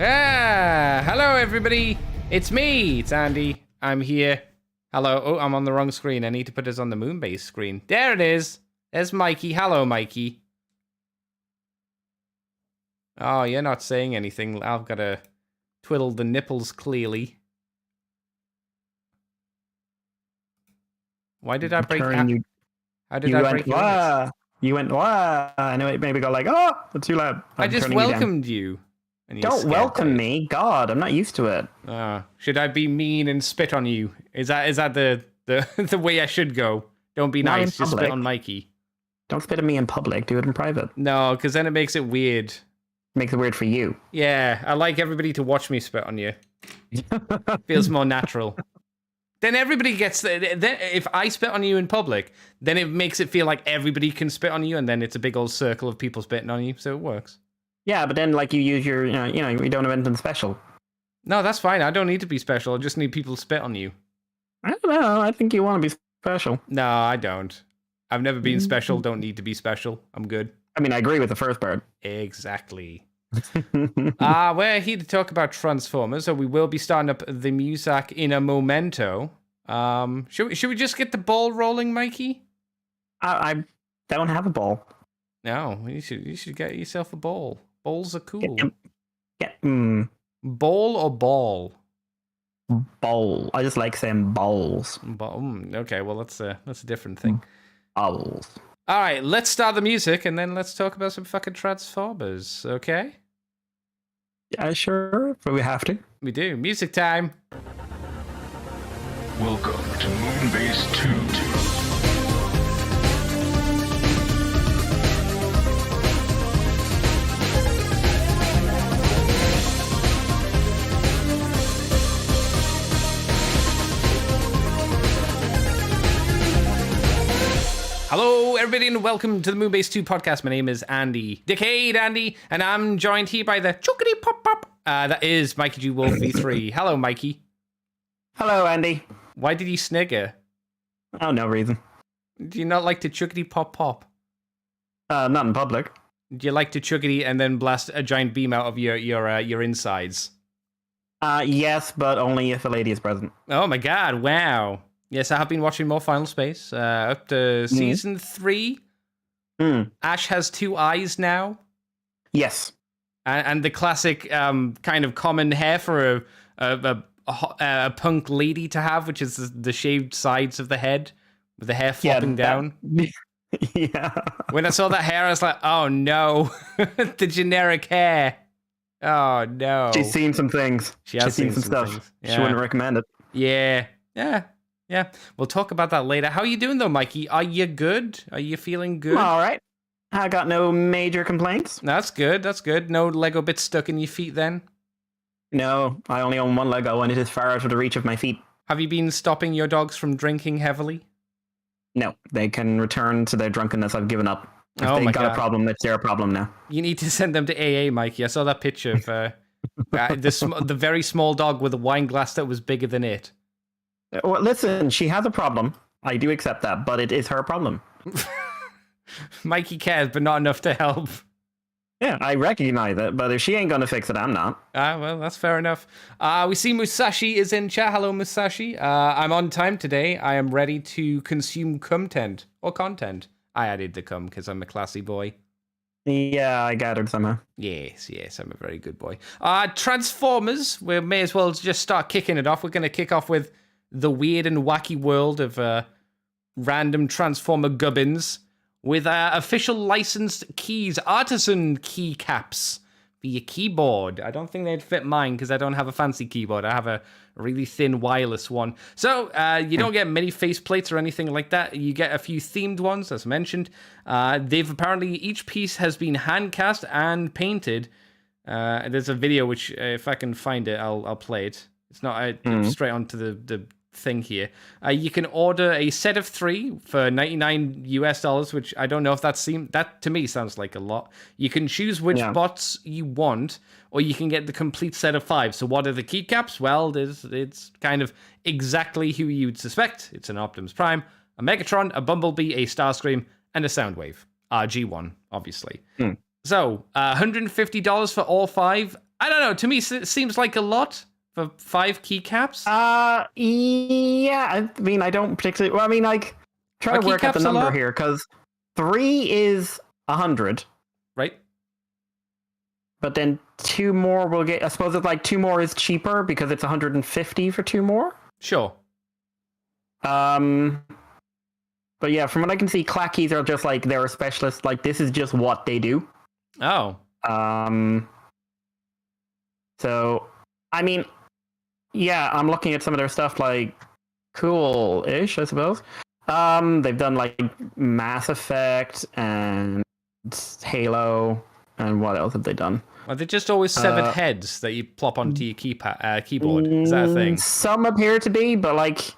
Hello everybody. It's me. It's Andy. I'm here. Hello. Oh, I'm on the wrong screen. I need to put this on the Moonbase screen. There it is. There's Mikey. Hello, Mikey. Oh, you're not saying anything. I've got to twiddle the nipples clearly. Why did I break? How did I break your? You went wah. I know it maybe got like, oh, it's too loud. I just welcomed you. And don't welcome me, God! I'm not used to it. Should I be mean and spit on you? Is that the the way I should go? Don't be nice. Just spit on Mikey. Don't spit at me in public. Do it in private. No, because then it makes it weird. Makes it weird for you. Yeah, I like everybody to watch me spit on you. Feels more natural. Then everybody gets... Then if I spit on you in public, then it makes it feel like everybody can spit on you, and then it's a big old circle of people spitting on you, so it works. Yeah, but then like you use your... You know, you don't have anything special. No, that's fine. I don't need to be special. I just need people to spit on you. I don't know. I think you want to be special. No, I don't. I've never been special. Don't need to be special. I'm good. I mean, I agree with the first part. Exactly. We're here to talk about Transformers, so we will be starting up the music in a momento. Should we just get the ball rolling, Mikey? I don't have a ball. No, you should get yourself a ball. Balls are cool. Ball or ball? Bowl. I just like saying bowls. Okay, well that's a different thing. Bowls. All right, let's start the music and then let's talk about some fucking Transformers, okay? Yeah, sure, but we have to. We do. Music time. Welcome to Moonbase 2. Hello, everybody, and welcome to the Moonbase 2 podcast. My name is Andy, Decade Andy, and I'm joined here by the chookity pop pop. That is Mikey G Wolf V3. Hello, Mikey. Hello, Andy. Why did you snigger? Oh, no reason. Do you not like to chookity pop pop? Not in public. Do you like to chookity and then blast a giant beam out of your insides? Yes, but only if a lady is present. Oh my god! Wow. Yes, I have been watching more Final Space, up to season 3. Ash has 2 eyes now. Yes. And the classic kind of common hair for a punk lady to have, which is the shaved sides of the head, with the hair flopping down. Yeah. When I saw that hair, I was like, oh no, the generic hair. Oh no. She's seen some things. She's seen some stuff. Yeah. She wouldn't recommend it. Yeah, we'll talk about that later. How are you doing, though, Mikey? Are you good? Are you feeling good? All right. I got no major complaints. That's good. That's good. No Lego bits stuck in your feet, then? No, I only own one Lego, and it is far out of the reach of my feet. Have you been stopping your dogs from drinking heavily? No, they can return to their drunkenness. I've given up. If they got a problem, it's their problem now. You need to send them to AA, Mikey. I saw that picture of the very small dog with a wine glass that was bigger than it. Well, listen, she has a problem. I do accept that, but it is her problem. Mikey cares, but not enough to help. Yeah, I recognize it, but if she ain't gonna fix it, I'm not. Well, that's fair enough. We see Musashi is in chat. Hello, Musashi. I'm on time today. I am ready to consume content. I added the cum because I'm a classy boy. Yeah, I gathered somehow. Yes, I'm a very good boy. Transformers, we may as well just start kicking it off. We're going to kick off with the weird and wacky world of random Transformer gubbins with official licensed keys, artisan keycaps for your keyboard. I don't think they'd fit mine because I don't have a fancy keyboard. I have a really thin wireless one. So you don't get many faceplates or anything like that. You get a few themed ones, as mentioned. They've apparently, each piece has been hand cast and painted. There's a video which, if I can find it, I'll play it. It's not straight onto the thing here. You can order a set of 3 for $99 US, which I don't know if that to me sounds like a lot. You can choose which bots you want, or you can get the complete set of 5. So what are the keycaps? Well, it's kind of exactly who you'd suspect. It's an Optimus Prime, a Megatron, a Bumblebee, a Starscream, and a Soundwave. G1, obviously. So, $150 for all 5. I don't know. To me, it seems like a lot for 5 keycaps. Yeah. I mean, I don't particularly. Well, I mean, like, try to work out the number here because 3 is 100, right? But then 2 more will get. I suppose it's like 2 more is cheaper because it's 150 for 2 more. Sure. But yeah, from what I can see, clackies are just like they're a specialist. Like this is just what they do. Oh. So, I mean, yeah, I'm looking at some of their stuff. Like, cool-ish, I suppose. They've done like Mass Effect and Halo, and what else have they done? Well, they're just always severed heads that you plop onto your keyboard. Is that a thing? Some appear to be, but like.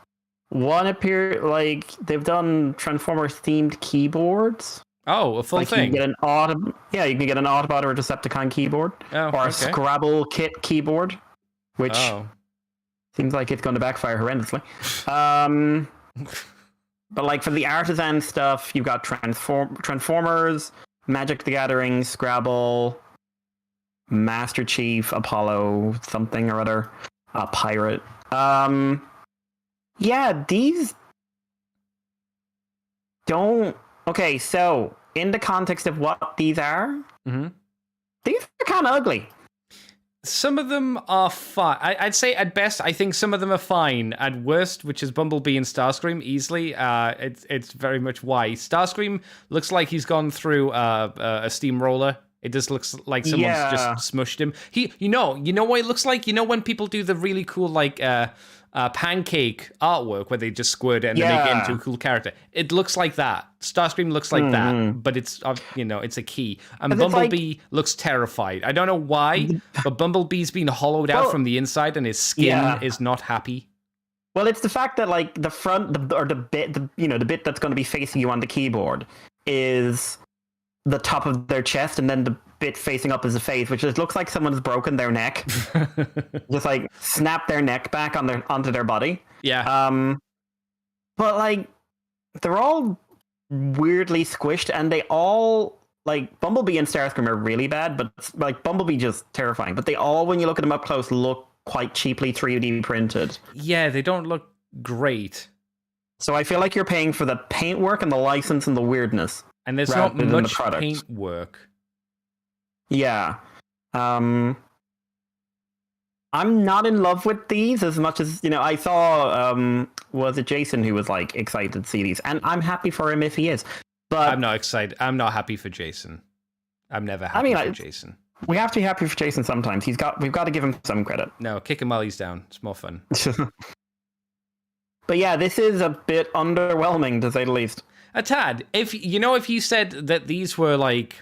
One appear like they've done Transformers themed keyboards. Oh, a full like thing. You can get an Autobot or a Decepticon keyboard, or a Scrabble kit keyboard, which seems like it's going to backfire horrendously. But like for the artisan stuff, you've got Transformers, Magic the Gathering, Scrabble, Master Chief, Apollo, something or other, Pirate. Yeah, these don't... Okay, so, in the context of what these are, these are kind of ugly. Some of them are fine. I'd say at best, I think some of them are fine. At worst, which is Bumblebee and Starscream, easily, it's very much why. Starscream looks like he's gone through a steamroller. It just looks like someone's just smushed him. You know what it looks like? You know when people do the really cool, like... pancake artwork where they just squirt it and they make it into a cool character. It looks like that. Starscream looks like that, but it's it's a key. And Bumblebee looks terrified. I don't know why, but Bumblebee's been hollowed out from the inside and his skin is not happy. Well, it's the fact that like the front the bit that's going to be facing you on the keyboard is the top of their chest, and then the bit facing up is the face, which just looks like someone's broken their neck. Just like snap their neck back onto their body. Yeah. But like they're all weirdly squished, and they all like Bumblebee and Starscream are really bad, but like Bumblebee just terrifying. But they all, when you look at them up close, look quite cheaply 3D printed. Yeah, they don't look great. So I feel like you're paying for the paint work and the license and the weirdness. And there's not much paint work. Yeah. I'm not in love with these as much as, I saw, was it Jason who was like excited to see these? And I'm happy for him if he is. But I'm not excited. I'm not happy for Jason. I'm never happy for Jason. We have to be happy for Jason sometimes. We've got to give him some credit. No, kick him while he's down. It's more fun. But yeah, this is a bit underwhelming to say the least. A tad. If you said that these were like,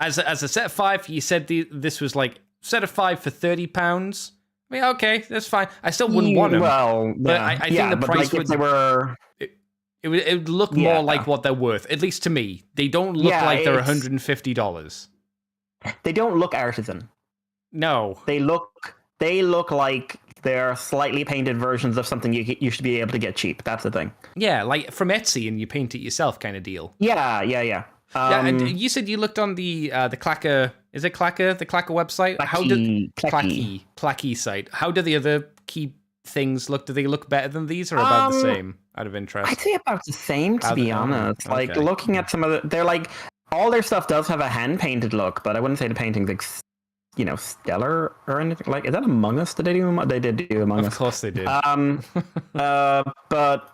as a set of 5, you said this was like set of 5 for £30. I mean, okay, that's fine. I still wouldn't want them. Well, but I think the price would. They were. It would look more like what they're worth, at least to me. They don't look like they're $150. They don't look artisan. No. They look like they're slightly painted versions of something you should be able to get cheap. That's the thing. Yeah, like from Etsy and you paint it yourself kind of deal. Yeah. And you said you looked on the Clacker. Is it Clacker? The Clacker website? Clacky site. How do the other key things look? Do they look better than these, or about the same? Out of interest, I'd say about the same, to be honest. Okay. Like looking at some of they're like all their stuff does have a hand painted look, but I wouldn't say the painting's like, stellar or anything. Like, is that Among Us? Did they do? They did do Among Us. Of course they did. But.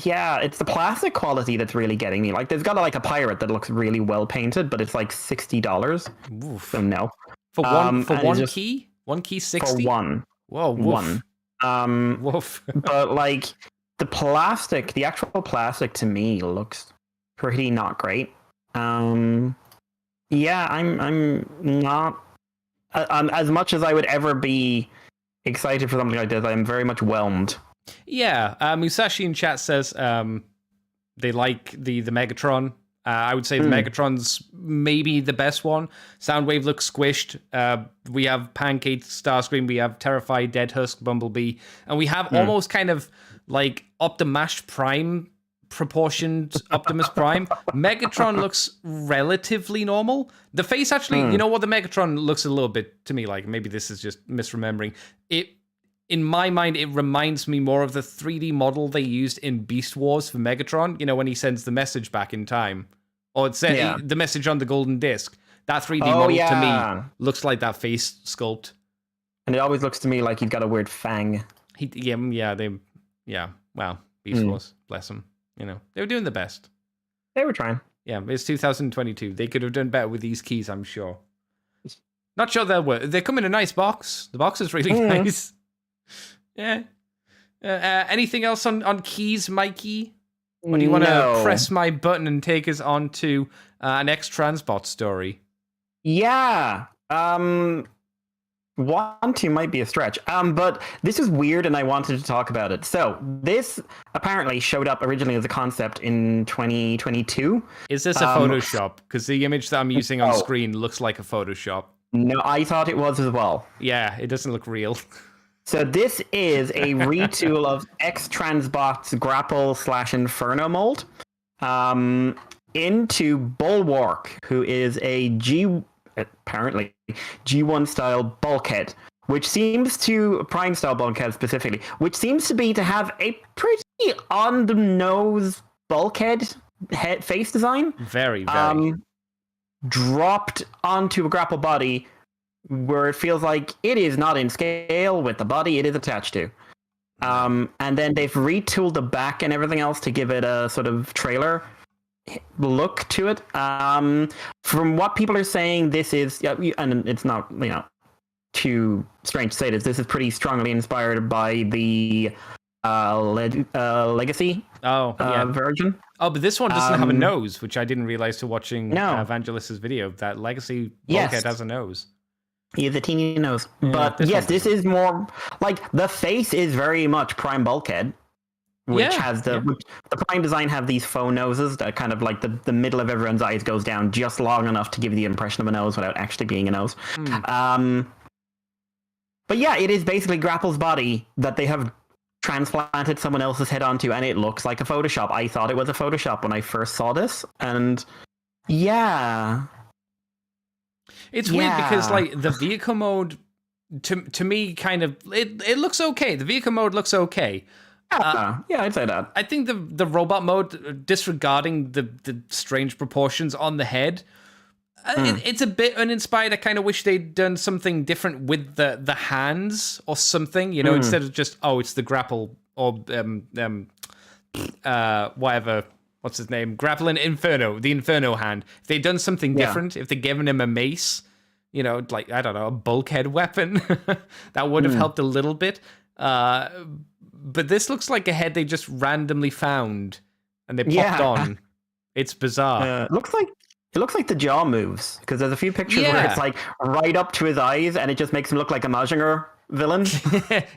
Yeah, it's the plastic quality that's really getting me. Like, they've got like a pirate that looks really well painted, but it's like $60. Oof. So no. For one key? One key 60? For one. Whoa, woof. One. Woof. But like the actual plastic to me looks pretty not great. Yeah, I'm not as much as I would ever be excited for something like this. I'm very much whelmed. Yeah, Musashi in chat says they like the Megatron. I would say the Megatron's maybe the best one. Soundwave looks squished. We have Pancake Starscream. We have Terrified Dead Husk Bumblebee. And we have almost kind of like Optimash Prime proportioned Optimus Prime. Megatron looks relatively normal. The face actually, you know what? The Megatron looks a little bit to me like, maybe this is just misremembering. In my mind, it reminds me more of the 3D model they used in Beast Wars for Megatron. You know, when he sends the message back in time. Or it's the message on the golden disc. That 3D model to me looks like that face sculpt. And it always looks to me like he's got a weird fang. Wow, Beast Wars, bless them. You know, they were doing the best. They were trying. Yeah, it's 2022. They could have done better with these keys, I'm sure. Not sure they'll work. They come in a nice box. The box is really nice. Yeah. Anything else on keys, Mikey? Or do you want to press my button and take us on to an X-Transbot story? Yeah. 1, 2 might be a stretch. But this is weird and I wanted to talk about it. So this apparently showed up originally as a concept in 2022. Is this a Photoshop? Because the image that I'm using on screen looks like a Photoshop. No, I thought it was as well. Yeah, it doesn't look real. So this is a retool of X-Transbot's Grapple/Inferno mold into Bulwark, who is a apparently G1 style bulkhead, which seems to Prime style bulkhead specifically, which seems to be to have a pretty on the nose bulkhead face design. Very. Dropped onto a grapple body where it feels like it is not in scale with the body it is attached to. And then they've retooled the back and everything else to give it a sort of trailer look to it. From what people are saying, this is, and it's not, too strange to say this is pretty strongly inspired by the Legacy version. Oh, but this one doesn't have a nose, which I didn't realize till watching Evangelis's video. That Legacy bulkhead has a nose. He has a teeny nose. But yes, this is more like the face is very much Prime Bulkhead, which has the Prime design have these faux noses that kind of like the middle of everyone's eyes goes down just long enough to give you the impression of a nose without actually being a nose. But yeah, it is basically Grapple's body that they have transplanted someone else's head onto, and it looks like a Photoshop. I thought it was a Photoshop when I first saw this, and it's weird because like the vehicle mode to me kind of it looks okay. The vehicle mode looks okay. I'd say that. I think the robot mode, disregarding the strange proportions on the head, it's a bit uninspired. I kind of wish they'd done something different with the hands or something, instead of just it's the grapple or whatever. What's his name? Grappling Inferno, the Inferno hand. If they'd done something different, if they'd given him a mace, like, I don't know, a bulkhead weapon, that would have helped a little bit. But this looks like a head they just randomly found and they popped on. It's bizarre. It looks like the jaw moves, because there's a few pictures where it's like right up to his eyes and it just makes him look like a Mazinger villain.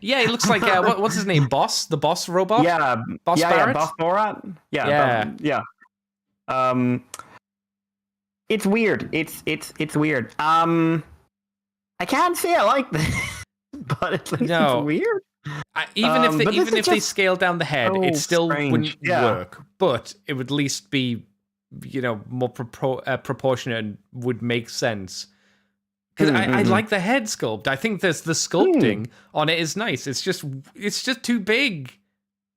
Yeah, he looks like what's his name? Boss, the boss robot. Boss Barrett? Boss Borat. It's weird. It's weird. I can't say I like this, but it's weird. Even if they scale down the head, it still wouldn't work. But it would at least be, more proportionate and would make sense. Because I like the head sculpt. I think the sculpting on it is nice. It's just too big.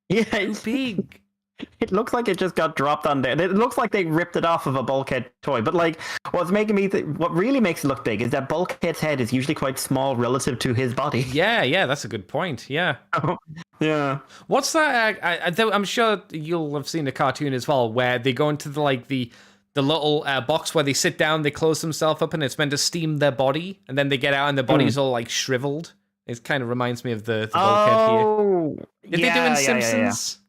Yeah, too big. It looks like it just got dropped on there. It looks like they ripped it off of a Bulkhead toy. But like, what really makes it look big is that Bulkhead's head is usually quite small relative to his body. Yeah, that's a good point. Yeah. Yeah. What's that? I'm sure you'll have seen the cartoon as well, where they go into the little box where they sit down, they close themselves up, and it's meant to steam their body, and then they get out and their body's all like shriveled. It kind of reminds me of the Bulkhead here. Did they do in Simpsons?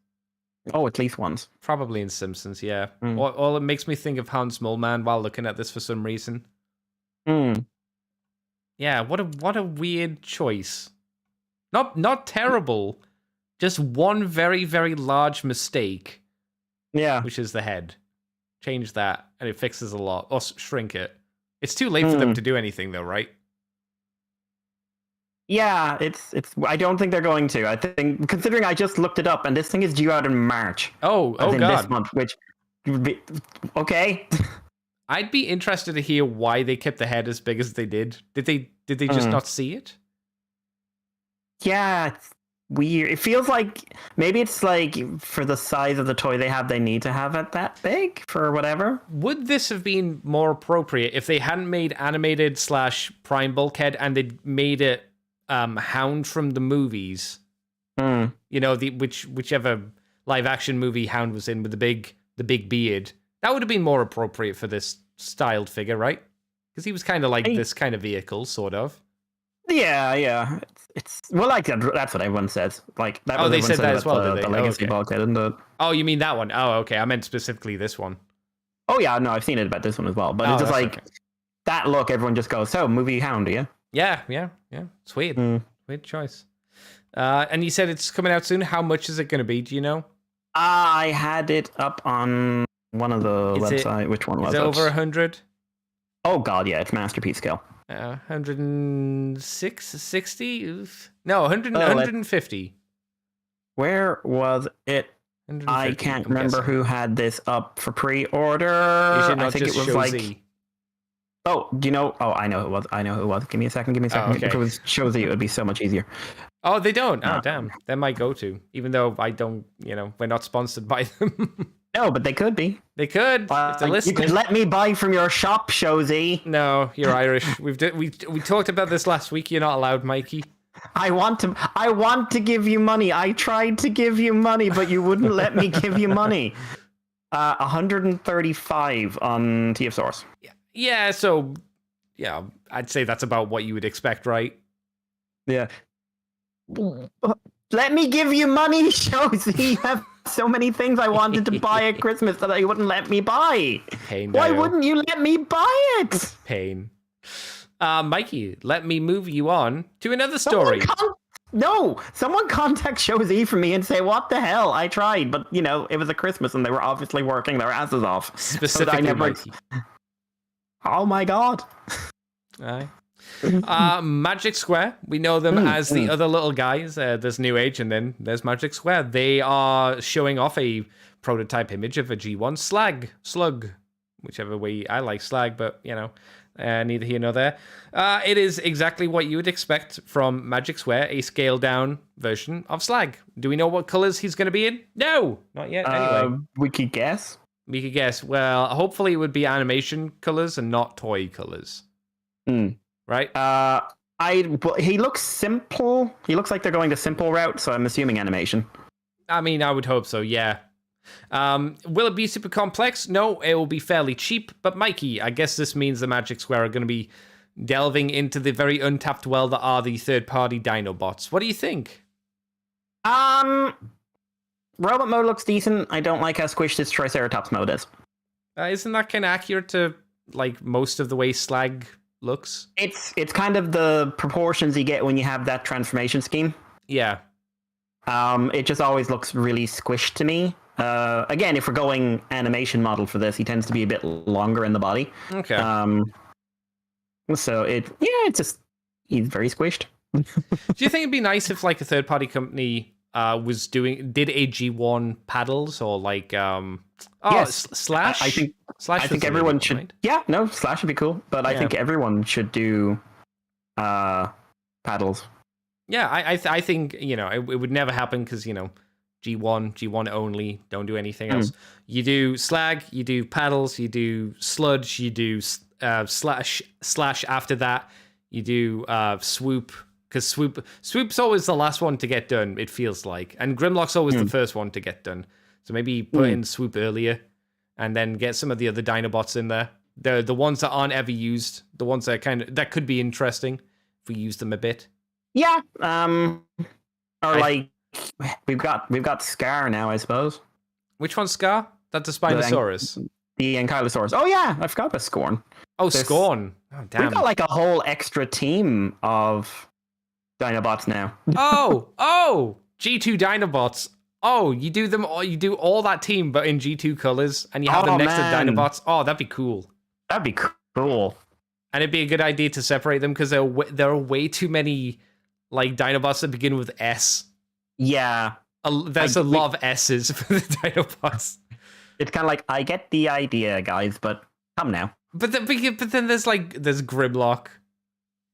Oh, at least once. Probably in Simpsons, yeah. Or it makes me think of Hans Moleman while looking at this for some reason. Yeah, what a weird choice. Not terrible, just one very, very large mistake. Yeah. Which is the head. Change that, and it fixes a lot. Or shrink it. It's too late for them to do anything, though, right? Yeah, it's. I don't think they're going to. I think, considering I just looked it up, and this thing is due out in March. Oh As in God. this month, which would be okay. I'd be interested to hear why they kept the head as big as they did. Did they just not see it? Yeah, it's weird. It feels like maybe it's like for the size of the toy they have, they need to have it that big for whatever. Would this have been more appropriate if they hadn't made animated / prime bulkhead and they'd made it Hound from the movies? You know, whichever live action movie Hound was in with the big beard. That would have been more appropriate for this styled figure, right? Because he was kind of like this kind of vehicle, sort of. Yeah. It's well, like that's what everyone says. Like that. Oh, they said that as well, did they? The legacy bulkhead, isn't it? Oh, you mean that one? Oh, okay. I meant specifically this one. Oh yeah, no, I've seen it about this one as well. But it's just like that look. Everyone just goes, "So, movie Hound, yeah." Yeah. It's weird. Weird choice. And you said it's coming out soon. How much is it going to be? Do you know? I had it up on one of the websites. Which one was it? Is it over 100? Oh god, yeah, it's masterpiece scale. 160? No, 150. Where was it? I can't remember who had this up for pre-order. I think it was like. Oh, do you know? Oh, I know who it was. Give me a second. Oh, okay. If it was Shozy, it would be so much easier. Oh, they don't. Oh, damn. They might go to. Even though I don't, we're not sponsored by them. No, but they could be. They could. If they're listening. You could let me buy from your shop, Shozy. No, you're Irish. We talked about this last week. You're not allowed, Mikey. I want to give you money. I tried to give you money, but you wouldn't let me give you money. 135 on TF Source. Yeah, so I'd say that's about what you would expect, right? Yeah. Let me give you money, Shozy. You have so many things I wanted to buy at Christmas that you wouldn't let me buy. Pain. Why wouldn't you let me buy it? Pain. Mikey, let me move you on to another story. Someone contact Shozy for me and say, what the hell? I tried, but, it was a Christmas and they were obviously working their asses off. Specifically, Mikey. Oh my god. Aye. Magic Square, we know them as the other little guys. There's New Age and then there's Magic Square. They are showing off a prototype image of a G1 slug, whichever way. I like slag, but neither here nor there. It is exactly what you would expect from Magic Square, a scaled down version of slag. Do we know what colors he's going to be in? No, not yet. Anyway, we could guess. Well, hopefully it would be animation colors and not toy colors. Right? He looks simple. He looks like they're going the simple route, so I'm assuming animation. I mean, I would hope so, yeah. Will it be super complex? No, it will be fairly cheap. But Mikey, I guess this means the Magic Square are going to be delving into the very untapped well that are the third-party Dinobots. What do you think? Robot mode looks decent. I don't like how squished its Triceratops mode is. Isn't that kind of accurate to most of the way slag looks? It's kind of the proportions you get when you have that transformation scheme. Yeah. It just always looks really squished to me. Again, if we're going animation model for this, he tends to be a bit longer in the body. Okay. So he's very squished. Do you think it'd be nice if a third-party company did a G1 paddles or yes. Slash? I think Slash. I think everyone should. Right? Yeah, no, Slash would be cool, but I think everyone should do paddles. Yeah, I think it would never happen because G1 only. Don't do anything else. You do slag, you do paddles, you do sludge, you do slash after that. You do swoop. Because Swoop's always the last one to get done, it feels like. And Grimlock's always the first one to get done. So maybe put in Swoop earlier and then get some of the other Dinobots in there. The ones that aren't ever used. The ones that could be interesting if we use them a bit. Yeah. We've got Scar now, I suppose. Which one's Scar? That's a Spinosaurus. The Ankylosaurus. Oh yeah, I forgot about Scorn. Oh, Scorn. Oh, damn. We've got a whole extra team of Dinobots now. Oh, G2 Dinobots. Oh, you do them all. You do all that team, but in G2 colors, and you have them next to Dinobots. Oh, that'd be cool. That'd be cool. And it'd be a good idea to separate them because there are way too many like Dinobots that begin with S. Yeah. There's a lot of S's for the Dinobots. It's kind of like, I get the idea, guys, but come now. But then there's Grimlock,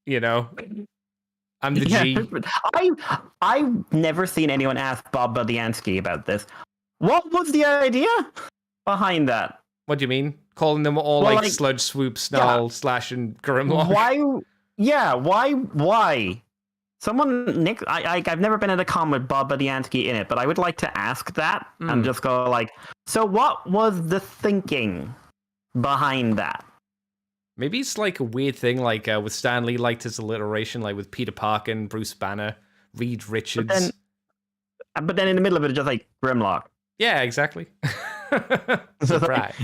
you know. I'm the G. I've never seen anyone ask Bob Budiansky about this. What was the idea behind that? What do you mean? Calling them all Sludge, Swoop, Snarl, Slash, and Grimlock? Why? Yeah, why? Someone, Nick, I've never been in a con with Bob Budiansky in it, but I would like to ask that and just go like, so what was the thinking behind that? Maybe it's like a weird thing, like with Stan Lee, liked his alliteration, like with Peter Parker and Bruce Banner, Reed Richards. But then in the middle of it, it's just like Grimlock. Yeah, exactly. Surprise.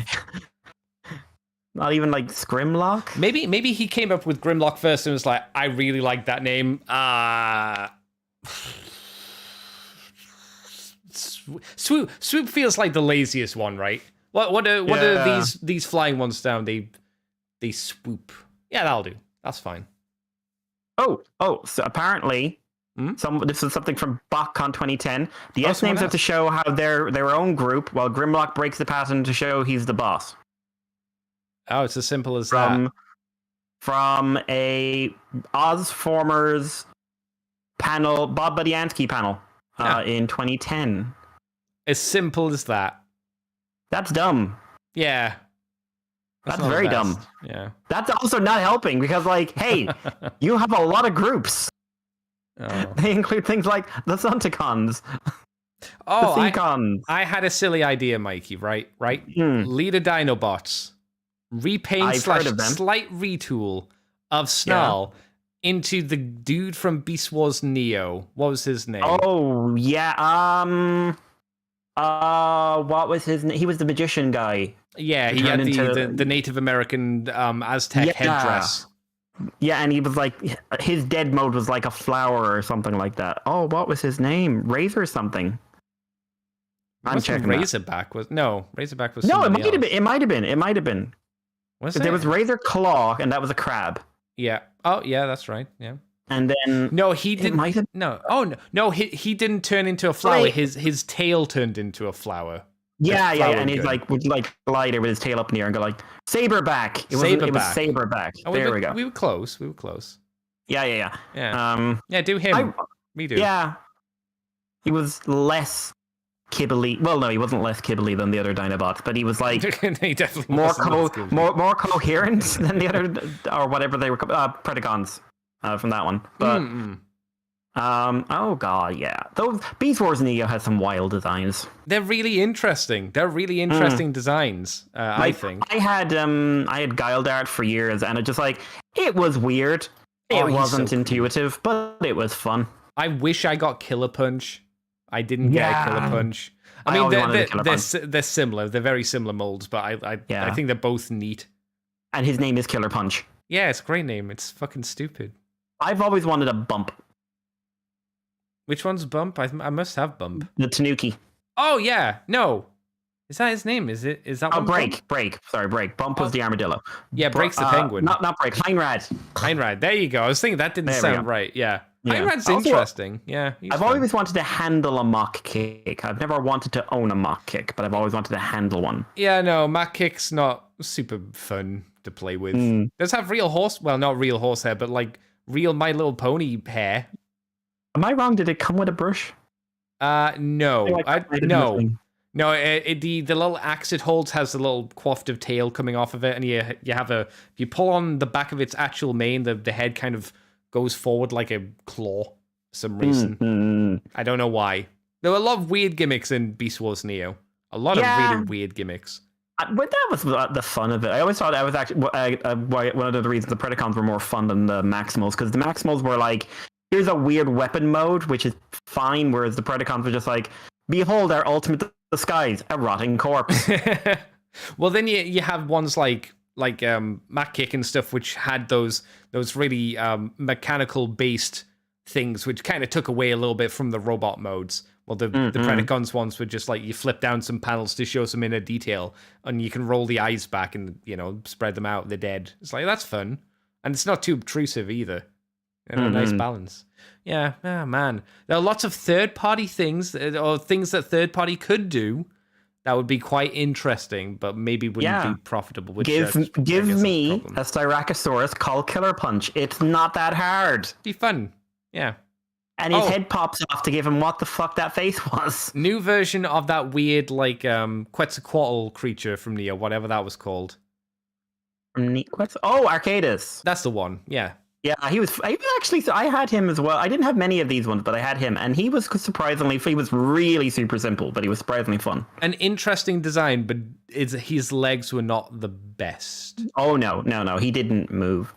Not even like Scrimlock? Maybe he came up with Grimlock first and was like, I really like that name. Swoop feels like the laziest one, right? What are these flying ones down? They swoop. Yeah, that'll do. That's fine. Oh, so apparently this is something from BotCon 2010. The S names have to show how they're their own group, while Grimlock breaks the pattern to show he's the boss. Oh, it's as simple as that. From a Ozformers panel, Bob Budiansky panel in 2010. As simple as that. That's dumb. Yeah. That's very dumb. Yeah. That's also not helping because, like, hey, you have a lot of groups. Oh. They include things like the Sunticons. Oh, the Seacons. I had a silly idea, Mikey, right? Leader Dinobots. Repaint / slight retool of Snarl into the dude from Beast Wars Neo. What was his name? Oh, yeah. What was his name? He was the magician guy. Yeah, he had the Native American Aztec headdress. Yeah, and he was like, his dead mode was like a flower or something like that. Oh, what was his name? Razor something. I'm checking. Razorback was Razorback was. No, it might have been. Was there was Razor Claw, and that was a crab. Yeah. Oh, yeah, that's right. Yeah. And then no, he didn't. No. Oh no, he didn't turn into a flower. Right. His tail turned into a flower. Yeah, and he's like would like glide there with his tail up in the air and go like Saberback. It was Saberback. Oh, there we go. We were close. Yeah. Yeah, do him. We do. Yeah. He was less kibbly. Well, no, he wasn't less kibbly than the other Dinobots, but he was like he definitely more coherent than the other, or whatever they were, Predacons from that one. But oh god, yeah, those Beast Wars Neo has some wild designs. They're really interesting. Designs. I think I had Guildart for years, and it was weird. It wasn't intuitive, but it was fun. I wish I got Killer Punch. I didn't get a Killer Punch. I mean, they're similar. They're very similar molds, but I think they're both neat. And his name is Killer Punch. Yeah, it's a great name. It's fucking stupid. I've always wanted a Bump. Which one's Bump? I must have Bump. The Tanuki. Oh, yeah. No. Is that his name? Is that one? Break. Sorry, Break. Bump was the armadillo. Yeah, Break's the penguin. Not Break. Heinrad. There you go. I was thinking that didn't sound right. Yeah. Heinrad's interesting. Yeah. I've always wanted to handle a mock kick. I've never wanted to own a mock kick, but I've always wanted to handle one. Yeah, no, mock kick's not super fun to play with. Does have real horse? Well, not real horsehair, but like real My Little Pony hair. Am I wrong? Did it come with a brush? No. No. No, the little axe it holds has a little coiffed of tail coming off of it, and if you pull on the back of its actual mane, the head kind of goes forward like a claw for some reason. I don't know why. There were a lot of weird gimmicks in Beast Wars Neo. A lot of really weird gimmicks. But that was the fun of it. I always thought that was actually one of the reasons the Predacons were more fun than the Maximals, because the Maximals were like, here's a weird weapon mode, which is fine, whereas the Predacons were just like, behold our ultimate disguise, a rotting corpse. Well, then you have ones like Mac Kick and stuff, which had those really mechanical based things, which kind of took away a little bit from the robot modes. Well, the Predacons ones were just like you flip down some panels to show some inner detail, and you can roll the eyes back and spread them out. They're dead. It's like that's fun, and it's not too obtrusive either. And a nice balance. Yeah, man. There are lots of third-party things, or things that third-party could do that would be quite interesting, but maybe wouldn't be profitable. Which give me a Styracosaurus called Killer Punch. It's not that hard. Be fun. Yeah. And his head pops off to give him what the fuck that face was. New version of that weird, like, Quetzalcoatl creature from Neo, whatever that was called. Oh, Arcadus. That's the one, yeah. Yeah, he was actually, so I had him as well. I didn't have many of these ones, but I had him, and he was he was really super simple, but he was surprisingly fun. An interesting design, but his legs were not the best. Oh, no, he didn't move.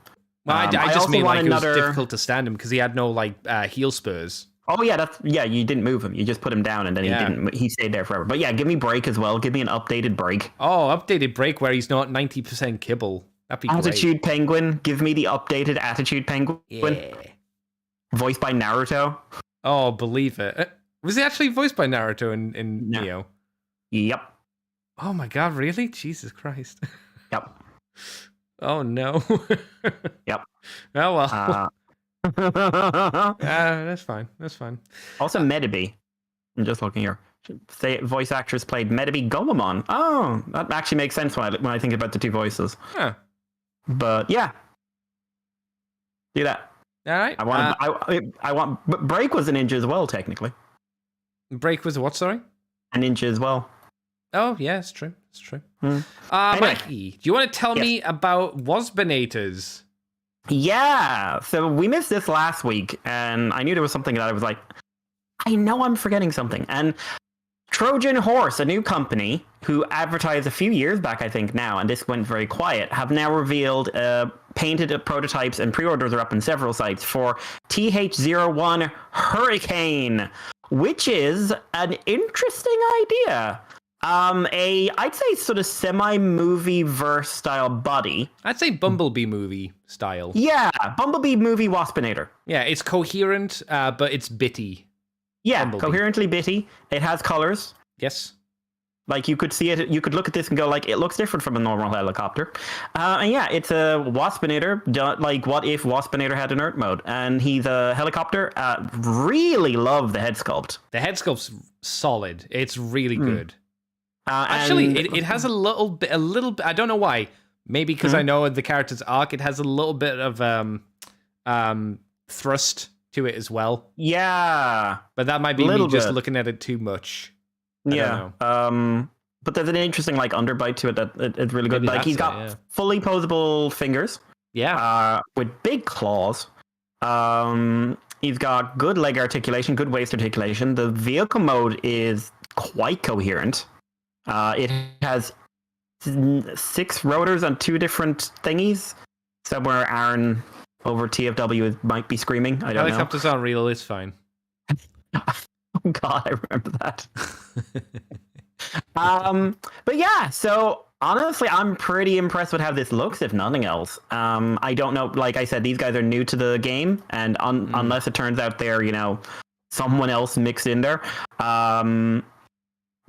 Well, I just mean like it was difficult to stand him because he had no like heel spurs. Oh yeah, you didn't move him. You just put him down, and then he stayed there forever. But yeah, give me Break as well. Give me an updated Break. Oh, updated Break where he's not 90% kibble. That'd be Attitude great. Penguin. Give me the updated Attitude Penguin. Yeah. Voiced by Naruto. Oh, believe it. Was he actually voiced by Naruto in Neo? Yep. Oh my god, really? Jesus Christ. Yep. Oh no. Yep. Oh well. That's fine. Also, Metabee. I'm just looking here. Voice actress played Metabee Gomamon. Oh, that actually makes sense when I think about the two voices. Huh. But yeah, do that. All right. I want. But Break was a ninja as well, technically. Break was a what? Sorry. A ninja as well. Oh yeah, it's true. Anyway. Mikey, do you want to tell me about Wasbanators? Yeah. So we missed this last week, and I knew there was something that I was like, I know I'm forgetting something. And Trojan Horse, a new company who advertised a few years back, I think now, and this went very quiet, have now revealed painted prototypes, and pre-orders are up in several sites for TH01 Hurricane, which is an interesting idea. I'd say sort of semi-movie verse style body. I'd say Bumblebee movie style. Yeah, Bumblebee movie Waspinator. Yeah, it's coherent, but it's bitty. Yeah, Bumblebee. Coherently bitty. It has colors. Yes. Like, you could see it, you could look at this and go, like, it looks different from a normal helicopter. And yeah, it's a Waspinator, like, what if Waspinator had an Earth mode? And he's a helicopter. Really love the head sculpt. The head sculpt's solid. It's really good. Actually, it has a little bit, I don't know why. Maybe because I know the character's arc, it has a little bit of thrust to it as well. Yeah. But that might be me just looking at it too much. I don't know. But there's an interesting like underbite to it that it's really good. Maybe like he's got fully posable fingers. Yeah. With big claws. He's got good leg articulation, good waist articulation. The vehicle mode is quite coherent. It has 6 rotors on 2 different thingies. Somewhere Aaron over TFW might be screaming. I don't know. Helicopters aren't real. It's fine. Oh God, I remember that. But yeah, so honestly, I'm pretty impressed with how this looks, if nothing else. I don't know. Like I said, these guys are new to the game, and unless it turns out they're someone else mixed in there,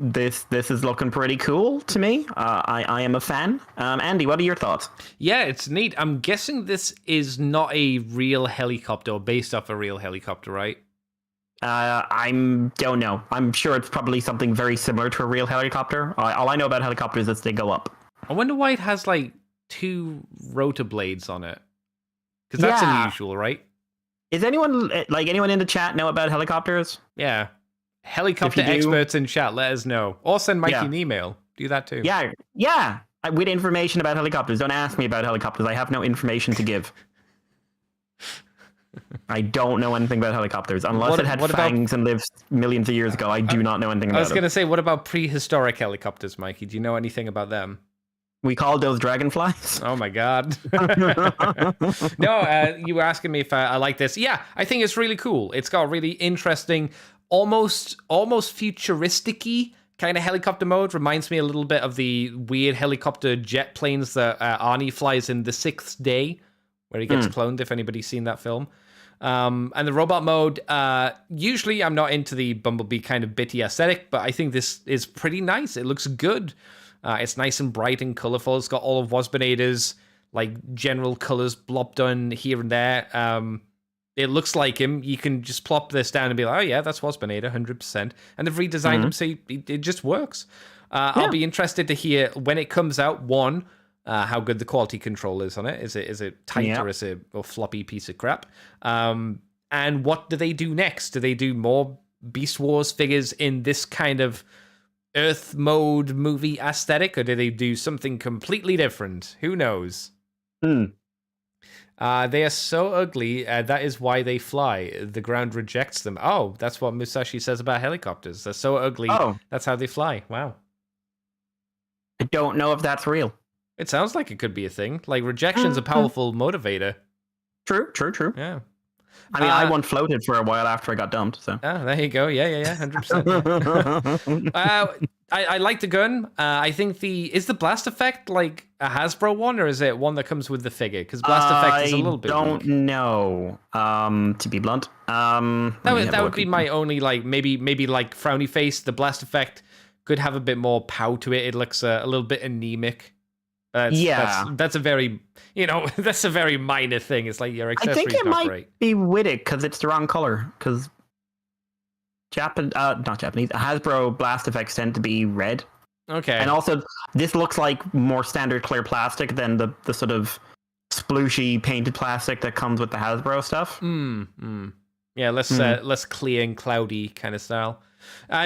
this is looking pretty cool to me. I am a fan. Andy, what are your thoughts? Yeah, it's neat. I'm guessing this is not a real helicopter or based off a real helicopter, right? I don't know. I'm sure it's probably something very similar to a real helicopter. All I know about helicopters is they go up. I wonder why it has like 2 rotor blades on it. Because that's unusual, right? Is anyone in the chat know about helicopters? Yeah. Helicopter experts in chat, let us know. Or send Mikey an email. Do that too. Yeah. With information about helicopters. Don't ask me about helicopters. I have no information to give. I don't know anything about helicopters. Unless it had fangs and lived millions of years ago, I do not know anything about it. I was going to say, what about prehistoric helicopters, Mikey? Do you know anything about them? We called those dragonflies. Oh my God. No, you were asking me if I like this. Yeah, I think it's really cool. It's got really interesting, almost futuristic-y kind of helicopter mode. Reminds me a little bit of the weird helicopter jet planes that Arnie flies in The Sixth Day, where he gets cloned, if anybody's seen that film. And the robot mode, usually I'm not into the Bumblebee kind of bitty aesthetic, but I think this is pretty nice. It looks good. It's nice and bright and colorful. It's got all of Waspinator's like general colors blobbed on here and there. it looks like him. You can just plop this down and be like, oh yeah, that's Waspinator, 100%. And they've redesigned him so it just works. I'll be interested to hear when it comes out, one, how good the quality control is on it. Is it tight or is it a floppy piece of crap? And what do they do next? Do they do more Beast Wars figures in this kind of Earth mode movie aesthetic, or do they do something completely different? Who knows? They are so ugly. That is why they fly. The ground rejects them. Oh, that's what Musashi says about helicopters. They're so ugly. Oh. That's how they fly. Wow. I don't know if that's real. It sounds like it could be a thing. Like, rejection's a powerful motivator. True. Yeah. I mean, I once floated for a while after I got dumped. So. Oh, there you go. Yeah, 100%. Yeah. I like the gun. I think is the blast effect like a Hasbro one, or is it one that comes with the figure? Because blast effect is a little bit. I don't know. To be blunt, that would be my only maybe like frowny face. The blast effect could have a bit more pow to it. It looks a little bit anemic. That's a very that's a very minor thing. It's like your accessories. I think it not might great. be with it because it's the wrong color. Because not Japanese, Hasbro blast effects tend to be red. Okay. And also, this looks like more standard clear plastic than the sort of splooshy painted plastic that comes with the Hasbro stuff. Yeah, less clear and cloudy kind of style.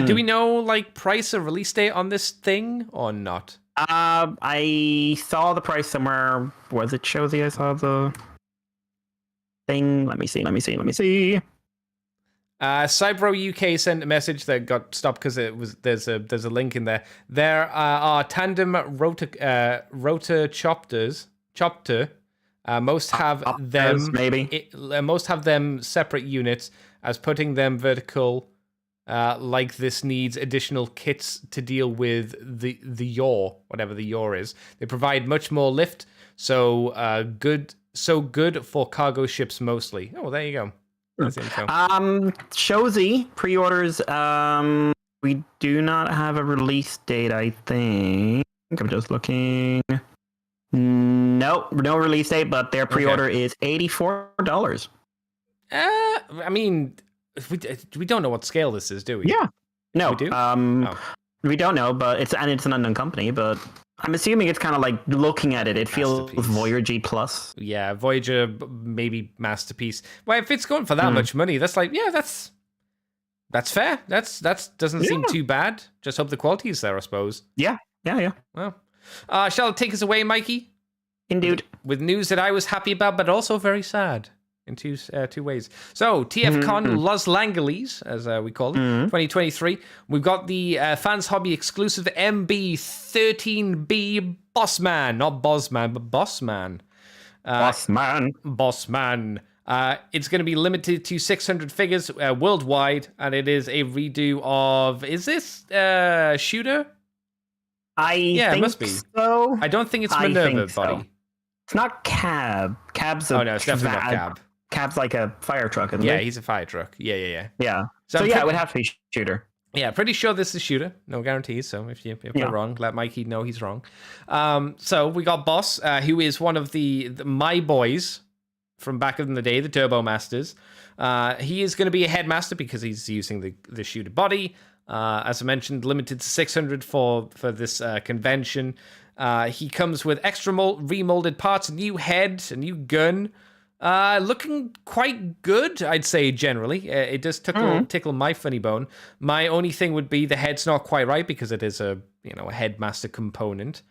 Do we know like price or release date on this thing or not? I saw the price somewhere. Was it Shozy? I saw the thing. Let me see. Cybro UK sent a message that got stopped because there's a link in there. There are tandem rotor chopter. Most have them separate units, as putting them vertical. Like this needs additional kits to deal with the yaw, whatever the yaw is. They provide much more lift, so good for cargo ships mostly. Oh, well, there you go. That's the info. Shozy pre-orders. We do not have a release date. I think I'm just looking. No release date, but their pre-order is $84. I mean, we don't know what scale this is, do we? Yeah. No. We do? We don't know, but it's an unknown company, but I'm assuming it's kind of like looking at it. It feels Voyager Plus. Yeah, Voyager, maybe Masterpiece. Well, if it's going for that much money, that's like, yeah, that's fair. That doesn't seem too bad. Just hope the quality is there, I suppose. Yeah. Well, shall it take us away, Mikey? Indeed. With news that I was happy about, but also very sad. In two ways. So, TFcon Los Langeles, as we call it, 2023. We've got the Fans Hobby exclusive MB13B Bossman. Not Bossman, but Bossman. Bossman. It's going to be limited to 600 figures worldwide, and it is a redo of... Is this Shooter? Think it must be. So. I don't think it's Minerva body. So. It's not Cab. Cab's a... Oh, no, it's definitely not Cab. Cab's like a fire truck, isn't it? Yeah, he's a fire truck. Yeah. So it would have to be Shooter. Yeah, pretty sure this is Shooter. No guarantees. So if we're wrong, let Mikey know he's wrong. So we got Boss, who is one of the my boys from back in the day, the Turbo Masters. He is going to be a headmaster because he's using the Shooter body. As I mentioned, limited to 600 for this convention. He comes with extra remolded parts, a new head, a new gun. Looking quite good, I'd say, generally. It does tickle my funny bone. My only thing would be the head's not quite right because it is a headmaster component.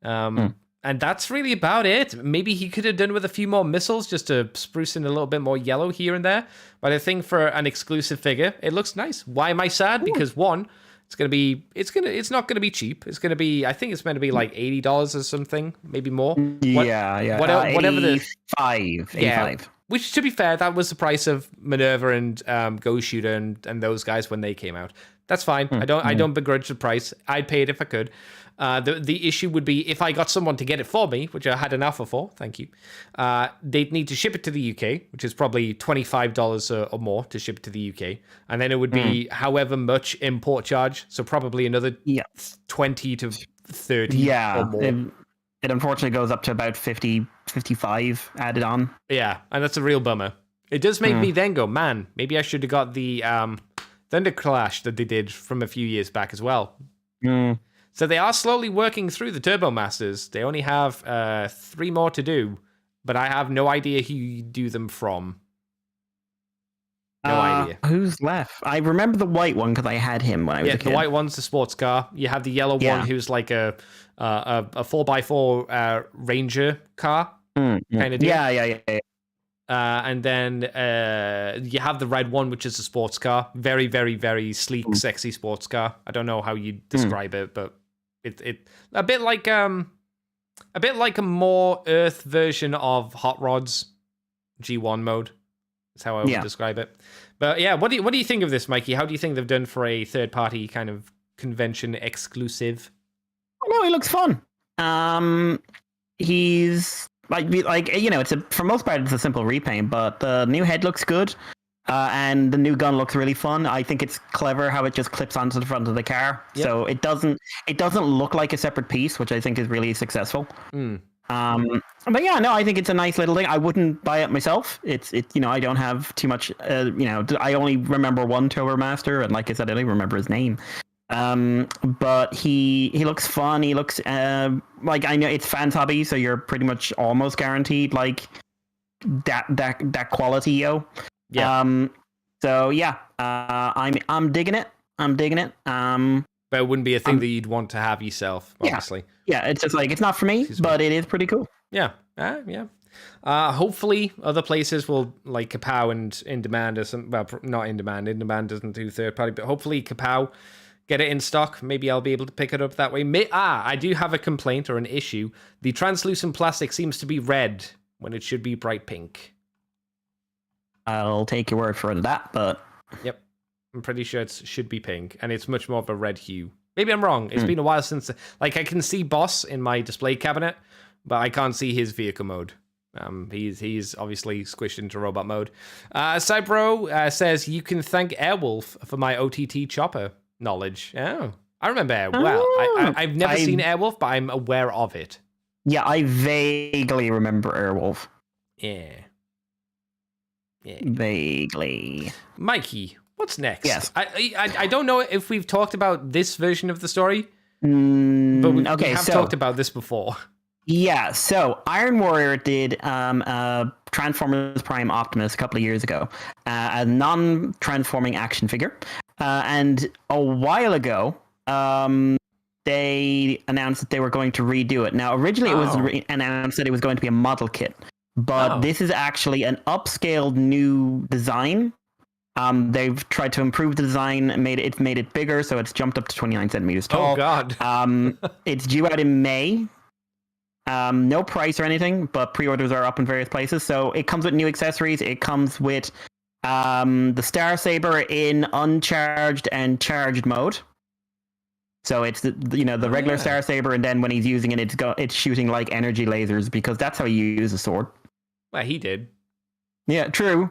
And that's really about it. Maybe he could have done with a few more missiles just to spruce in a little bit more yellow here and there. But I think for an exclusive figure, it looks nice. Why am I sad? Because one, it's not gonna be cheap. It's gonna be, I think it's meant to be like $80 or something, maybe more. Whatever the 85. Yeah, which to be fair, that was the price of Minerva and Ghost Shooter and those guys when they came out. That's fine. I don't begrudge the price. I'd pay it if I could. The issue would be if I got someone to get it for me, which I had an offer for, thank you. They'd need to ship it to the UK, which is probably $25 or more to ship it to the UK. And then it would be however much import charge. So probably another 20 to 30 or more. It unfortunately goes up to about 50, 55 added on. Yeah, and that's a real bummer. It does make me then go, man, maybe I should have got the Thunder Clash that they did from a few years back as well. So they are slowly working through the Turbo Masters. They only have 3 more to do, but I have no idea who you do them from. No idea. Who's left? I remember the white one because I had him when I was a kid. The white one's the sports car. You have the yellow one who's like a 4x4 Ranger car kind of deal. Yeah. And then you have the red one, which is a sports car. Very, very, very sleek, sexy sports car. I don't know how you describe it, but it a bit like a more Earth version of Hot Rod's G1 mode. That's how I would describe it. But yeah, what do you think of this, Mikey? How do you think they've done for a third party kind of convention exclusive? Oh, no, he looks fun. He's like it's for most part it's a simple repaint, but the new head looks good. And the new gun looks really fun. I think it's clever how it just clips onto the front of the car. Yep. So it doesn't look like a separate piece, which I think is really successful. But yeah, no, I think it's a nice little thing. I wouldn't buy it myself. It's I don't have too much. I only remember one Turbo Master, and like I said, I don't even remember his name. But he looks fun. He looks like, I know it's fans hobby, so you're pretty much almost guaranteed like that quality, yo. Yeah. So yeah, I'm digging it. But it wouldn't be a thing that you'd want to have yourself, obviously. Yeah, it's just like, it's not for me, but it is pretty cool. Yeah. Hopefully other places will, like Kapow and In Demand or some, well, not In Demand. In Demand doesn't do third party, but hopefully Kapow get it in stock. Maybe I'll be able to pick it up that way. I do have a complaint or an issue. The translucent plastic seems to be red when it should be bright pink. I'll take your word for that, but... Yep. I'm pretty sure it should be pink, and it's much more of a red hue. Maybe I'm wrong. It's been a while since... Like, I can see Boss in my display cabinet, but I can't see his vehicle mode. He's obviously squished into robot mode. Cybro says, you can thank Airwolf for my OTT chopper knowledge. Oh, I remember Airwolf. Well, I've never seen Airwolf, but I'm aware of it. Yeah, I vaguely remember Airwolf. Yeah. Vaguely. Mikey, what's next? Yes. I don't know if we've talked about this version of the story, but we have talked about this before. Yeah, so Iron Warrior did Transformers Prime Optimus a couple of years ago, a non-transforming action figure. And a while ago, they announced that they were going to redo it. Now, originally it was announced that it was going to be a model kit, but this is actually an upscaled new design. They've tried to improve the design, made it bigger, so it's jumped up to 29 centimeters tall. Oh, God. It's due out in May. No price or anything, but pre-orders are up in various places. So it comes with new accessories. It comes with the Star Saber in uncharged and charged mode. So it's the regular Star Saber, and then when he's using it, it's shooting like energy lasers, because that's how you use a sword. Well, he did. Yeah, true.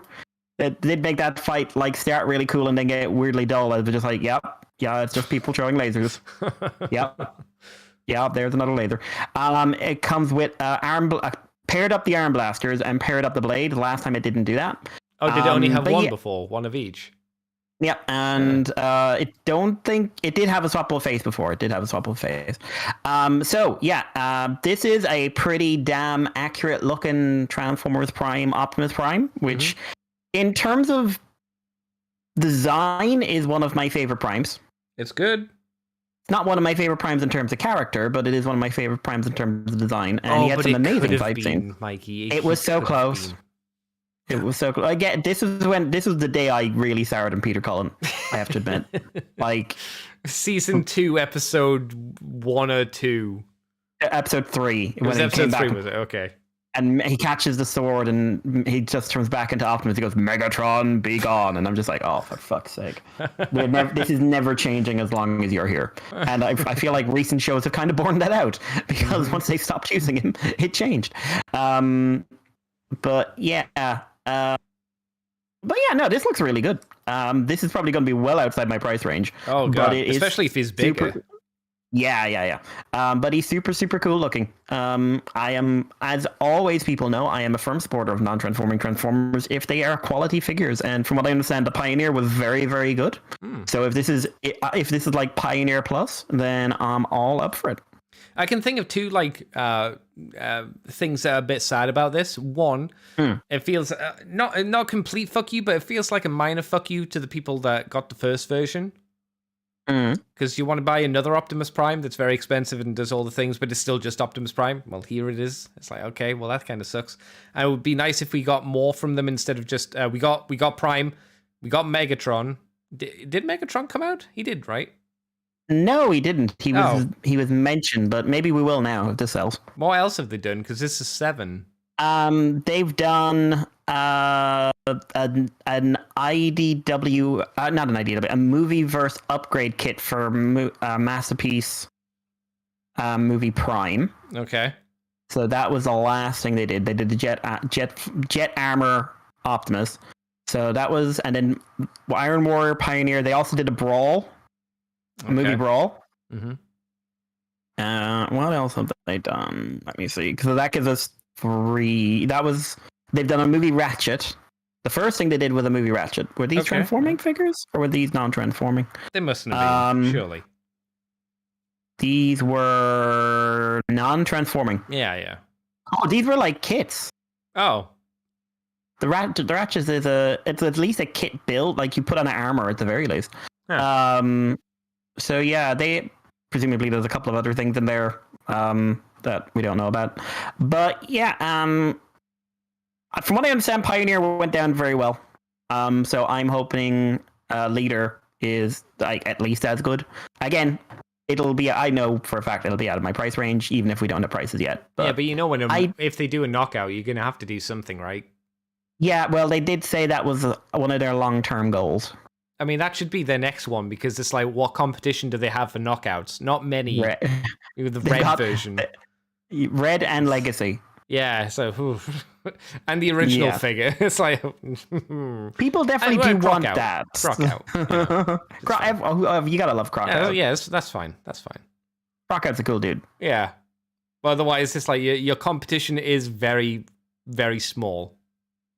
It did make that fight like start really cool and then get weirdly dull. It was just like, yeah, it's just people throwing lasers. Yeah, there's another laser. It comes with paired up the arm blasters and paired up the blade. Last time it didn't do that. Oh, did it only have one before? One of each? Yeah, and it did have a swappable face before. It did have a swappable face. This is a pretty damn accurate looking Transformers Prime Optimus Prime, which in terms of design is one of my favorite primes. It's good. It's not one of my favorite primes in terms of character, but it is one of my favorite primes in terms of design. And he had some amazing fight scenes. Mikey, it was so close. It was so close. Again, this was the day I really soured on Peter Cullen, I have to admit. Like season 2, episode 1 or 2. Episode 3. It was episode 3, was it? Okay. And he catches the sword and he just turns back into Optimus. He goes, Megatron, be gone. And I'm just like, oh, for fuck's sake. This is never changing as long as you're here. And I feel like recent shows have kind of borne that out, because once they stopped using him, it changed. But yeah, no, this looks really good. This is probably going to be well outside my price range. Oh, God. Especially if he's bigger. Yeah. But he's super, super cool looking. I am, as always, people know, I am a firm supporter of non-transforming Transformers if they are quality figures. And from what I understand, the Pioneer was very, very good. So if this is like Pioneer Plus, then I'm all up for it. I can think of two things that are a bit sad about this. One, it feels not complete fuck you, but it feels like a minor fuck you to the people that got the first version. Because you want to buy another Optimus Prime that's very expensive and does all the things, but it's still just Optimus Prime. Well, here it is. It's like, okay, well, that kind of sucks. And it would be nice if we got more from them instead of just we got Prime, we got Megatron. Did Megatron come out? He did, right? No, he didn't. He was mentioned, but maybe we will now if this sells. What else have they done? Because this is 7. They've done an IDW, not an IDW, a Movieverse upgrade kit for Masterpiece Movie Prime. Okay. So that was the last thing they did. They did the jet armor Optimus. So that was, and then Iron Warrior Pioneer. They also did a Brawl, a movie Brawl. Mm-hmm. What else have they done? Let me see. So that gives us 3. They've done a movie Ratchet. The first thing they did was a movie Ratchet. Were these transforming figures or were these non-transforming? They mustn't have been, surely. These were non-transforming. Yeah. Oh, these were like kits. Oh. The Ratchet is it's at least a kit build, like you put on an armor at the very least. Huh. So yeah, presumably there's a couple of other things in there that we don't know about. But yeah, from what I understand, Pioneer went down very well. So I'm hoping Leader is like at least as good. Again, I know for a fact it'll be out of my price range, even if we don't have prices yet. But yeah, but you know if they do a knockout, you're gonna have to do something, right? Yeah, well, they did say that was one of their long-term goals. I mean, that should be their next one, because it's like, what competition do they have for knockouts? Not many. The red version. Red and Legacy. Yeah, so... and the original figure. It's like... People definitely do want that. Crockout. You gotta love Crockout. Yes, that's fine. Crockout's a cool dude. Yeah. But otherwise, it's like your competition is very, very small.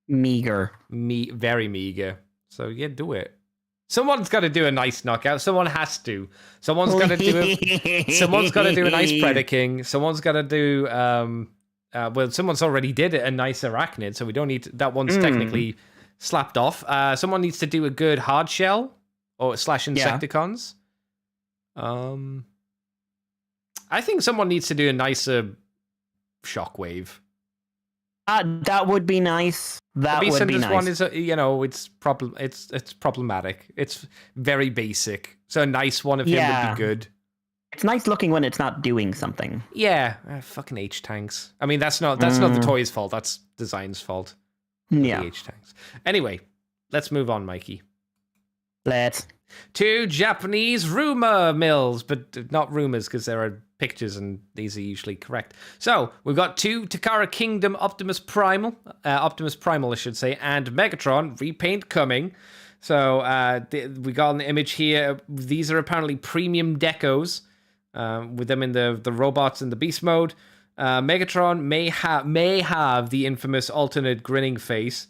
Meager. Very meager. So, yeah, do it. Someone's got to do a nice knockout. Someone has to. Someone's got to do a nice Predaking. Someone's got to do someone's already did a nice Arachnid, so we don't need that one's technically slapped off. Someone needs to do a good hard shell or / Insecticons. I think someone needs to do a nicer Shockwave. That would be nice. That would be nice. One is, it's problematic. It's very basic. So a nice one of him would be good. It's nice looking when it's not doing something. Yeah, fucking H-tanks. I mean, that's not the toy's fault. That's design's fault. Yeah, the H-tanks. Anyway, let's move on, Mikey. Let's. 2 Japanese rumor mills, but not rumors because there are pictures and these are usually correct. So we've got 2 Takara Kingdom Optimus Primal, I should say, and Megatron repaint coming. So we got an image here. These are apparently premium decos with them in the robots in the beast mode. Megatron may have the infamous alternate grinning face,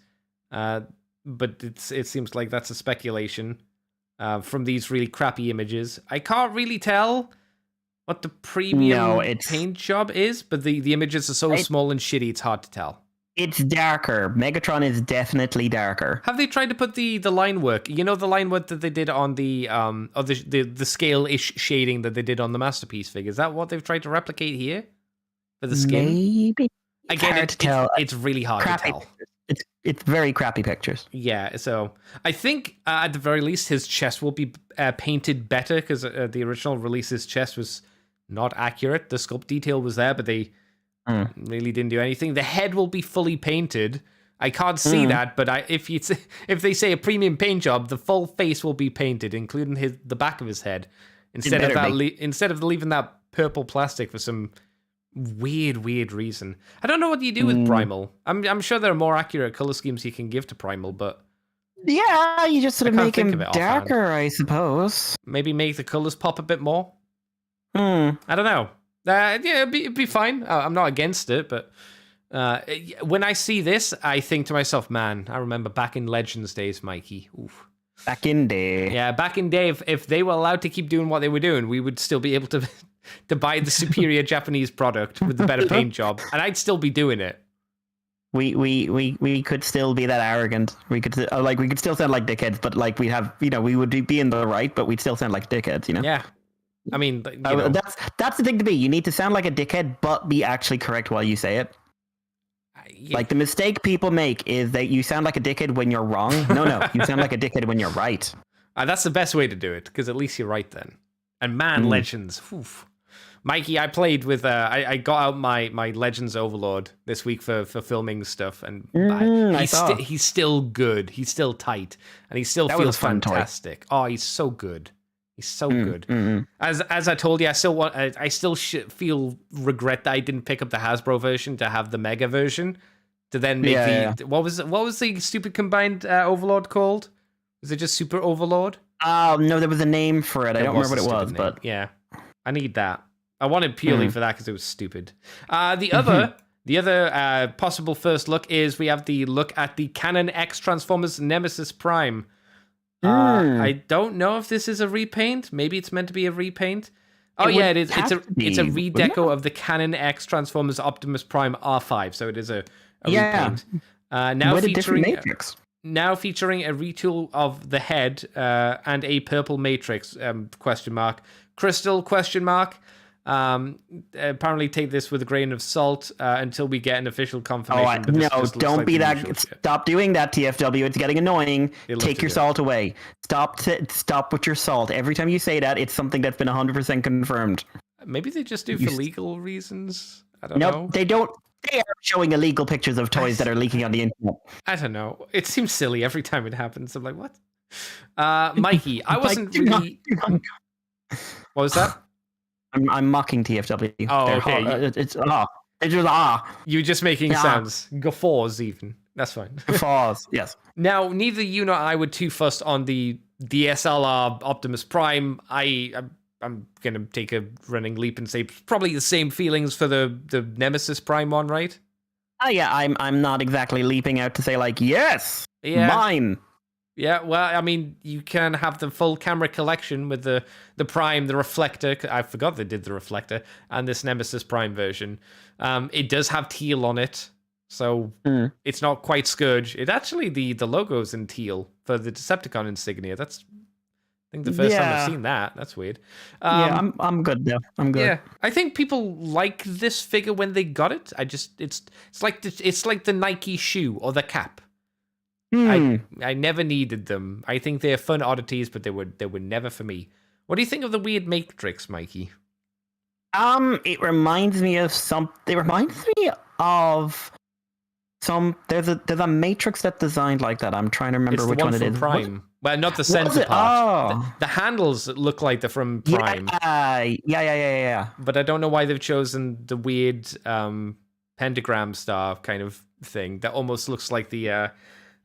but it seems like that's a speculation. From these really crappy images. I can't really tell what the premium paint job is, but the images are so small and shitty, it's hard to tell. It's darker. Megatron is definitely darker. Have they tried to put the line work? You know, the line work that they did on the scale-ish shading that they did on the Masterpiece figure? Is that what they've tried to replicate here? For the skin? Maybe. Again, it's really hard to tell. It's very crappy pictures. Yeah, so I think at the very least his chest will be painted better, because the original release, his chest was not accurate. The sculpt detail was there, but they really didn't do anything. The head will be fully painted. I can't see that, but if they say a premium paint job, the full face will be painted, including the back of his head, instead of leaving that purple plastic for some weird reason. I don't know what you do with Primal. I'm sure there are more accurate color schemes you can give to Primal, but yeah, you just sort of make him darker, I suppose. Maybe make the colors pop a bit more. I don't know. Yeah, it'd be fine. I'm not against it, but when I see this, I think to myself, man, I remember back in Legends days, Mikey. Oof. Back in day. Yeah, back in day, if they were allowed to keep doing what they were doing, we would still be able to to buy the superior Japanese product with the better paint job, and I'd still be doing it. We could still be that arrogant. We could still sound like dickheads, but like we have, we would be in the right, but we'd still sound like dickheads, Yeah. I mean, that's the thing to be. You need to sound like a dickhead, but be actually correct while you say it. Yeah. Like the mistake people make is that you sound like a dickhead when you're wrong. No, you sound like a dickhead when you're right. That's the best way to do it, because at least you're right then. And man, Legends. Oof. Mikey, I played with, I got out my Legends Overlord this week for filming stuff, and he's still good. He's still tight, and he still feels fantastic. Oh, he's so good. He's so good. As I told you, I still feel regret that I didn't pick up the Hasbro version to have the Mega version to then make what was the stupid combined Overlord called? Was it just Super Overlord? Oh no, there was a name for it. I don't remember what it was, but yeah, I need that. I wanted purely for that because it was stupid. The other possible first look is we have the look at the Canon X Transformers Nemesis Prime. I don't know if this is a repaint. Maybe it's meant to be a repaint. Oh yeah, it is. It's a redeco of the Canon X Transformers Optimus Prime R5. So it is a repaint. Now with featuring a different matrix. Now featuring a retool of the head and a purple matrix ? Crystal ? Apparently take this with a grain of salt until we get an official confirmation. Don't be that. Stop doing that, TFW. It's getting annoying. Take your salt away. Stop with your salt. Every time you say that, it's something that's been 100% confirmed. Maybe they just do for legal reasons. I don't know. No, they don't. They are showing illegal pictures of toys that are leaking on the internet. I don't know. It seems silly every time it happens. I'm like, what? Mikey, I wasn't really... What was that? I'm mocking TFW. Oh, okay. It's just You're just making sounds. Guffaws, even. That's fine. Guffaws, yes. Now, neither you nor I were too fussed on the DSLR Optimus Prime. I'm going to take a running leap and say probably the same feelings for the Nemesis Prime one, right? Yeah, I'm not exactly leaping out to say, like, yes, mine. Yeah, well, I mean, you can have the full camera collection with the Prime, the Reflector. I forgot they did the Reflector, and this Nemesis Prime version. It does have teal on it, so it's not quite Scourge. It actually, the logo's in teal for the Decepticon insignia. That's, I think, the first time I've seen that. That's weird. I'm good though. I'm good. Yeah, I think people like this figure when they got it. It's like the Nike shoe or the cap. I never needed them. I think they're fun oddities, but they were never for me. What do you think of the weird Matrix, Mikey? It reminds me of some. It reminds me of some. There's a Matrix that's designed like that. I'm trying to remember which one it is. Prime. Well, not the center part. Oh. The handles look like they're from Prime. Yeah. But I don't know why they've chosen the weird pentagram star kind of thing that almost looks like the.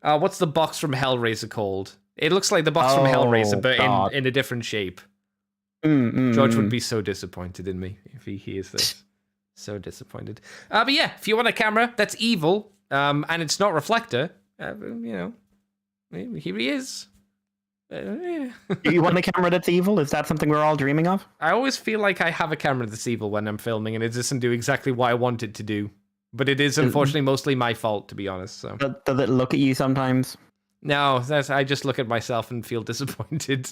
What's the box from Hellraiser called? It looks like the box from Hellraiser, but in a different shape. George would be so disappointed in me if he hears this. So disappointed. But yeah, if you want a camera that's evil, and it's not Reflector, here he is. Do you want a camera that's evil? Is that something we're all dreaming of? I always feel like I have a camera that's evil when I'm filming, and it doesn't do exactly what I want it to do. But it is unfortunately mostly my fault, to be honest. So does it look at you sometimes? No, I just look at myself and feel disappointed.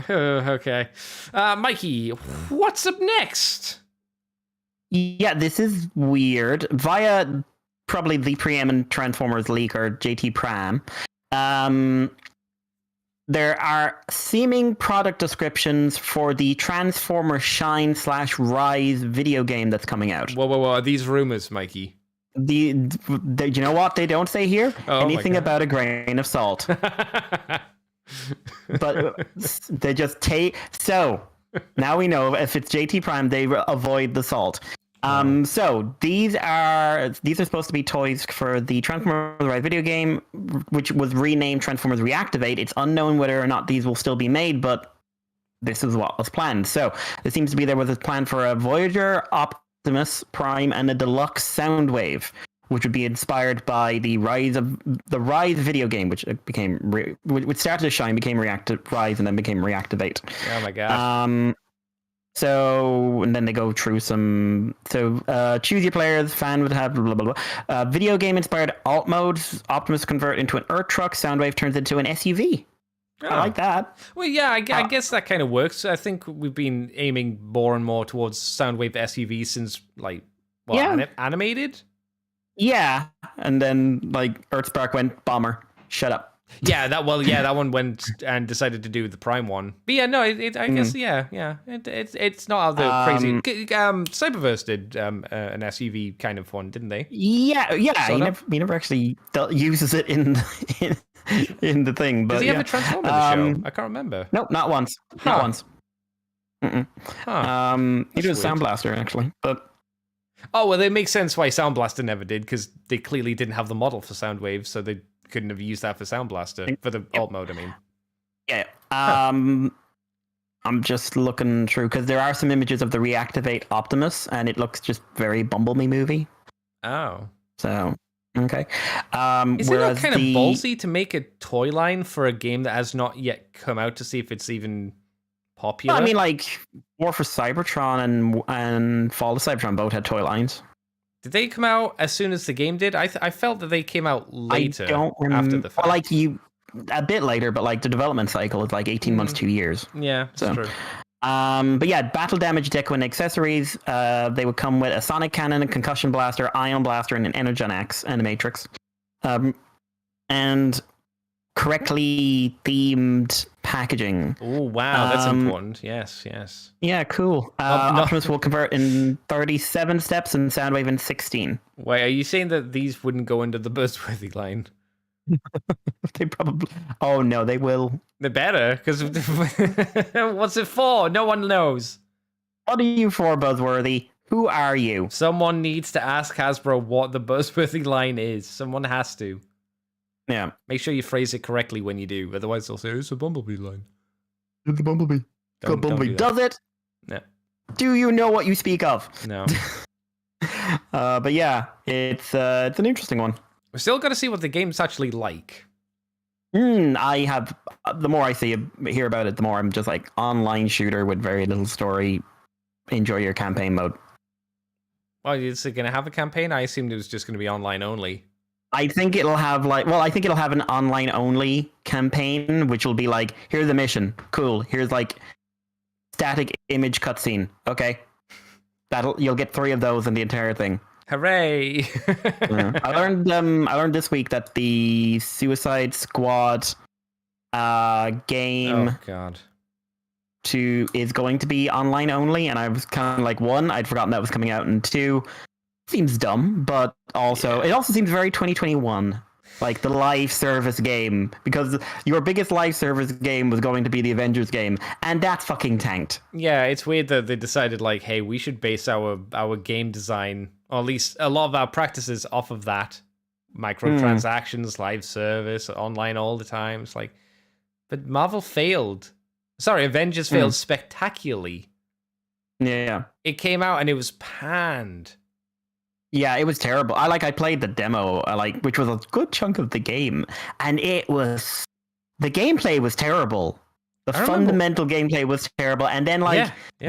Okay, Mikey, what's up next? Yeah, this is weird. Via probably the preeminent Transformers leaker, JT Pram, there are seeming product descriptions for the Transformer Shine / Rise video game that's coming out. Whoa. Are these rumors, Mikey? You know what they don't say here? Anything about a grain of salt. But they just take... So, now we know if it's JT Prime, they avoid the salt. So these are supposed to be toys for the Transformers Rise video game, which was renamed Transformers Reactivate. It's unknown whether or not these will still be made, but this is what was planned. So it seems to be there was a plan for a Voyager, Optimus Prime, and a deluxe Soundwave, which would be inspired by the Rise video game, which which started to shine, became Rise, and then became Reactivate. Oh my god. So, and then they go through some. So, choose your players. Fan would have blah blah blah. Video game inspired alt modes. Optimus convert into an Earth truck. Soundwave turns into an SUV. Oh. I like that. Well, yeah, I guess that kind of works. I think we've been aiming more and more towards Soundwave SUV since, like, animated? Yeah, and then, like, Earthspark went, bomber, shut up. Yeah, that one went and decided to do the Prime one. But yeah, no, I guess, it's not out the crazy. Cyberverse did an SUV kind of one, didn't they? Yeah, he never actually uses it in the thing. But does he have a Transformer in the show? I can't remember. Nope, not once. Not once. He did a Sound Blaster, actually, but... Oh, well, it makes sense why Sound Blaster never did, because they clearly didn't have the model for Soundwave, so they couldn't have used that for Sound Blaster, for the alt mode, I mean. Yeah. I'm just looking through, because there are some images of the Reactivate Optimus, and it looks just very Bumblebee movie. Oh. So, okay. Is it not kind of ballsy to make a toy line for a game that has not yet come out to see if it's even popular? Well, I mean, like, War for Cybertron and Fall of Cybertron both had toy lines. Did they come out as soon as the game did? I felt that they came out later. I don't after the fact. Well, like a bit later, but like the development cycle is like 18 months, 2 years. Yeah, that's true. But yeah, battle damage deco and accessories. They would come with a sonic cannon, a concussion blaster, ion blaster, and an energon axe and a matrix. And correctly themed packaging. Oh wow, that's important. Yes. Yeah, cool. Optimus will convert in 37 steps and Soundwave in 16. Wait, are you saying that these wouldn't go into the buzzworthy line? They probably... Oh no, they will. They better, because what's it for? No one knows. What are you for, Buzzworthy? Who are you? Someone needs to ask Hasbro what the buzzworthy line is. Someone has to. Yeah. Make sure you phrase it correctly when you do. Otherwise, they'll say, it's a Bumblebee line. It's a Bumblebee. Bumblebee. Does it? No. Do you know what you speak of? No. But yeah, it's an interesting one. We've still got to see what the game's actually like. I have... The more I hear about it, the more I'm just like, online shooter with very little story. Enjoy your campaign mode. Well, is it going to have a campaign? I assumed it was just going to be online only. I think it'll have an online only campaign, which will be like, here's the mission. Cool. Here's like static image cutscene. Okay. You'll get 3 of those in the entire thing. Hooray. Yeah. I learned this week that the Suicide Squad game is going to be online only, and I was kind of like, 1, I'd forgotten that was coming out, and 2, seems dumb, but also it also seems very 2021, like the live service game, because your biggest live service game was going to be the Avengers game, and that's fucking tanked. Yeah, it's weird that they decided like, hey, we should base our game design, or at least a lot of our practices, off of that. Microtransactions, live service, online all the time. It's like, but Marvel failed. Sorry, Avengers failed spectacularly. Yeah, it came out and it was panned. Yeah, it was terrible. I played the demo, which was a good chunk of the game, and the gameplay was terrible. The fundamental gameplay was terrible, and then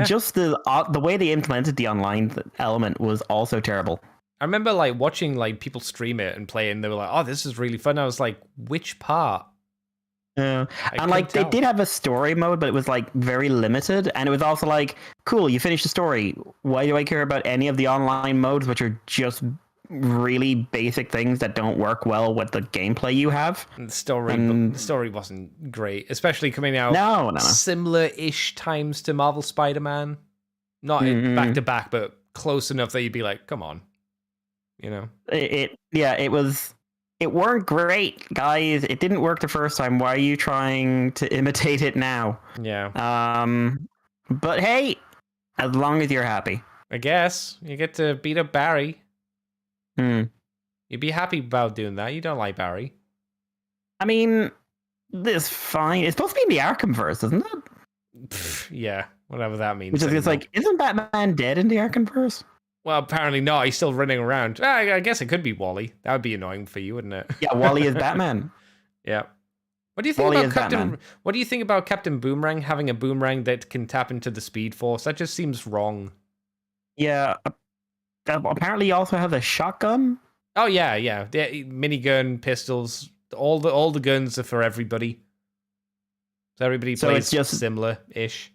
just the way they implemented the online element was also terrible. I remember watching people stream it and play it, and they were like, "Oh, this is really fun." I was like, "Which part?" Yeah, and they did have a story mode, but it was very limited, and it was also cool, you finished the story. Why do I care about any of the online modes, which are just really basic things that don't work well with the gameplay you have? And the story wasn't great, especially coming out similar-ish times to Marvel Spider-Man. Not back to back, but close enough that you'd be like, "Come on," you know? It weren't great, guys. It didn't work the first time. Why are you trying to imitate it now? Yeah. But hey, as long as you're happy. I guess. You get to beat up Barry. You'd be happy about doing that. You don't like Barry. I mean, this fine. It's supposed to be in the Arkhamverse, isn't it? Yeah, whatever that means. Which is it's like, isn't Batman dead in the Arkhamverse? Well, apparently not. He's still running around. I guess it could be Wally. That would be annoying for you, wouldn't it? Yeah, Wally is Batman. Yeah. What do you think Wally about is Captain? Batman. What do you think about Captain Boomerang having a boomerang that can tap into the Speed Force? That just seems wrong. Yeah. Apparently, he also has a shotgun. Oh yeah. The minigun, pistols, all the guns are for everybody. So everybody plays it's just similar-ish.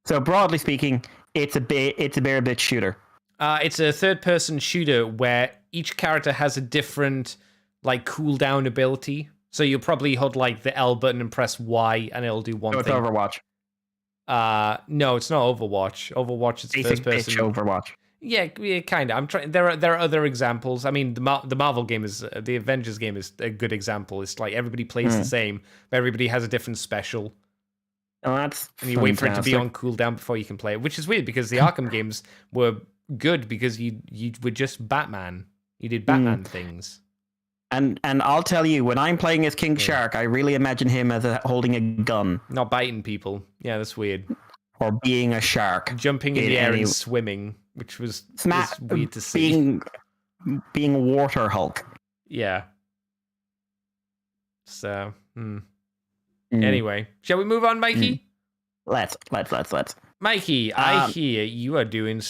So broadly speaking, it's a bare bit shooter. It's a third-person shooter where each character has a different like cooldown ability. So you'll probably hold like the L button and press Y, and it'll do one So thing. it's Overwatch. No, it's not Overwatch. Overwatch is Basic first person. bitch Overwatch. Yeah, kind of. I'm trying. There are other examples. I mean, the Marvel game is the Avengers game is a good example. It's like everybody plays the same, but everybody has a different special. Oh, that's And you wait for it to be on cooldown before you can play it, which is weird because the Arkham games were good because you were just Batman. You did Batman things. And I'll tell you, when I'm playing as King Shark, I really imagine him as holding a gun. Not biting people. Yeah, that's weird. Or being a shark. Jumping in the air and swimming, which was weird to see. Being Water Hulk. Yeah. So, Anyway, shall we move on, Mikey? Let's. Mikey, I hear you are doing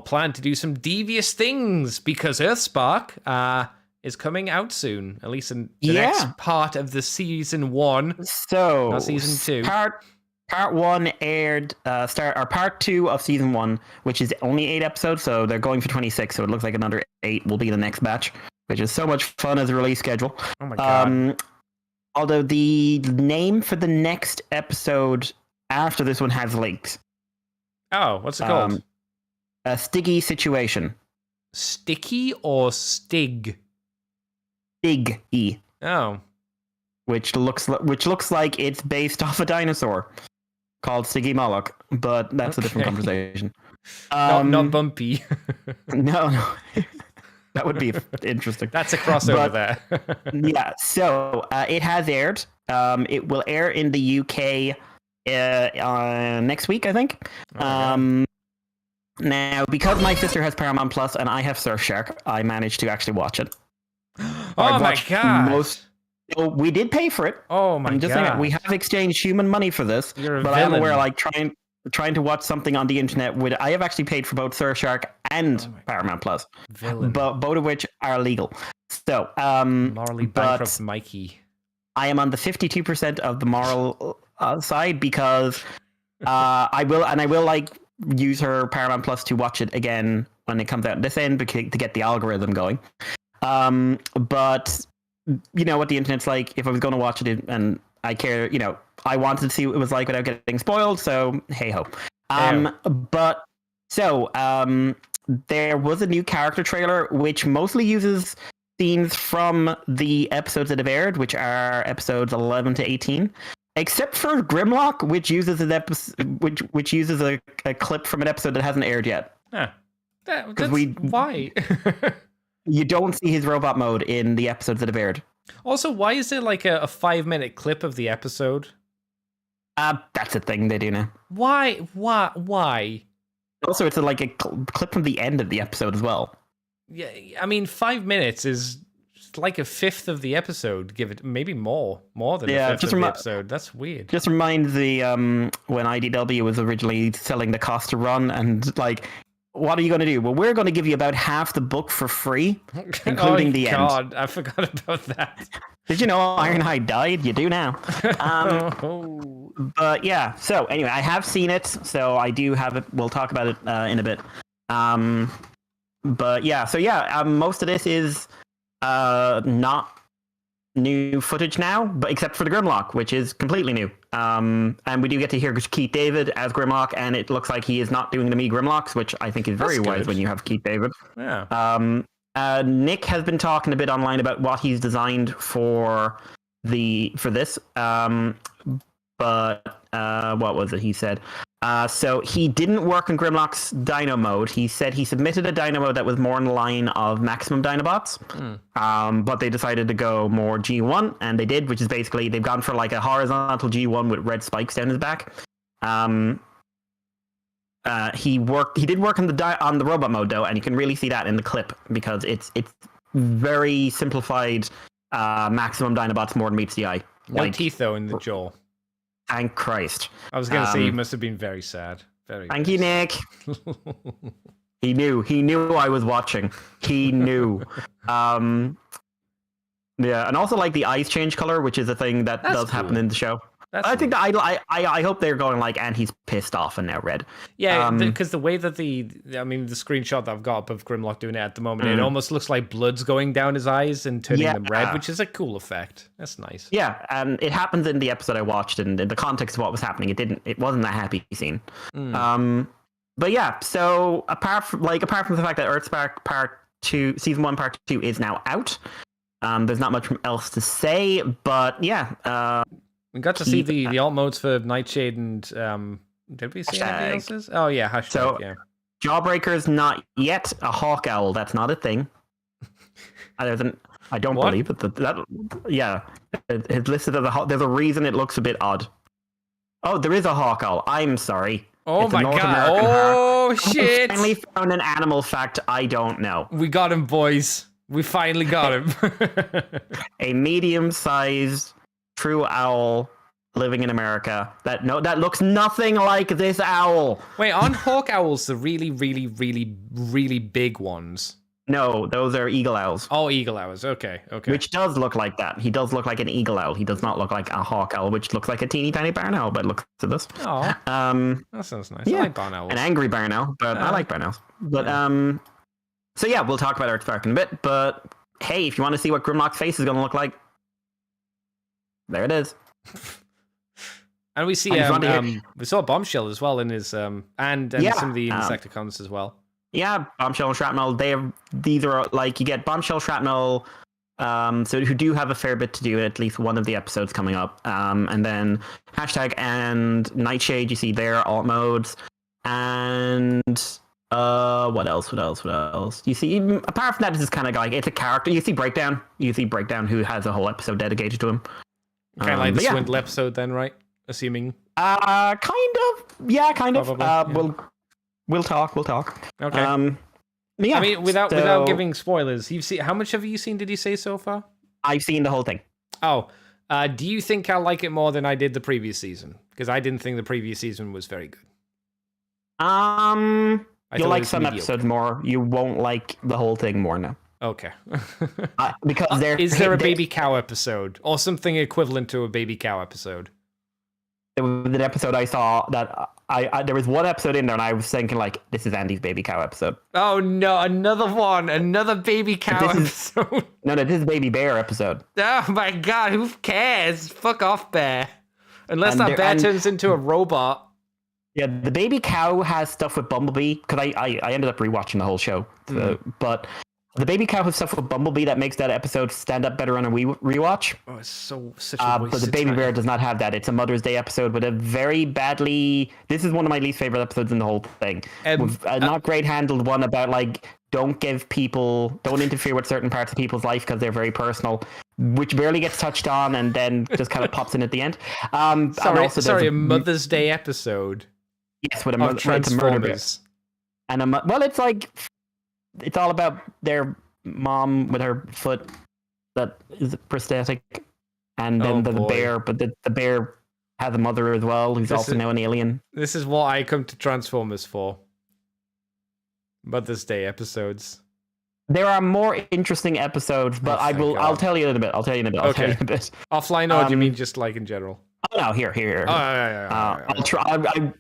plan to do some devious things because Earthspark is coming out soon, at least in the next part of the season 1. So, not season 2. Part 1 aired, part 2 of season 1, which is only 8 episodes, so they're going for 26, so it looks like another 8 will be the next batch, which is so much fun as a release schedule. Oh my god. Although the name for the next episode after this one has leaked. Oh, what's it called? A Stiggy Situation. Sticky or Stig? Stiggy. Oh. Which looks like it's based off a dinosaur called Stiggy Moloch, but that's a different conversation. Not Bumpy. No. That would be interesting. That's a crossover there. Yeah, so it has aired. It will air in the UK next week, I think. Now, because my sister has Paramount Plus and I have Surfshark, I managed to actually watch it. Oh my god! We did pay for it. Oh my god! We have exchanged human money for this, but I'm aware, like trying to watch something on the internet. I have actually paid for both Surfshark and Paramount Plus, but both of which are legal. So, morally bankrupt Mikey. I am on the 52% of the moral side because I will like use her Paramount Plus to watch it again when it comes out this end to get the algorithm going. But you know what the internet's like. If I was going to watch it and I care, I wanted to see what it was like without getting spoiled. So hey ho. But so there was a new character trailer which mostly uses scenes from the episodes that have aired, which are episodes 11 to 18, except for Grimlock, which uses which uses a clip from an episode that hasn't aired yet. Why? You don't see his robot mode in the episodes that have aired. Also, why is there like a 5-minute clip of the episode? That's a thing they do now. Why? Also, it's like a clip from the end of the episode as well. Yeah, I mean, 5 minutes is like a fifth of the episode. Give it maybe more than a fifth of the episode. That's weird. Just reminds the when IDW was originally selling the cost to run, and like, what are you going to do? Well, we're going to give you about half the book for free, including the end. Oh god, I forgot about that. Did you know Ironhide died? You do now. But yeah, so anyway, I have seen it, so I do have it. We'll talk about it in a bit. But yeah, so yeah, most of this is not new footage now, but except for the Grimlock, which is completely new. And we do get to hear Keith David as Grimlock, and it looks like he is not doing the me Grimlocks, which I think is very wise when you have Keith David. Yeah. Nick has been talking a bit online about what he's designed for this. But what was it he said? So he didn't work on Grimlock's Dino mode. He said he submitted a Dino mode that was more in the line of Maximum Dinobots. But they decided to go more G1, and they did, which is basically they've gone for like a horizontal G1 with red spikes down his back. He did work on the robot mode though, and you can really see that in the clip because it's very simplified. Maximum Dinobots more than meets the eye. No teeth though in the jaw. Thank Christ. I was gonna say you must have been very sad. Thank you, Nick. He knew I was watching. He knew. Yeah, and also like the eyes change color, which is a thing that does happen in the show. I think that I hope they're going like, and he's pissed off and now red. Yeah, because the way that the screenshot that I've got up of Grimlock doing it at the moment, it almost looks like blood's going down his eyes and turning them red, which is a cool effect. That's nice. Yeah, and it happens in the episode I watched, and in the context of what was happening, it wasn't a happy scene. But yeah, so apart from the fact that Earthspark Season 1 Part 2 is now out, there's not much else to say, but yeah. We got to see the alt modes for Nightshade and did we see anything else? Oh yeah, hashtag. So, yeah. Jawbreaker's not yet a hawk owl. That's not a thing. I don't believe it. It's listed as a. There's a reason it looks a bit odd. Oh, there is a hawk owl. I'm sorry. Oh it's my god! Oh shit! I finally found an animal fact I don't know. We got him, boys. We finally got him. A medium-sized true owl living in America that looks nothing like this owl. Wait, aren't hawk owls the really, really, really, really big ones? No, those are eagle owls. Oh, eagle owls. Okay. Which does look like that. He does look like an eagle owl. He does not look like a hawk owl, which looks like a teeny tiny barn owl. But look at this. Oh, that sounds nice. Yeah, I like barn owls. An angry barn owl, but I like barn owls. But so yeah, we'll talk about Earthspark in a bit. But hey, if you want to see what Grimlock's face is going to look like, there it is. And we see we saw Bombshell as well in his and some of the Insecticons as well. Yeah, Bombshell and Shrapnel. These are like you get Bombshell, Shrapnel, so who do have a fair bit to do in at least one of the episodes coming up. And then hashtag and Nightshade, you see their alt modes. And what else? You see, apart from that, this is kind of like it's a character. You see Breakdown, who has a whole episode dedicated to him. Kind of like the Swindle episode, then, right? Assuming. Kind of. Yeah, kind of. We'll talk. Okay. Yeah. I mean, without giving spoilers, how much have you seen? Did you say so far? I've seen the whole thing. Oh, do you think I'll like it more than I did the previous season? Because I didn't think the previous season was very good. You'll like some episodes more. You won't like the whole thing more now. Okay. Because is there a baby cow episode or something equivalent to a baby cow episode? There was an episode I saw that there was one episode in there and I was thinking like, this is Andy's baby cow episode. Oh no, another baby cow episode. No, this is baby bear episode. Oh my god, who cares? Fuck off, bear. Unless that bear turns into a robot. Yeah, the baby cow has stuff with Bumblebee because I ended up rewatching the whole show, but the baby cow has stuff with Bumblebee that makes that episode stand up better on a rewatch. Oh, it's such a waste. But the baby bear does not have that. It's a Mother's Day episode with a very badly. This is one of my least favorite episodes in the whole thing. With a not great handled one about like don't interfere with certain parts of people's life because they're very personal, which barely gets touched on and then just kind of pops in at the end. A Mother's Day episode. Yes, with a Transformers. And it's like. It's all about their mom with her foot that is prosthetic, and then the bear. But the bear has a mother as well, who's also now an alien. This is what I come to Transformers for. Mother's Day episodes. There are more interesting episodes, but I'll tell you in a bit. Okay. Offline, or do you mean just like in general? Oh no, here. Oh, yeah. I'll try.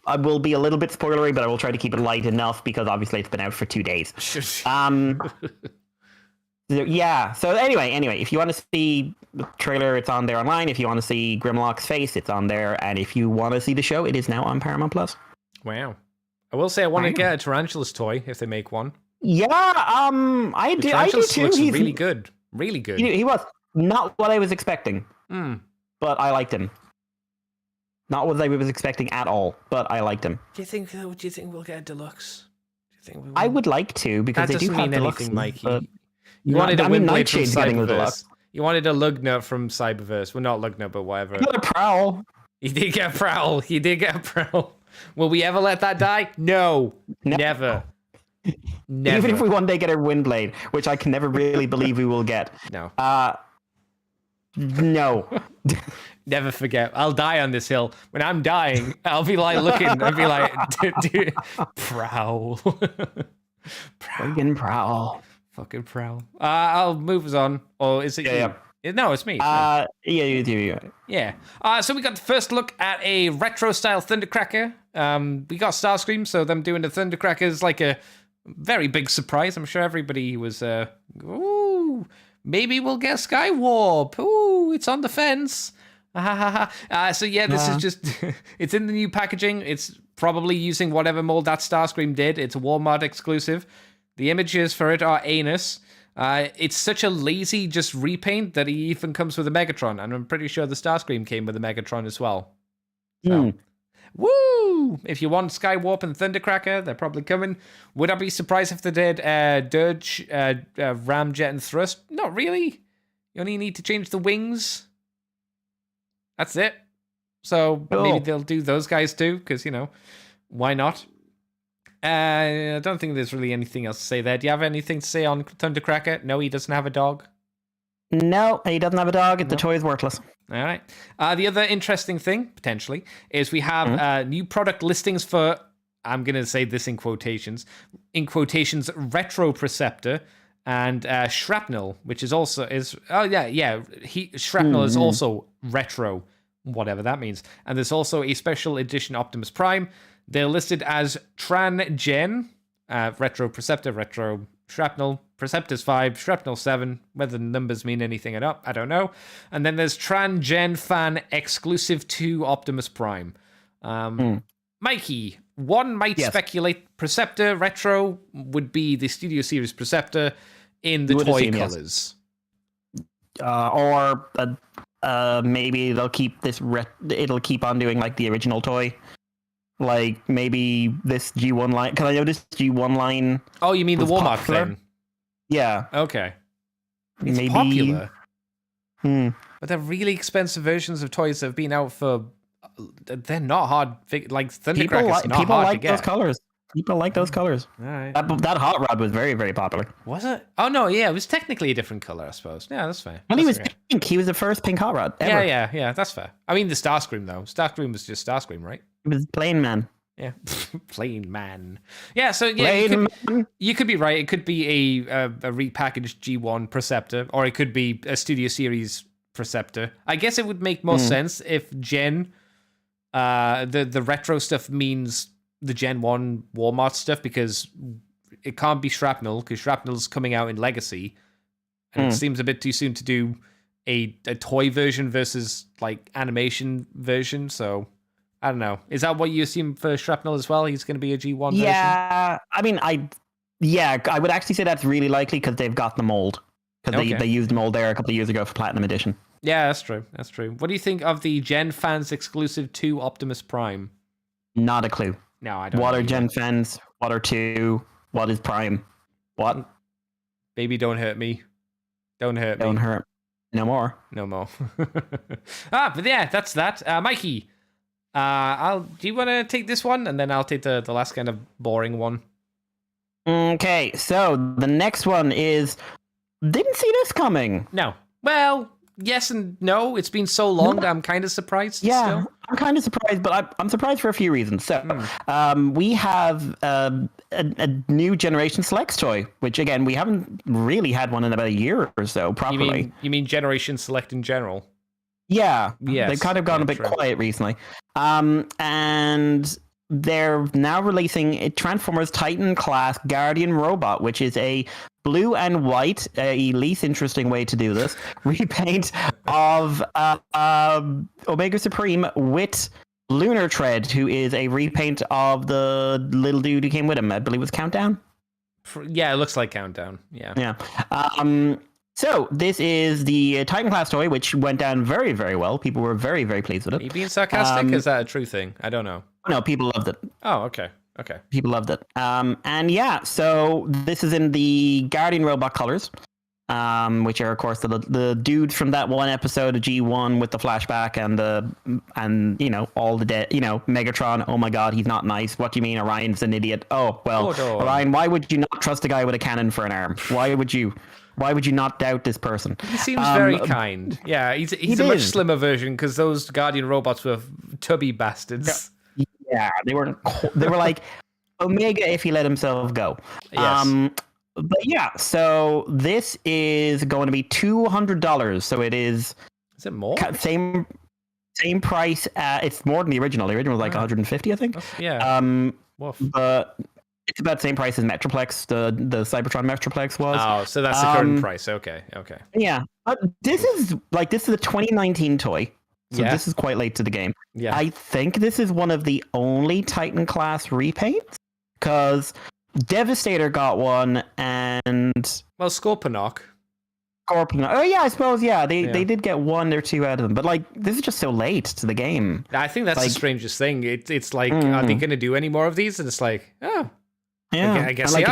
I will be a little bit spoilery, but I will try to keep it light enough because obviously it's been out for 2 days. Yeah. So anyway, if you want to see the trailer, it's on there online. If you want to see Grimlock's face, it's on there. And if you want to see the show, it is now on Paramount Plus. Wow. I will say I want to get a Tarantulas toy if they make one. Yeah. I do. Tarantulas looks really good. Really good. He was not what I was expecting, but I liked him. Not what I was expecting at all, but I liked him. Do you think we'll get a deluxe? Do you think we will? I would like to because that they do have deluxe. Anything, Mikey. You wanted a Windblade from Cyberverse. You wanted a Lugna from Cyberverse. Well, not Lugna, but whatever. Another Prowl. He did get a Prowl. He did get a Prowl. Will we ever let that die? No. Never. Never. Even if we one day get a Windblade, which I can never really believe we will get. No. No. Never forget. I'll die on this hill. When I'm dying, I'll be like looking. I'll be like, Prowl. Fucking Prowl. Fucking Prowl. I'll move us on. Or is it you? Yeah. No, it's me. Yeah, you do. Yeah. So we got the first look at a retro-style Thundercracker. We got Starscream, so them doing the Thundercracker is like a very big surprise. I'm sure everybody was, ooh, maybe we'll get Skywarp. Ooh, it's on the fence. So yeah, this is just, it's in the new packaging. It's probably using whatever mold that Starscream did. It's a Walmart exclusive. The images for it are anus. It's such a lazy just repaint that he even comes with a Megatron, and I'm pretty sure the Starscream came with a Megatron as well. So, woo! If you want Skywarp and Thundercracker, they're probably coming. Would I be surprised if they did Dirge, Ramjet, and Thrust? Not really. You only need to change the wings. That's it. So maybe they'll do those guys too, because, why not? I don't think there's really anything else to say there. Do you have anything to say on Thundercracker? No, he doesn't have a dog. No, he doesn't have a dog. The toy is worthless. All right. The other interesting thing, potentially, is we have new product listings for, I'm going to say this in quotations, Retro Preceptor and Shrapnel, which is also, Shrapnel is also retro, whatever that means. And there's also a special edition Optimus Prime. They're listed as Tran Gen, Retro Preceptor, Retro Shrapnel, Preceptor's 5, Shrapnel 7. Whether the numbers mean anything or not, I don't know. And then there's Tran Gen Fan exclusive to Optimus Prime. Mikey, one might speculate Preceptor Retro would be the Studio Series Preceptor in the toy colors. Or maybe they'll keep this. It'll keep on doing like the original toy. Like maybe this G1 line. Because I know this G1 line. Oh, you mean the Walmart popular. thing? Yeah. Okay. It's maybe popular. But they're really expensive versions of toys that have been out for. They're not hard. Like Thundercracker's not hard to get. Those colors. People like those colors. All right. That hot rod was very, very popular. Was it? Oh no, yeah, it was technically a different color, I suppose. Yeah, that's fair. Well, he was pink. He was the first pink hot rod ever. Yeah, that's fair. I mean, the Starscream though. Starscream was just Starscream, right? He was plain man. Yeah, plain man. Yeah, so yeah, you could be right. It could be a repackaged G1 Preceptor, or it could be a Studio Series Preceptor. I guess it would make more sense if Gen, the retro stuff means the Gen 1 Walmart stuff, because it can't be Shrapnel, because Shrapnel's coming out in Legacy, and it seems a bit too soon to do a toy version versus like animation version. So I don't know. Is that what you assume for Shrapnel as well? He's going to be a G1 version? Yeah, I mean, I would actually say that's really likely because they've got the mold. Because they used the mold there a couple of years ago for Platinum Edition. Yeah, that's true. That's true. What do you think of the Gen fans exclusive to Optimus Prime? Not a clue. No, I don't know. What are Gen fans? What are 2? What is Prime? What? Baby, don't hurt me. Don't hurt me. Don't hurt. No more. No more. But yeah, that's that. Mikey, do you want to take this one? And then I'll take the last kind of boring one. Okay, so the next one is... Didn't see this coming. No. Well... Yes and no. It's been so long that I'm kind of surprised. Yeah, still. I'm kind of surprised, but I'm surprised for a few reasons. So, we have a new Generation Selects toy, which again we haven't really had one in about a year or so properly. You mean Generation Select in general? Yeah, yes. They've kind of gone a bit quiet recently, and they're now releasing a Transformers Titan class Guardian robot, which is a blue and white, a least interesting way to do this, repaint of Omega Supreme with Lunar Tread, who is a repaint of the little dude who came with him. I believe it was Countdown. Yeah, it looks like Countdown. Yeah. So this is the Titan class toy, which went down very, very well. People were very, very pleased with it. Are you being sarcastic? Is that a true thing? I don't know. No, people loved it. Oh, okay. People loved it. And yeah, so this is in the Guardian robot colors. which are of course the dudes from that one episode of G1 with the flashback and all the dead, Megatron. Oh my God, he's not nice. What do you mean Orion's an idiot? Oh well, Orion, why would you not trust a guy with a cannon for an arm? Why would you not doubt this person? He seems very kind. Yeah, he's a much slimmer version because those Guardian robots were tubby bastards. Yeah, they were like Omega if he let himself go. Yes. But yeah, so this is going to be $200. So it is. Is it more? Same price. It's more than the original. The original was like 150, I think. Yeah. But it's about the same price as Metroplex. The Cybertron Metroplex was. Oh, so that's the current price. Okay. Yeah, this is a 2019 toy. So this is quite late to the game. Yeah. I think this is one of the only Titan class repaints because Devastator got one and Scorponok. Oh yeah, I suppose they did get one or two out of them, but like this is just so late to the game. I think that's the strangest thing. It's like, are they going to do any more of these? And it's like, yeah, I guess like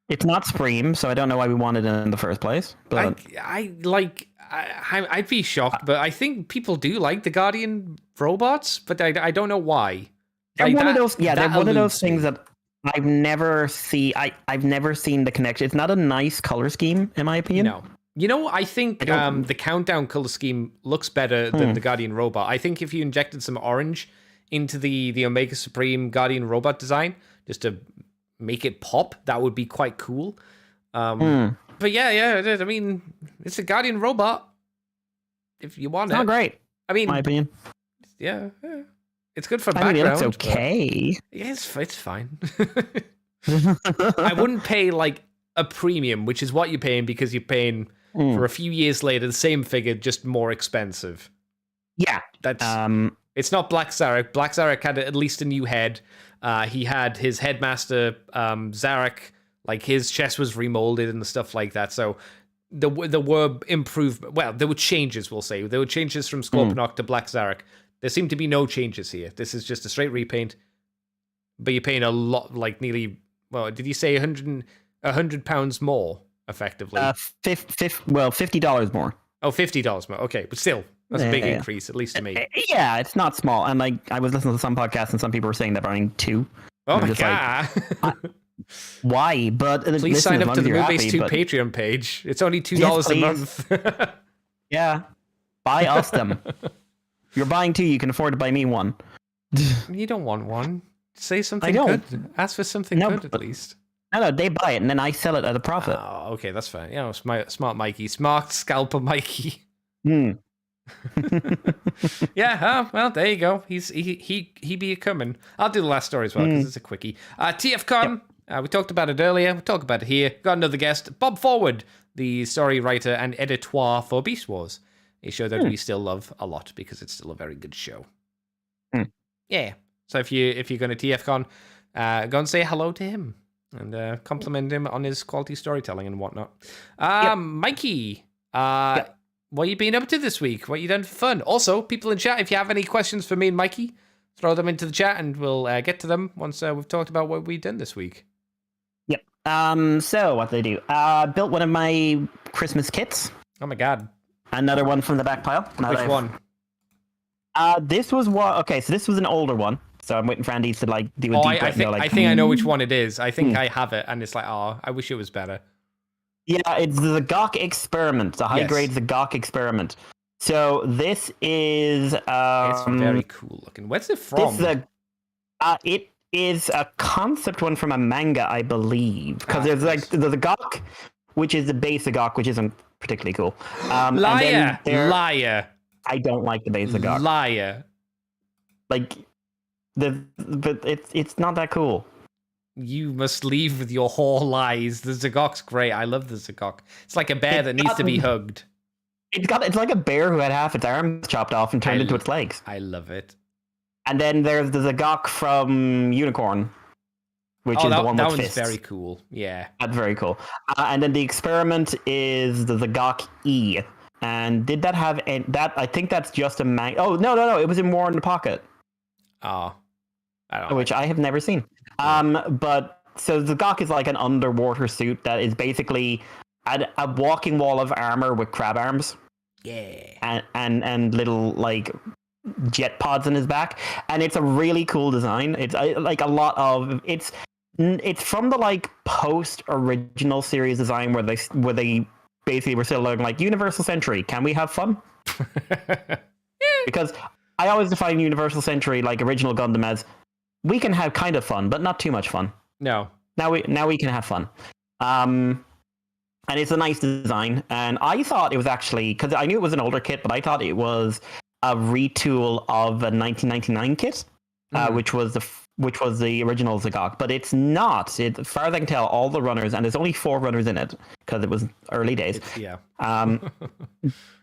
it's not Supreme, so I don't know why we wanted it in the first place. But I'd be shocked, but I think people do like the Guardian robots, but I don't know why. They're one of those. Yeah, they're one of those things that I've never seen the connection. It's not a nice color scheme, in my opinion. No. I think the Countdown color scheme looks better than the Guardian robot. I think if you injected some orange into the Omega Supreme Guardian robot design, just to make it pop, that would be quite cool. But yeah, I mean, it's a Guardian robot. If you want it. Oh, great. I mean, my opinion. Yeah. It's good for background. It's okay. Yeah, it's fine. I wouldn't pay like a premium, which is what you're paying because you're paying for a few years later the same figure, just more expensive. Yeah, that's it's not Black Zarek. Black Zarek had at least a new head. He had his headmaster Zarek, like his chest was remolded and stuff like that. So there were improved. Well, there were changes. We'll say there were changes from Scorponok to Black Zarek. There seem to be no changes here. This is just a straight repaint, but you're paying a lot, like nearly. Well, did you say £100 more effectively? $50 more. Oh, $50 more. Okay, but still, that's a big increase, at least to me. Yeah, it's not small. And like, I was listening to some podcasts, and some people were saying they're buying two. Oh my God! Like, why? But please sign up to the Moonbase 2 Patreon page. It's only $2 a month. Yeah, buy us them. You're buying two, you can afford to buy me one. You don't want one. Say something good. Ask for something good at least. No, they buy it and then I sell it at a profit. Oh, okay, that's fine. Yeah, smart Mikey. Smart scalper Mikey. Yeah, well, there you go. He be coming. I'll do the last story as well because it's a quickie. TFcon, we talked about it earlier. We'll talk about it here. Got another guest, Bob Forward, the story writer and editor for Beast Wars. A show that we still love a lot because it's still a very good show. Yeah. So if you're going to TFcon, go and say hello to him and compliment him on his quality storytelling and whatnot. Mikey, what you been up to this week? What you done for fun? Also, people in chat, if you have any questions for me and Mikey, throw them into the chat and we'll get to them once we've talked about what we've done this week. Yep. So what did I do? Built one of my Christmas kits. Oh my God. Another one from the back pile. Which one? This was one. Okay, so this was an older one. So I'm waiting for Andy to like do a deep I think I know which one it is. I think I have it, and it's like, oh, I wish it was better. Yeah, it's the Gok Experiment, the high grade Gok Experiment. So this is it's very cool looking. Where's it from? It is a concept one from a manga, I believe. Because there's like the Gok, which is the base of Gok, which isn't particularly cool. Liar. I don't like the base of Gok. Liar. Like but it's not that cool. You must leave with your whole lies. The Zagok's great. I love the Zagok. It's like a bear that needs to be hugged. It's like a bear who had half its arms chopped off and turned into its legs. I love it. And then there's the Zagok from Unicorn, which is the one with fists. That one's very cool. Yeah. That's very cool. And then the Experiment is the Zagok E. And did that have that? I think that's just a manga. Oh, no. It was in War in the Pocket. Oh. Which I have never seen. But so the Gok is like an underwater suit that is basically a walking wall of armor with crab arms. Yeah. And little like jet pods in his back, and it's a really cool design. It's like a lot of it's from the like post original series design where they basically were still like Universal Century. Can we have fun? Because I always define Universal Century like original Gundam as we can have kind of fun, but not too much fun. No. Now we can have fun. And it's a nice design. And I thought it was actually, because I knew it was an older kit, but I thought it was a retool of a 1999 kit, which was the original Zagok. But it's not. As far as I can tell, all the runners, and there's only 4 runners in it because it was early days.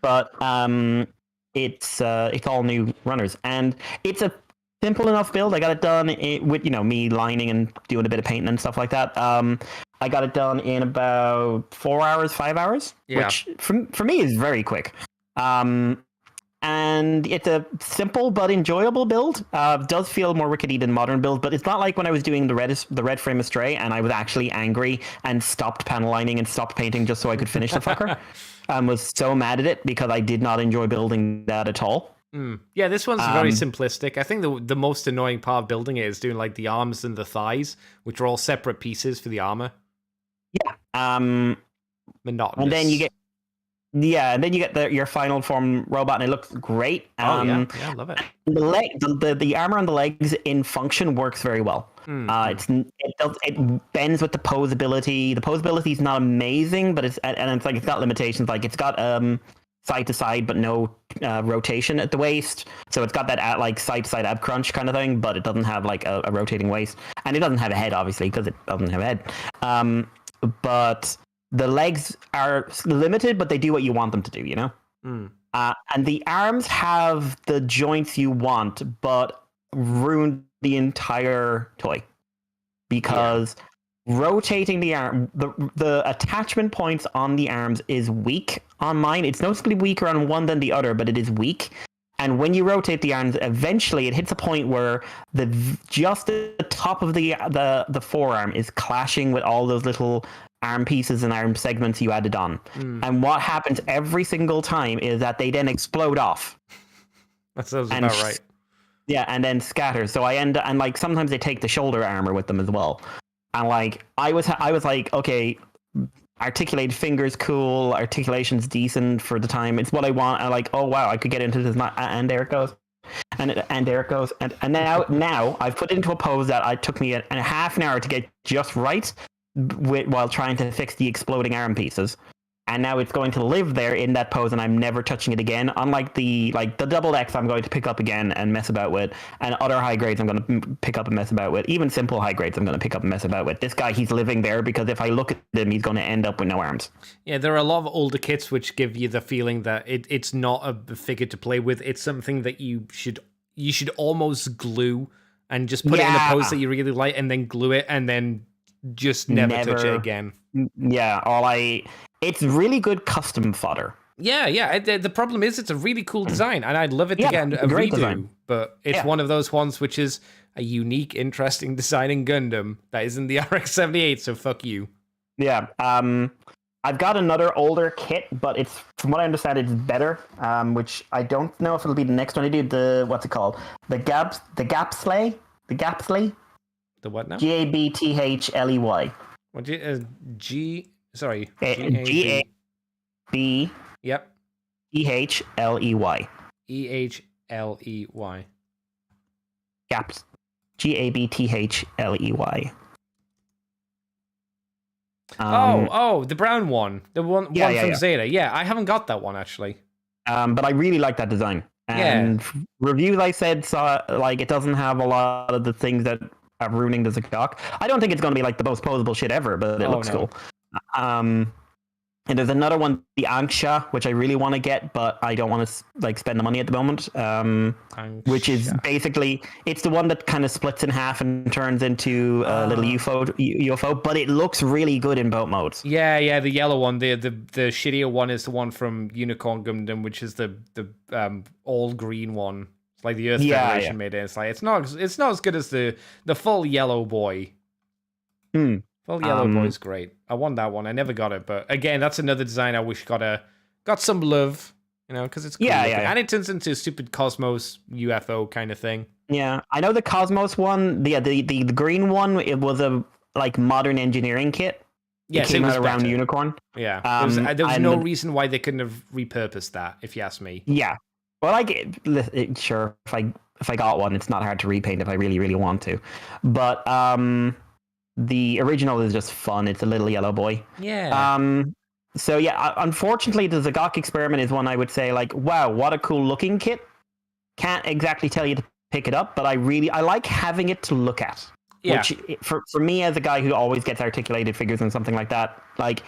But it's all new runners, and it's a simple enough build. I got it done with me lining and doing a bit of painting and stuff like that. I got it done in about 4 hours, 5 hours, which for me is very quick. And it's a simple but enjoyable build. Does feel more rickety than modern builds, but it's not like when I was doing the red frame Astray and I was actually angry and stopped panel lining and stopped painting just so I could finish the fucker. Was so mad at it because I did not enjoy building that at all. Yeah, this one's very simplistic. I think the most annoying part of building it is doing like the arms and the thighs, which are all separate pieces for the armor. Yeah. Monotonous. And then you get your final form robot, and it looks great. Yeah, I love it. The armor on the legs in function works very well. It bends with the posability. The posability is not amazing, but it's got limitations. Like it's got side to side, but no rotation at the waist. So it's got that like side to side ab crunch kind of thing, but it doesn't have like a rotating waist, and it doesn't have a head, obviously, because it doesn't have a head. But the legs are limited, but they do what you want them to do, and the arms have the joints you want, but ruin the entire toy because rotating the arm, the attachment points on the arms is weak on mine. It's noticeably weaker on one than the other, but it is weak. And when you rotate the arms, eventually it hits a point where just the top of the forearm is clashing with all those little arm pieces and arm segments you added on. And what happens every single time is that they then explode off. That sounds about right. Yeah, and then scatter. So I end and like sometimes they take the shoulder armor with them as well. And like I was like, okay, articulated fingers cool, articulation's decent for the time. It's what I want. I'm like, oh wow, I could get into this, and there it goes. And there it goes. And now I've put it into a pose that it took me a half an hour to get just right while trying to fix the exploding arm pieces. And now it's going to live there in that pose, and I'm never touching it again. Unlike the double X, I'm going to pick up again and mess about with, and other high grades I'm going to pick up and mess about with. Even simple high grades I'm going to pick up and mess about with. This guy, he's living there because if I look at him, he's going to end up with no arms. Yeah, there are a lot of older kits which give you the feeling that it's not a figure to play with. It's something that you should almost glue and just put it in a pose that you really like, and then glue it, and then just never touch it again. Yeah, it's really good custom fodder. Yeah. The problem is it's a really cool design, and I'd love it to get a redo. Design. But it's one of those ones which is a unique, interesting design in Gundam that isn't the RX-78. So fuck you. Yeah. I've got another older kit, but it's, from what I understand, it's better. Which I don't know if it'll be the next one I do. What's it called? The Gapsley. The what now? Gabthley. What Sorry. G-A-B. Yep. Thley. Ehley. Gaps. Gabthley. The brown one. The one from Zeta. Yeah, I haven't got that one actually. But I really like that design. And reviews I said saw like it doesn't have a lot of the things that are ruining the Zagok. I don't think it's going to be like the most posable shit ever, but it looks cool. And there's another one, the Anksha, which I really want to get, but I don't want to like spend the money at the moment. Which is basically, it's the one that kind of splits in half and turns into a little UFO, but it looks really good in both modes. Yeah, the yellow one. The shittier one is the one from Unicorn Gundam, which is the all green one. It's like the Earth Federation made it. It's like it's not as good as the full yellow boy. Full Yellow Boy's great. I want that one. I never got it, but again, that's another design I wish got some love, because it's cool looking. And it turns into a stupid Cosmos UFO kind of thing. Yeah, I know the Cosmos one. The green one. It was a modern engineering kit. Yes, it came was out around better. Unicorn. Yeah, there was no reason why they couldn't have repurposed that, if you ask me. Yeah, well, sure. If I got one, it's not hard to repaint if I really, really want to. But the original is just fun. It's a little yellow boy. Yeah. So yeah, unfortunately, the Zagok experiment is one I would say wow, what a cool looking kit. Can't exactly tell you to pick it up, but I like having it to look at. Yeah. Which for me, as a guy who always gets articulated figures and something like that, it's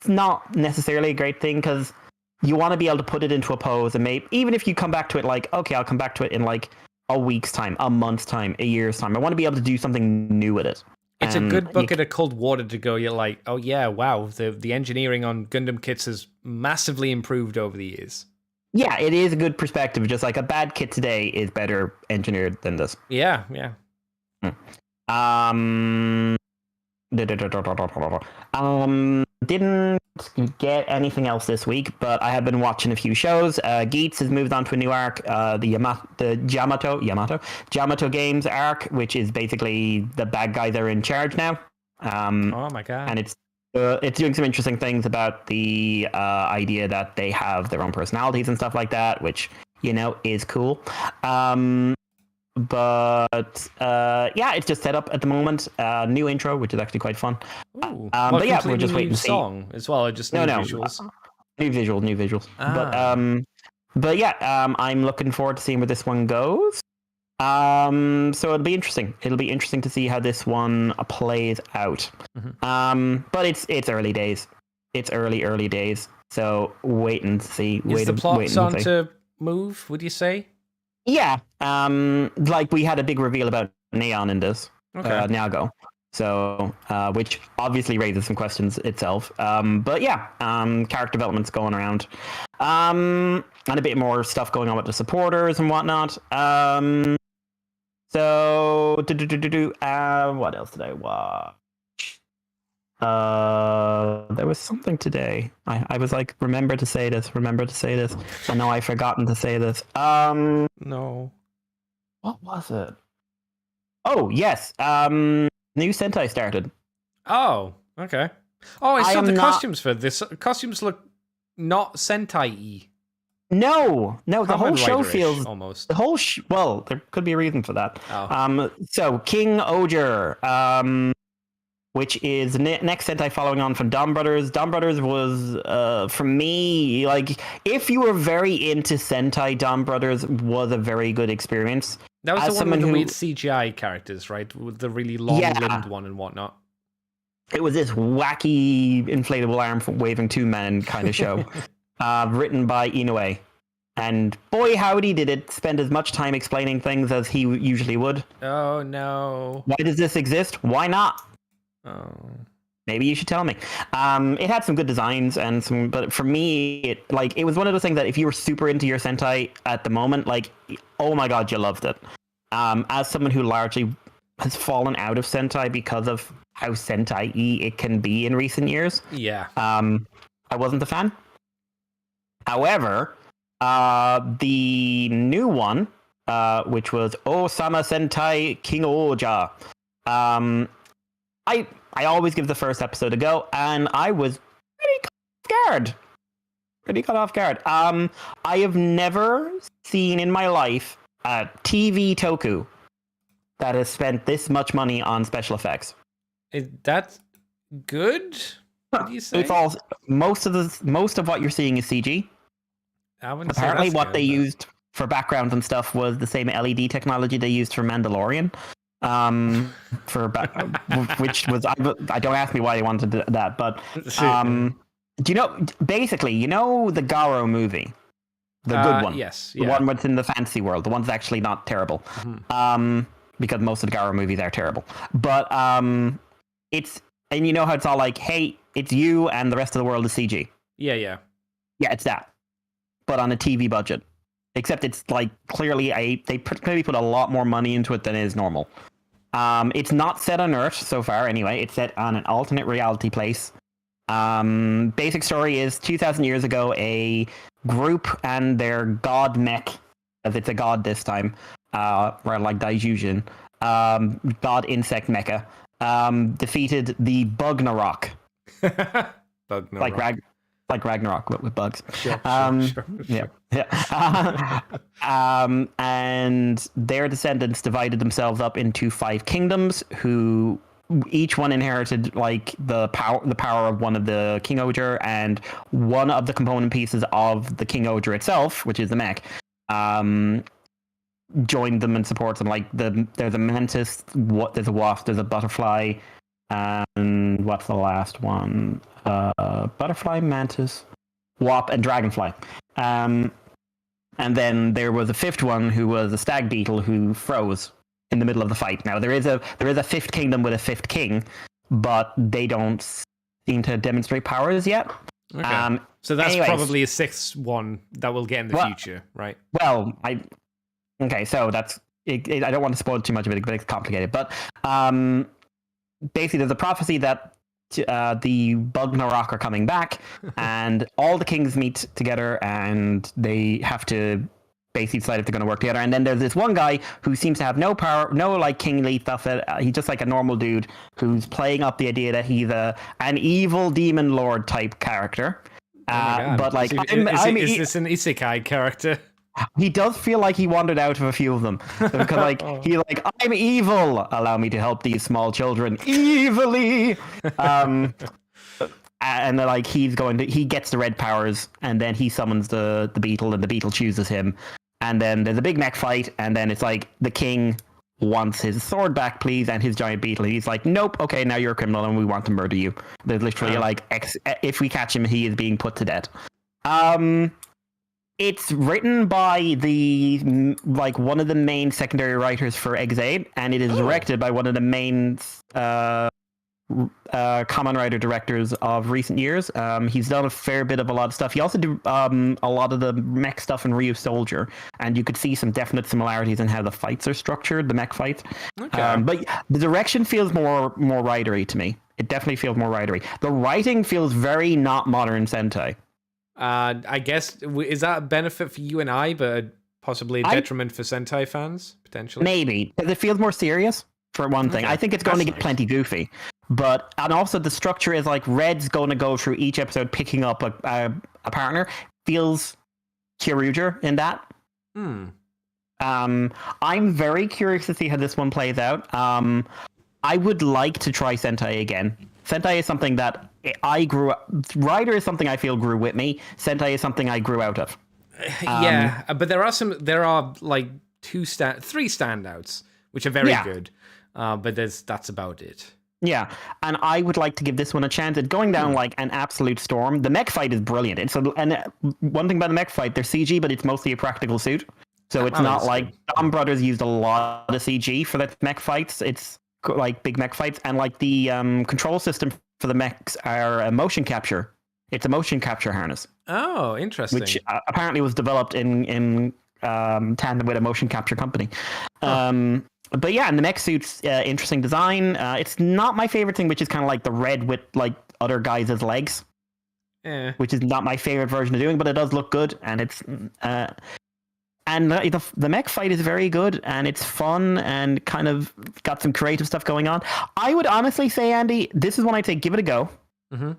not necessarily a great thing because you want to be able to put it into a pose and maybe even if you come back to it okay, I'll come back to it in a week's time, a month's time, a year's time. I want to be able to do something new with it. It's a good bucket of cold water to go. You're like, oh yeah, wow, the engineering on Gundam kits has massively improved over the years. Yeah, it is a good perspective. Just a bad kit today is better engineered than this. Yeah. Didn't get anything else this week, but I have been watching a few shows. Geats has moved on to a new arc, the Yamato Games arc, which is basically the bad guys are in charge now. Oh my god! And it's doing some interesting things about the idea that they have their own personalities and stuff like that, which is cool. But it's just set up at the moment. New intro, which is actually quite fun. Ooh, but yeah, we're just waiting to see. Song as well, or just new visuals. New visuals. But yeah, I'm looking forward to seeing where this one goes. So it'll be interesting. It'll be interesting to see how this one plays out. Mm-hmm. But it's early days. It's early days. So wait and see. Is the plot on to move? Would you say? Yeah, we had a big reveal about Neon in this, Niago, so which obviously raises some questions itself. But yeah, character development's going around, and a bit more stuff going on with the supporters and whatnot. So what else did I watch? There was something today. I was remember to say this. I know I've forgotten to say this. No. What was it? Oh, yes. New Sentai started. Oh, okay. Oh, I saw the costumes for this. Costumes look not Sentai-y. No, the whole show feels almost. The whole well, there could be a reason for that. Oh. So King Oger, which is next Sentai following on from Dom Brothers. Dom Brothers was, for me, if you were very into Sentai, Dom Brothers was a very good experience. That was the one with the weird CGI characters, right? With the really long-limbed one and whatnot. It was this wacky inflatable arm waving two men kind of show, written by Inoue. And boy, howdy, did it spend as much time explaining things as he usually would. Oh, no. Why does this exist? Why not? Oh. Maybe you should tell me. It had some good designs but for me, it was one of those things that if you were super into your Sentai at the moment, oh my god, you loved it. As someone who largely has fallen out of Sentai because of how Sentai-y it can be in recent years. Yeah. I wasn't a fan. However, the new one, which was Osama Sentai King Oja, I always give the first episode a go, and I was pretty caught off guard. I have never seen in my life a TV toku that has spent this much money on special effects. Is that good? What do you say? It's all most of what you're seeing is CG. Apparently, what they used for backgrounds and stuff was the same LED technology they used for Mandalorian. Which was I don't ask me why they wanted that, but do you know basically the Garo movie, the good one, yes, the one that's in the fantasy world, the one that's actually not terrible, because most of the Garo movies are terrible, but it's and you know how it's all hey, it's you and the rest of the world is CG. Yeah, it's that, but on a TV budget. Except it's clearly they clearly put a lot more money into it than is normal. It's not set on Earth so far, anyway. It's set on an alternate reality place. Basic story is 2,000 years ago, a group and their god mech, as it's a god this time, or like Daijujin, god insect mecha, defeated the Bugnarok. Bugnarok. Like Ragnarok, but with bugs. Sure. Yeah. And their descendants divided themselves up into 5 kingdoms, who each one inherited like the power of one of the King Oger and one of the component pieces of the King Oger itself, which is the mech. Joined them and supports them. Like there's a mantis, there's a wasp, there's a butterfly, and what's the last one? Butterfly, mantis, wasp, and dragonfly. And then there was a 5th one who was a stag beetle who froze in the middle of the fight. Now there is a 5th kingdom with a 5th king, but they don't seem to demonstrate powers yet. Okay. So that's probably a 6th one that we'll get in the future, right? Well, okay, so that's it, I don't want to spoil too much of it, but it's complicated. But basically, there's a prophecy that the Bugnarok are coming back, and all the kings meet together, and they have to basically decide if they're going to work together. And then there's this one guy who seems to have no power, no like kingly stuff. He's just like a normal dude who's playing up the idea that he's an evil demon lord type character. But like, is this an isekai character? He does feel like he wandered out of a few of them because, like, he's like, "I'm evil. Allow me to help these small children evilly." And like he gets the red powers, and then he summons the beetle, and the beetle chooses him. And then there's a big mech fight, and then it's like the king wants his sword back, please, and his giant beetle. And he's like, "Nope. Okay, now you're a criminal, and we want to murder you." There's literally if we catch him, he is being put to death. It's written by one of the main secondary writers for Ex-Aid, and it is directed by one of the main common writer directors of recent years. He's done a fair bit of a lot of stuff. He also did a lot of the mech stuff in Ryu Soldier, and you could see some definite similarities in how the fights are structured, the mech fights. Okay. But the direction feels more writery to me. It definitely feels more writery. The writing feels very not modern Sentai. I guess, is that a benefit for you and I, but possibly a detriment for Sentai fans, potentially? Maybe. Because it feels more serious, for one thing. I think it's going to get plenty goofy. And also the structure is like Red's going to go through each episode picking up a partner. Feels Kyoryuger in that. I'm very curious to see how this one plays out. I would like to try Sentai again. Sentai is something that I grew up. Rider is something I feel grew with me. Sentai is something I grew out of. Yeah, but there are like three standouts, which are very good. But that's about it. Yeah, and I would like to give this one a chance. It's going down like an absolute storm. The mech fight is brilliant. And one thing about the mech fight, they're CG, but it's mostly a practical suit. So it's not like Dom Brothers used a lot of CG for the mech fights. It's like big mech fights, and like the control system for the mechs are a motion capture. It's a motion capture harness. Oh, interesting. Which apparently was developed in tandem with a motion capture company. But yeah, and the mech suit's interesting design. It's not my favorite thing, which is kind of like the red with like other guys' legs. Which is not my favorite version of doing, but it does look good, and it's and the mech fight is very good, and it's fun, and kind of got some creative stuff going on. I would honestly say, Andy, this is when I'd say give it a go, and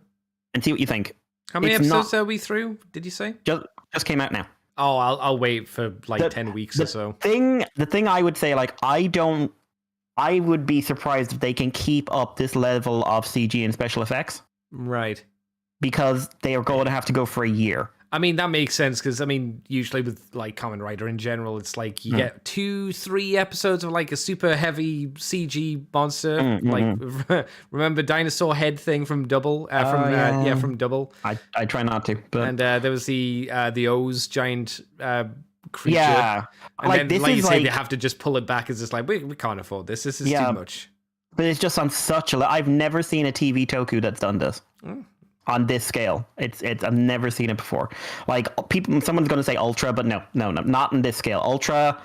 see what you think. How many episodes are we through? Did you say? Just came out now. Oh, I'll wait for like 10 weeks or so. The thing I would say, like, I would be surprised if they can keep up this level of CG and special effects. Right. Because they are going to have to go for a year. I mean, that makes sense, because, I mean, usually with, like, Kamen Rider in general, it's like you get 2-3 episodes of, like, a super heavy CG monster. Like, remember Dinosaur Head thing from Double? From Double. I try not to. But... And there was the O's giant creature. Yeah. And like, then, like you say, they have to just pull it back. It's just like, we can't afford this. This is too much. But it's just on such a... I've never seen a TV toku that's done this. On this scale. It's I've never seen it before. Like, someone's going to say Ultra, but no, not in this scale. Ultra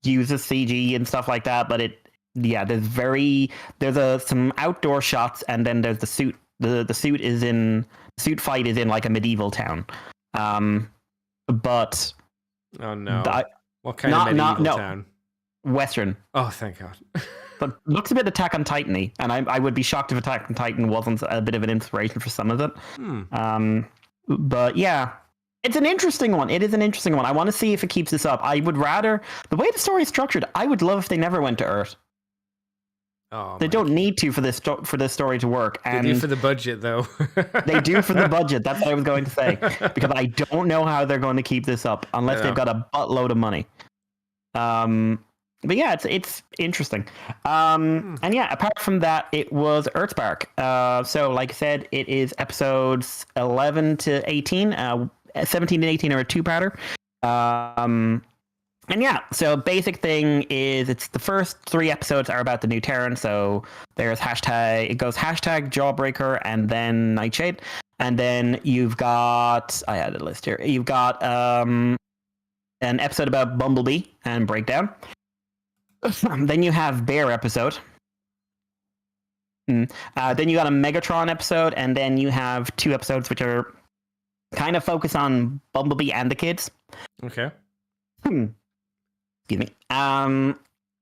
uses CG and stuff like that, but there's some outdoor shots, and then there's the suit. The suit fight is in like a medieval town. But oh no, what kind of medieval town? Western. Oh, thank God. But looks a bit Attack on Titan-y, and I would be shocked if Attack on Titan wasn't a bit of an inspiration for some of it. But yeah, it's an interesting one. It is an interesting one. I want to see if it keeps this up. I would rather, the way the story is structured, I would love if they never went to Earth. Oh, they don't need to for this story to work. And they do for the budget, though. They do for the budget. That's what I was going to say. Because I don't know how they're going to keep this up unless they've got a buttload of money. But yeah, it's interesting. And yeah, apart from that, it was Earthspark. So like I said, it is episodes 11 to 18. 17 and 18 are a two-parter. And yeah, so basic thing is it's the first 3 episodes are about the new Terran. So there's it goes hashtag Jawbreaker and then Nightshade. And then you've got, I had a list here. You've got an episode about Bumblebee and Breakdown. Then you have Bear episode. Then you got a Megatron episode, and then you have 2 episodes which are kind of focus on Bumblebee and the kids. Okay. Excuse me.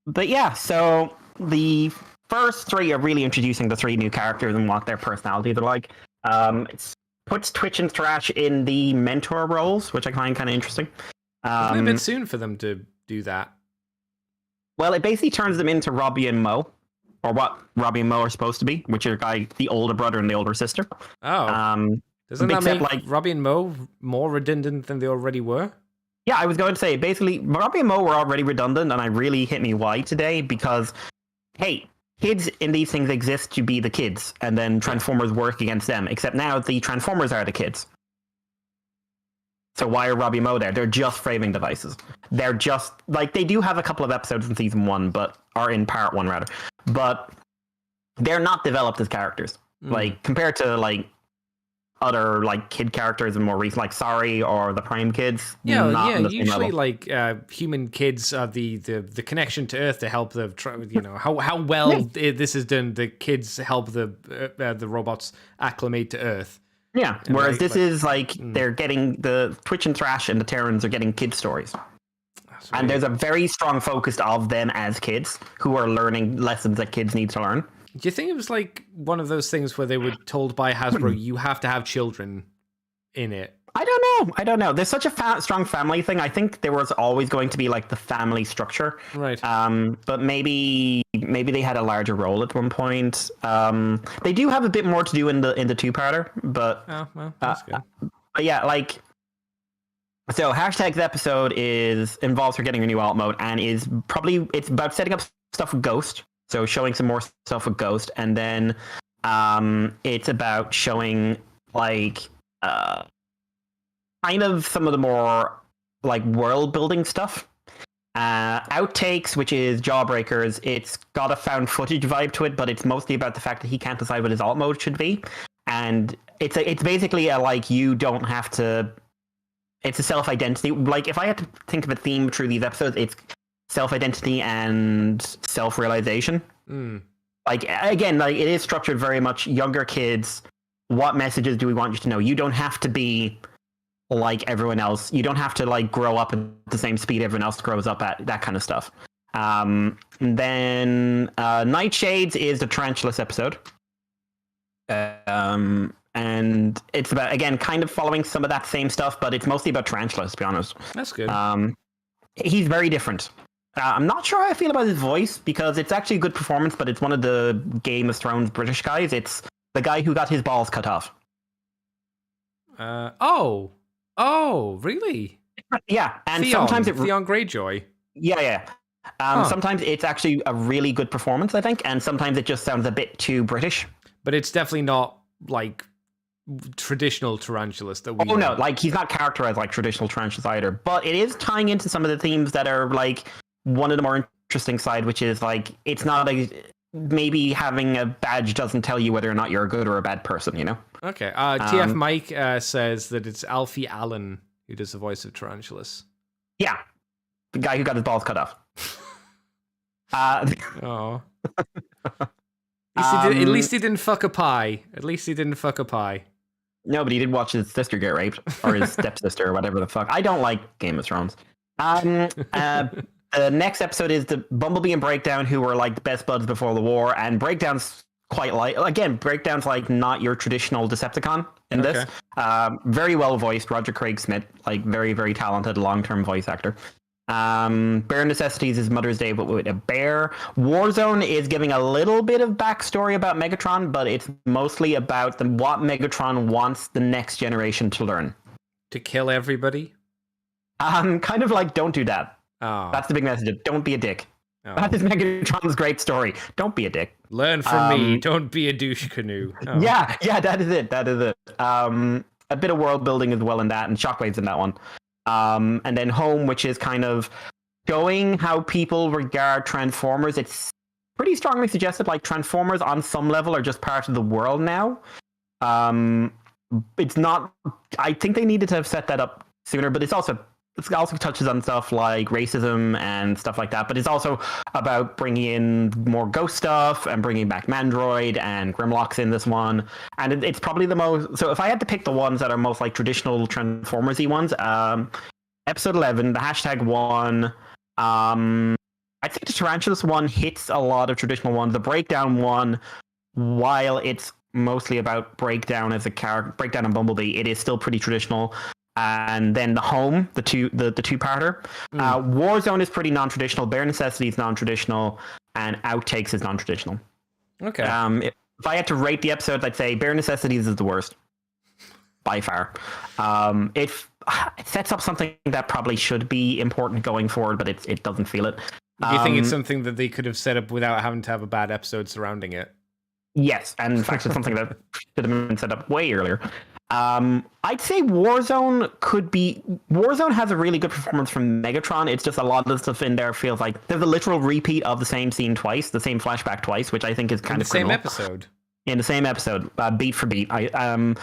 But yeah, so the first 3 are really introducing the 3 new characters and what their personalities are like. It puts Twitch and Thrash in the mentor roles, which I find kind of interesting. Isn't it a bit soon for them to do that? Well, it basically turns them into Robbie and Mo, or what Robbie and Mo are supposed to be, which are the older brother and the older sister. Oh. Doesn't that make Robbie and Mo more redundant than they already were? Yeah, I was going to say, basically, Robbie and Mo were already redundant, and I really hit me why today, because, hey, kids in these things exist to be the kids, and then Transformers work against them, except now the Transformers are the kids. So why are Robbie and Mo there? They're just framing devices. They're just, like, they do have a couple of episodes in season 1, or in part 1, rather. But they're not developed as characters. Like, compared to, like, other like kid characters and more recent, like Sorry or the Prime Kids. Usually like human kids are the connection to Earth to help the how well this is done. The kids help the robots acclimate to Earth. Yeah, and whereas this is like they're getting the Twitch and Thrash and the Terrans are getting kid stories. And there's a very strong focus of them as kids who are learning lessons that kids need to learn. Do you think it was like one of those things where they were told by Hasbro, you have to have children in it? I don't know. There's such a strong family thing. I think there was always going to be like the family structure. Right. But maybe they had a larger role at one point. They do have a bit more to do in the 2-parter, but that's good. But yeah, like, so hashtag's episode involves her getting a new alt mode, and it's about setting up stuff with Ghost. So showing some more stuff with Ghost, and then it's about showing like kind of some of the more like world building stuff. Outtakes, which is Jawbreakers, it's got a found footage vibe to it, but it's mostly about the fact that he can't decide what his alt mode should be, and it's basically a like you don't have to. It's a self-identity. Like if I had to think of a theme through these episodes, it's self-identity and self-realization. Like again, like it is structured very much younger kids. What messages do we want you to know? You don't have to be like everyone else. You don't have to like grow up at the same speed everyone else grows up at. That kind of stuff. Then Nightshades is the Tarantulas episode. And it's about, again, kind of following some of that same stuff, but it's mostly about Tarantulas, to be honest. That's good. He's very different. I'm not sure how I feel about his voice, because it's actually a good performance, but it's one of the Game of Thrones British guys. It's the guy who got his balls cut off. Oh, really? Yeah, and Theon, sometimes Theon Greyjoy. Yeah. Sometimes it's actually a really good performance, I think, and sometimes it just sounds a bit too British. But it's definitely not like traditional Tarantulas that we know. No, like he's not characterized like traditional Tarantulas either, but it is tying into some of the themes that are like one of the more interesting side, which is like it's not maybe having a badge doesn't tell you whether or not you're a good or a bad person, you know? Okay. TF Mike says that it's Alfie Allen who does the voice of Tarantulas. Yeah. The guy who got his balls cut off. Oh. At least he didn't fuck a pie. At least he didn't fuck a pie. No, but he did watch his sister get raped, or his stepsister, or whatever the fuck. I don't like Game of Thrones. The next episode is the Bumblebee and Breakdown, who were like the best buds before the war, and Breakdown's quite like, again, Breakdown's like not your traditional Decepticon in this. Very well voiced, Roger Craig Smith, like very, very talented long-term voice actor. Bare Necessities is Mother's Day, but with a bear. Warzone is giving a little bit of backstory about Megatron, but it's mostly about what Megatron wants the next generation to learn. To kill everybody? Kind of like, don't do that. Oh. That's the big message. Don't be a dick. Oh. That is Megatron's great story. Don't be a dick. Learn from me. Don't be a douche canoe. Oh. Yeah, that is it. A bit of world building as well in that, and Shockwave's in that one. And then Home, which is kind of showing how people regard Transformers. It's pretty strongly suggested like Transformers on some level are just part of the world now. It's not. I think they needed to have set that up sooner, but it also touches on stuff like racism and stuff like that. But it's also about bringing in more ghost stuff and bringing back Mandroid and Grimlock's in this one. And it's probably the most. So if I had to pick the ones that are most like traditional Transformers-y ones, episode 11, the hashtag one. I think the Tarantulas one hits a lot of traditional ones. The Breakdown one, while it's mostly about Breakdown as a character, Breakdown and Bumblebee, it is still pretty traditional. And then the Home, the two-parter. Warzone is pretty non-traditional. Bare Necessity is non-traditional, and Outtakes is non-traditional. Okay. If I had to rate the episodes, I'd say Bare Necessities is the worst by far. It sets up something that probably should be important going forward, but it doesn't feel it. Do you think it's something that they could have set up without having to have a bad episode surrounding it? Yes, and in fact, it's something that should have been set up way earlier. I'd say Warzone has a really good performance from Megatron. It's just a lot of the stuff in there feels like there's a literal repeat of the same scene twice, the same flashback twice, which I think is kind of criminal. In the same episode, beat for beat. Starscream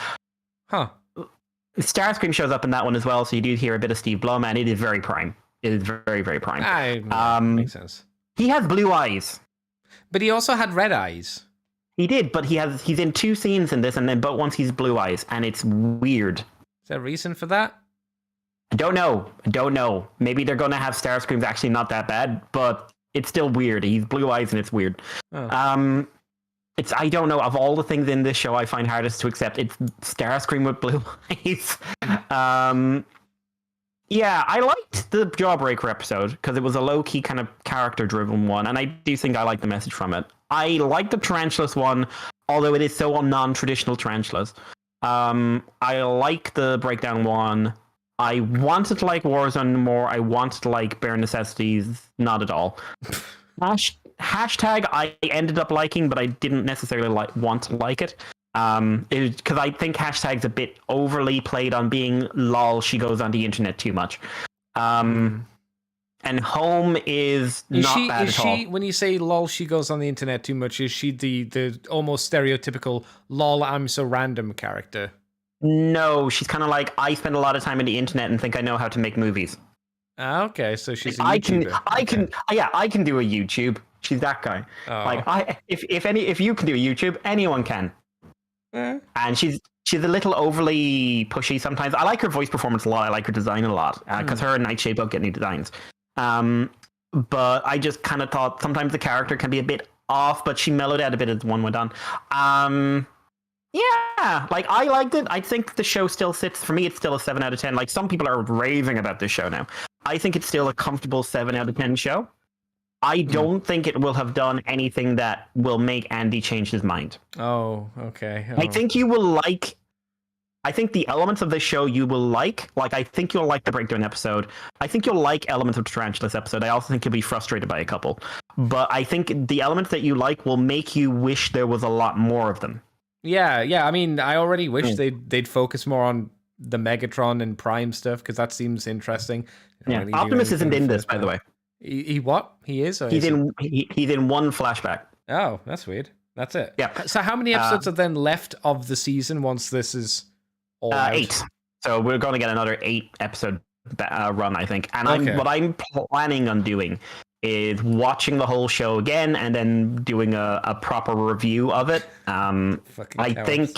shows up in that one as well, so you do hear a bit of Steve Blum, and it is very prime. It is very, very prime. Makes sense. He has blue eyes. But he also had red eyes. He did, but he's in two scenes in this, and then but once he's blue eyes, and it's weird. Is there a reason for that? I don't know. Maybe they're going to have Starscream's actually not that bad, but it's still weird. He's blue eyes, and it's weird. Oh. I don't know. Of all the things in this show, I find hardest to accept. It's Starscream with blue eyes. Yeah, I liked the Jawbreaker episode because it was a low-key kind of character-driven one, and I do think I like the message from it. I like the Tarantulas one, although it is so non-traditional Tarantulas. I like the Breakdown one. I wanted to like Warzone more. I wanted to like Bare Necessities. Not at all. Hashtag I ended up liking, but I didn't necessarily want to like it. Because I think hashtag's a bit overly played on being lol, she goes on the internet too much. And Home is not bad at all. When you say lol, she goes on the internet too much, is she the almost stereotypical lol, I'm so random character? No, she's kind of like, I spend a lot of time on the internet and think I know how to make movies. Okay, so she's a YouTuber. I can do a YouTube. She's that guy. Oh. Like if you can do a YouTube, anyone can. And she's a little overly pushy sometimes. I like her voice performance a lot. I like her design a lot because her and Nightshade both get new designs. But I just kind of thought sometimes the character can be a bit off, but she mellowed out a bit as one went on. Yeah, like I liked it. I think the show still sits, for me, it's still a 7 out of 10. Like some people are raving about this show now. I think it's still a comfortable 7 out of 10 show. I don't think it will have done anything that will make Andy change his mind. Oh, okay. Oh. I think you will like... I think the elements of this show you will like. Like, I think you'll like the Breakdown episode. I think you'll like elements of the Tarantulas episode. I also think you'll be frustrated by a couple. But I think the elements that you like will make you wish there was a lot more of them. Yeah. I mean, I already wish they'd focus more on the Megatron and Prime stuff, because that seems interesting. Yeah, really Optimus isn't in this, by the way. He what? He is? He's in one flashback. Oh, that's weird. That's it. Yeah. So how many episodes are then left of the season once this is all out? 8. So we're going to get another 8 episode run, I think. And what I'm planning on doing is watching the whole show again and then doing a proper review of it. I think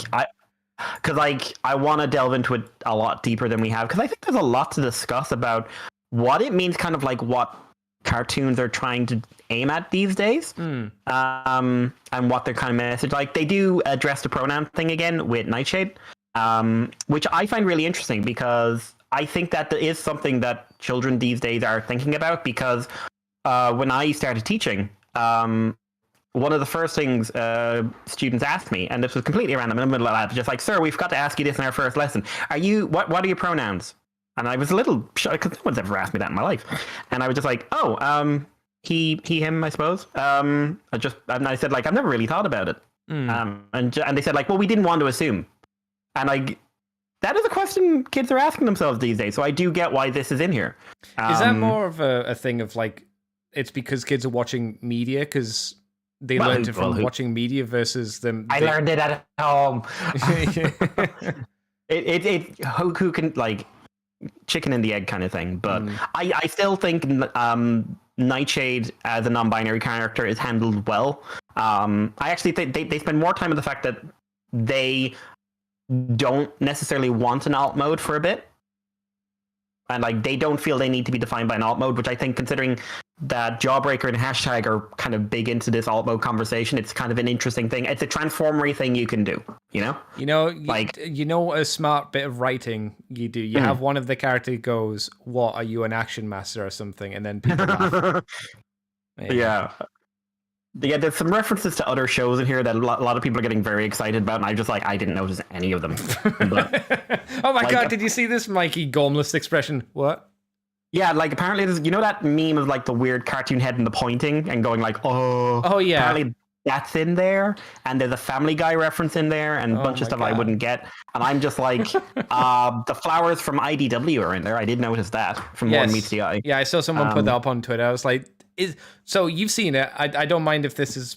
because like I want to delve into it a lot deeper than we have, because I think there's a lot to discuss about what it means, kind of like what cartoons are trying to aim at these days, and what their kind of message. Like they do address the pronoun thing again with Nightshade, which I find really interesting, because I think that there is something that children these days are thinking about, because when I started teaching, one of the first things students asked me, and this was completely random in the middle of that, just like, "Sir, we've got to ask you this in our first lesson. What are your pronouns?" And I was a little shocked, because no one's ever asked me that in my life. And I was just like, "Oh, he, him, I suppose." And I said, like, I've never really thought about it. And they said, like, well, we didn't want to assume. And that is a question kids are asking themselves these days. So I do get why this is in here. Is that more of a thing of like, it's because kids are watching media because they learned it from watching media versus them? I learned it at home. Who can, like, chicken and the egg kind of thing. But I still think Nightshade as a non-binary character is handled well. I actually think they spend more time on the fact that they don't necessarily want an alt mode for a bit. And like they don't feel they need to be defined by an alt mode, which I think, considering that Jawbreaker and Hashtag are kind of big into this alt mode conversation, it's kind of an interesting thing. It's a transformery thing you can do, you know? A smart bit of writing you do. You have one of the character goes, "What, are you an action master or something?" And then people laugh. Yeah. Yeah, there's some references to other shows in here that a lot of people are getting very excited about, and I just like, I didn't notice any of them. But, oh my god, did you see this Mikey Gormless expression? What? Yeah, like apparently there's, you know that meme of like the weird cartoon head and the pointing and going like, oh yeah. Apparently that's in there, and there's a Family Guy reference in there, and a bunch of stuff I wouldn't get. And I'm just like, the flowers from IDW are in there. I did notice that from One Meets the Eye. Yeah, I saw someone put that up on Twitter. I was like, so you've seen it. I don't mind if this is.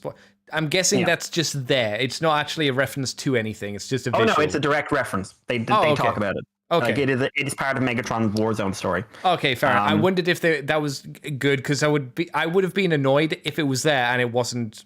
I'm guessing that's just there. It's not actually a reference to anything. It's just a visual. Oh no, it's a direct reference. They talk about it. Okay, like it is part of Megatron's Warzone story. Okay, fair. I wondered if that was good, because I would have been annoyed if it was there and it wasn't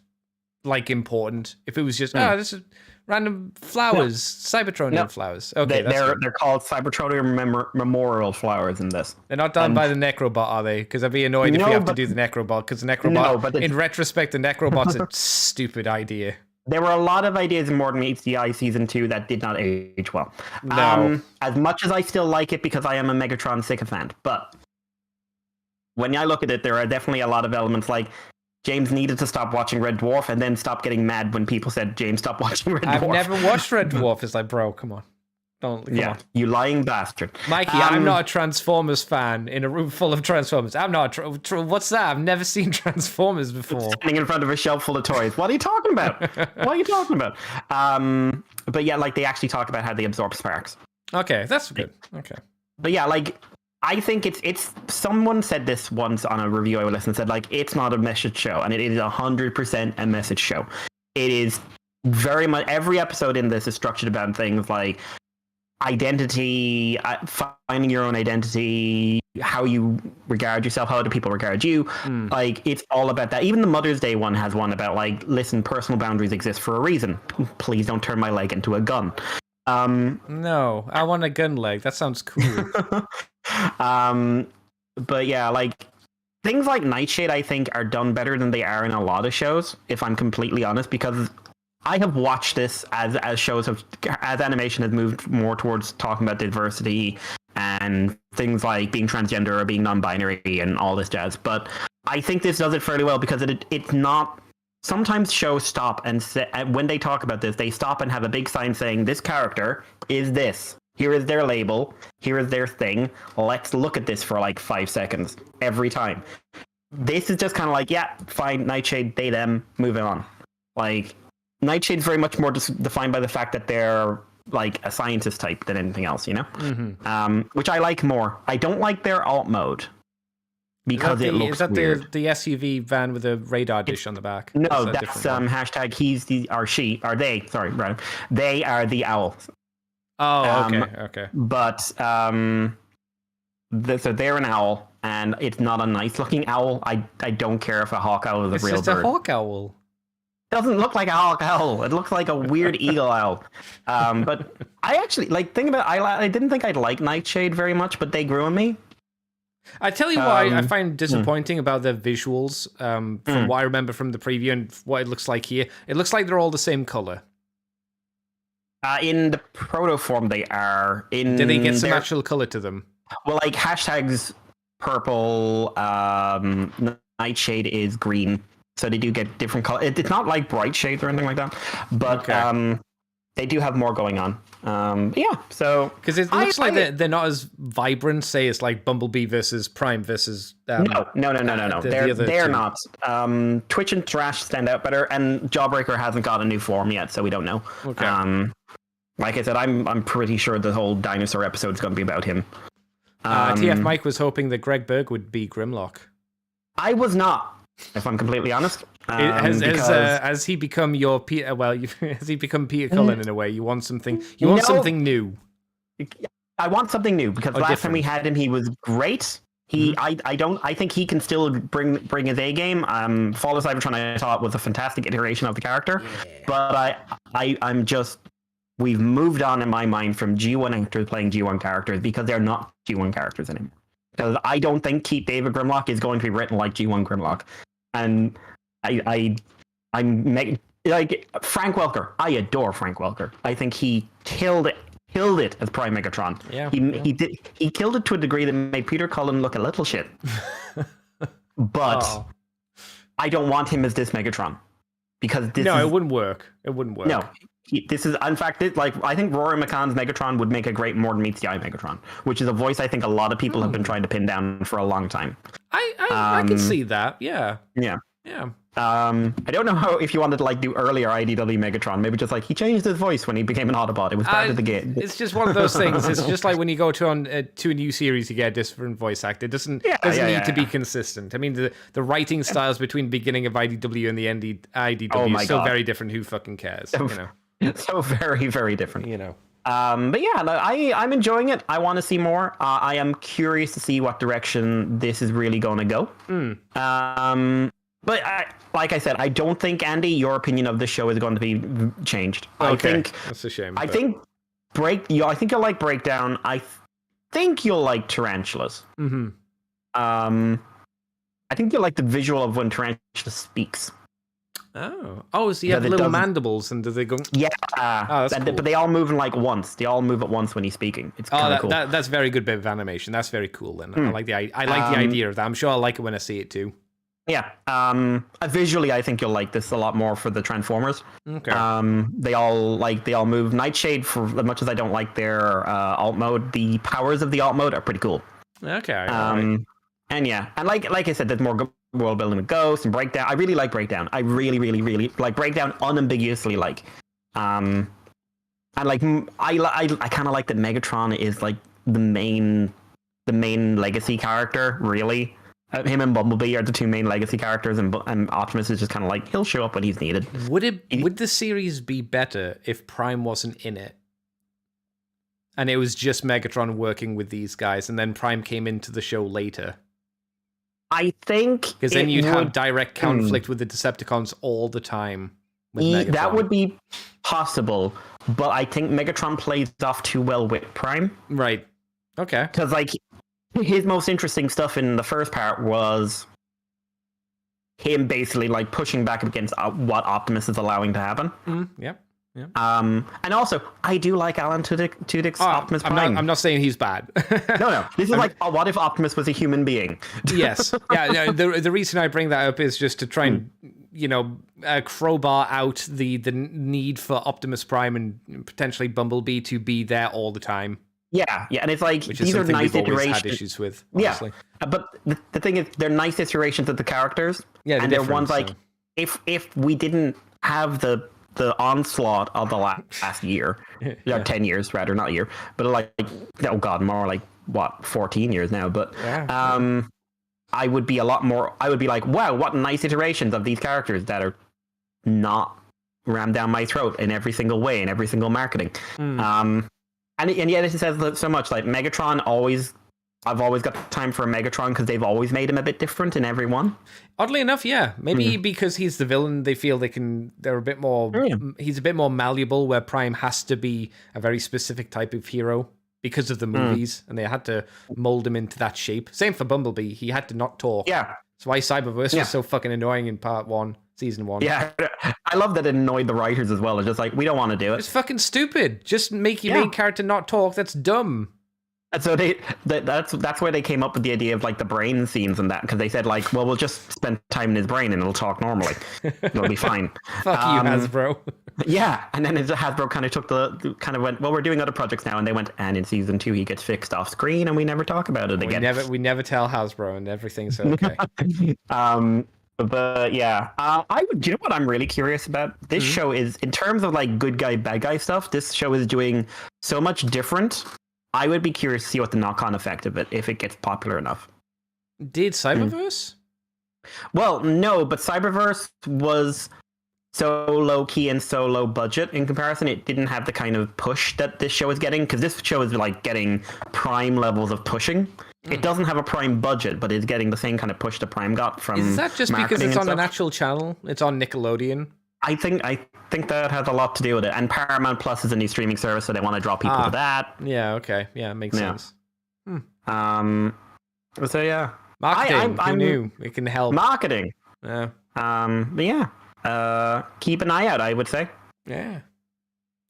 like important. If it was just this is random flowers, Cybertronian flowers. Okay, they're called Cybertronian Memorial flowers in this. They're not done by the Necrobot, are they? Because I'd be annoyed if we have to do the Necrobot, because the Necrobot, in retrospect, the Necrobot's a stupid idea. There were a lot of ideas in More Than Meets the Eye Season 2 that did not age well. No. As much as I still like it, because I am a Megatron sycophant, but when I look at it, there are definitely a lot of elements like James needed to stop watching Red Dwarf and then stop getting mad when people said, "James, stop watching Red Dwarf." I've never watched Red Dwarf. It's like, bro, come on. Come on. You lying bastard. Mikey, I'm not a Transformers fan in a room full of Transformers. I'm not what's that? I've never seen Transformers before. Standing in front of a shelf full of toys. What are you talking about? What are you talking about? But yeah, like they actually talk about how they absorb sparks. Okay, that's good. Okay. But yeah, like I think it's someone said this once on a review I would listen, said like, it's not a message show, and it is 100% a message show. It is very much, every episode in this is structured about things like identity, finding your own identity, how you regard yourself, how do people regard you. Like it's all about that. Even the Mother's Day one has one about like, listen, personal boundaries exist for a reason. Please don't turn my leg into a gun. No, I want a gun leg. That sounds cool. But yeah, like things like Nightshade, I think, are done better than they are in a lot of shows, if I'm completely honest, because I have watched this as animation has moved more towards talking about diversity and things like being transgender or being non-binary and all this jazz. But I think this does it fairly well, because it's not. Sometimes shows stop and when they talk about this, they stop and have a big sign saying, "This character is this. Here is their label. Here is their thing. Let's look at this for like 5 seconds every time." This is just kind of like, yeah, fine, Nightshade, they, them, moving on. Like, Nightshade's very much more defined by the fact that they're like a scientist type than anything else, you know? Which I like more. I don't like their alt mode, because it looks weird. Is that the SUV van with a radar dish on the back? No, that's hashtag he's the, or she, or they, sorry, right. They are the owl. Oh, okay. But So they're an owl, and it's not a nice looking owl. I don't care if a hawk owl is a It's real just bird. a hawk owl. Doesn't look like a hawk owl. It looks like a weird eagle owl. But I actually think about it, I didn't think I'd like Nightshade very much, but they grew on me. I tell you what I find disappointing about the visuals from what I remember from the preview and what it looks like here. It looks like they're all the same color. In the proto form, they are. Did they get some actual color to them? Well, like hashtags purple, Nightshade is green. So they do get different color. It's not like bright shades or anything like that, but they do have more going on. Yeah, so because it looks like they're not as vibrant. Say it's like Bumblebee versus Prime versus no. They're not. Twitch and Thrash stand out better, and Jawbreaker hasn't got a new form yet, so we don't know. Okay. Like I said, I'm pretty sure the whole dinosaur episode is going to be about him. TF Mike was hoping that Greg Berg would be Grimlock. I was not. If I'm completely honest, has he become your Peter? Well, has he become Peter Cullen in a way? You want something? You want something new? I want something new because last time we had him, he was great. I think he can still bring his A game. Fall of Cybertron, I thought was a fantastic iteration of the character, but I'm just we've moved on in my mind from G1 actors playing G1 characters because they're not G1 characters anymore. Because I don't think Keith David Grimlock is going to be written like G1 Grimlock. And I'm like Frank Welker. I adore Frank Welker. I think he killed it as Prime Megatron. Yeah, he killed it to a degree that made Peter Cullen look a little shit. But I don't want him as this Megatron because it wouldn't work. It wouldn't work. No. This is, in fact, I think Rory McCann's Megatron would make a great More Than Meets the Eye Megatron, which is a voice I think a lot of people have been trying to pin down for a long time. I can see that. Yeah. Yeah. Yeah. I don't know if you wanted to do earlier IDW Megatron, maybe just he changed his voice when he became an Autobot. It was part of the game. It's just one of those things. It's just like when you go to a new series, you get a different voice actor. It doesn't need to be consistent. I mean, the writing styles between the beginning of IDW and the end of IDW is so very different. Who fucking cares? So very, very different. But yeah, I'm enjoying it. I want to see more. I am curious to see what direction this is really going to go. But like I said, I don't think, Andy, your opinion of this show is going to be changed. Okay. I think that's a shame. I think I think you'll like Breakdown. I think you'll like Tarantulas. Mm-hmm. I think you'll like the visual of when Tarantula speaks. So you have little mandibles, and do they go? Yeah, that's cool. But they all move in once. They all move at once when he's speaking. It's kind of cool. That's very good bit of animation. That's very cool. Then I like the idea of that. I'm sure I'll like it when I see it too. Yeah. Visually, I think you'll like this a lot more for the Transformers. Okay. They all move. Nightshade, for as much as I don't like their alt mode, the powers of the alt mode are pretty cool. Okay. And yeah, and like I said, there's more world building with Ghost and Breakdown. I really like Breakdown. I really, really, really like Breakdown. Unambiguously like. And I kind of like that Megatron is the main legacy character. Really, him and Bumblebee are the two main legacy characters, and Optimus is just kind of he'll show up when he's needed. Would the series be better if Prime wasn't in it? And it was just Megatron working with these guys, and then Prime came into the show later. I think because then you'd have direct conflict with the Decepticons all the time. That would be possible, but I think Megatron plays off too well with Prime. Right. Okay. Because his most interesting stuff in the first part was him basically pushing back against what Optimus is allowing to happen. Yep. Yeah. And also, I do like Alan Tudyk's Optimus Prime. I'm not saying he's bad. No. This is what if Optimus was a human being? Yes. Yeah. The reason I bring that up is just to try and crowbar out the need for Optimus Prime and potentially Bumblebee to be there all the time. Yeah, and it's which these are nice iterations. Had issues with, honestly. Yeah, but the thing is, they're nice iterations of the characters. Yeah, and they're ones if we didn't have the onslaught of the last year, 10 years rather, not a year, but more 14 years now. But I would be wow, what nice iterations of these characters that are not rammed down my throat in every single way, in every single marketing. And yet it says so much. Megatron always I've always got time for a Megatron because they've always made him a bit different in every one. Oddly enough, yeah. Maybe because he's the villain, they feel they're a bit more, he's a bit more malleable, where Prime has to be a very specific type of hero because of the movies, and they had to mold him into that shape. Same for Bumblebee. He had to not talk. Yeah. That's why Cyberverse was so fucking annoying in season 1. Yeah. I love that it annoyed the writers as well. It's just like, we don't want to do it. It's fucking stupid. Just make your main character not talk. That's dumb. And so that's where they came up with the idea of like the brain scenes and that, because they said like, well, we'll just spend time in his brain and it'll talk normally. It'll be fine. Fuck you, Hasbro. Yeah, and then Hasbro kind of took went, well, we're doing other projects now, and they went, and in season 2 he gets fixed off screen, and we never talk about it again. We never tell Hasbro, and everything's okay. But yeah, do you know what I'm really curious about? This show is, in terms of like good guy, bad guy stuff, this show is doing so much different. I would be curious to see what the knock-on effect of it, if it gets popular enough. Did Cyberverse? Well, no, but Cyberverse was so low-key and so low budget in comparison. It didn't have the kind of push that this show is getting, because this show is like getting Prime levels of pushing. It doesn't have a Prime budget, but it's getting the same kind of push that Prime got from Is that just because it's on an actual channel? It's on Nickelodeon? I think that has a lot to do with it. And Paramount Plus is a new streaming service, so they want to draw people to that. Yeah, okay. Yeah, makes sense. So yeah. Marketing, who knew? It can help. Marketing. Yeah. But yeah. Keep an eye out, I would say. Yeah.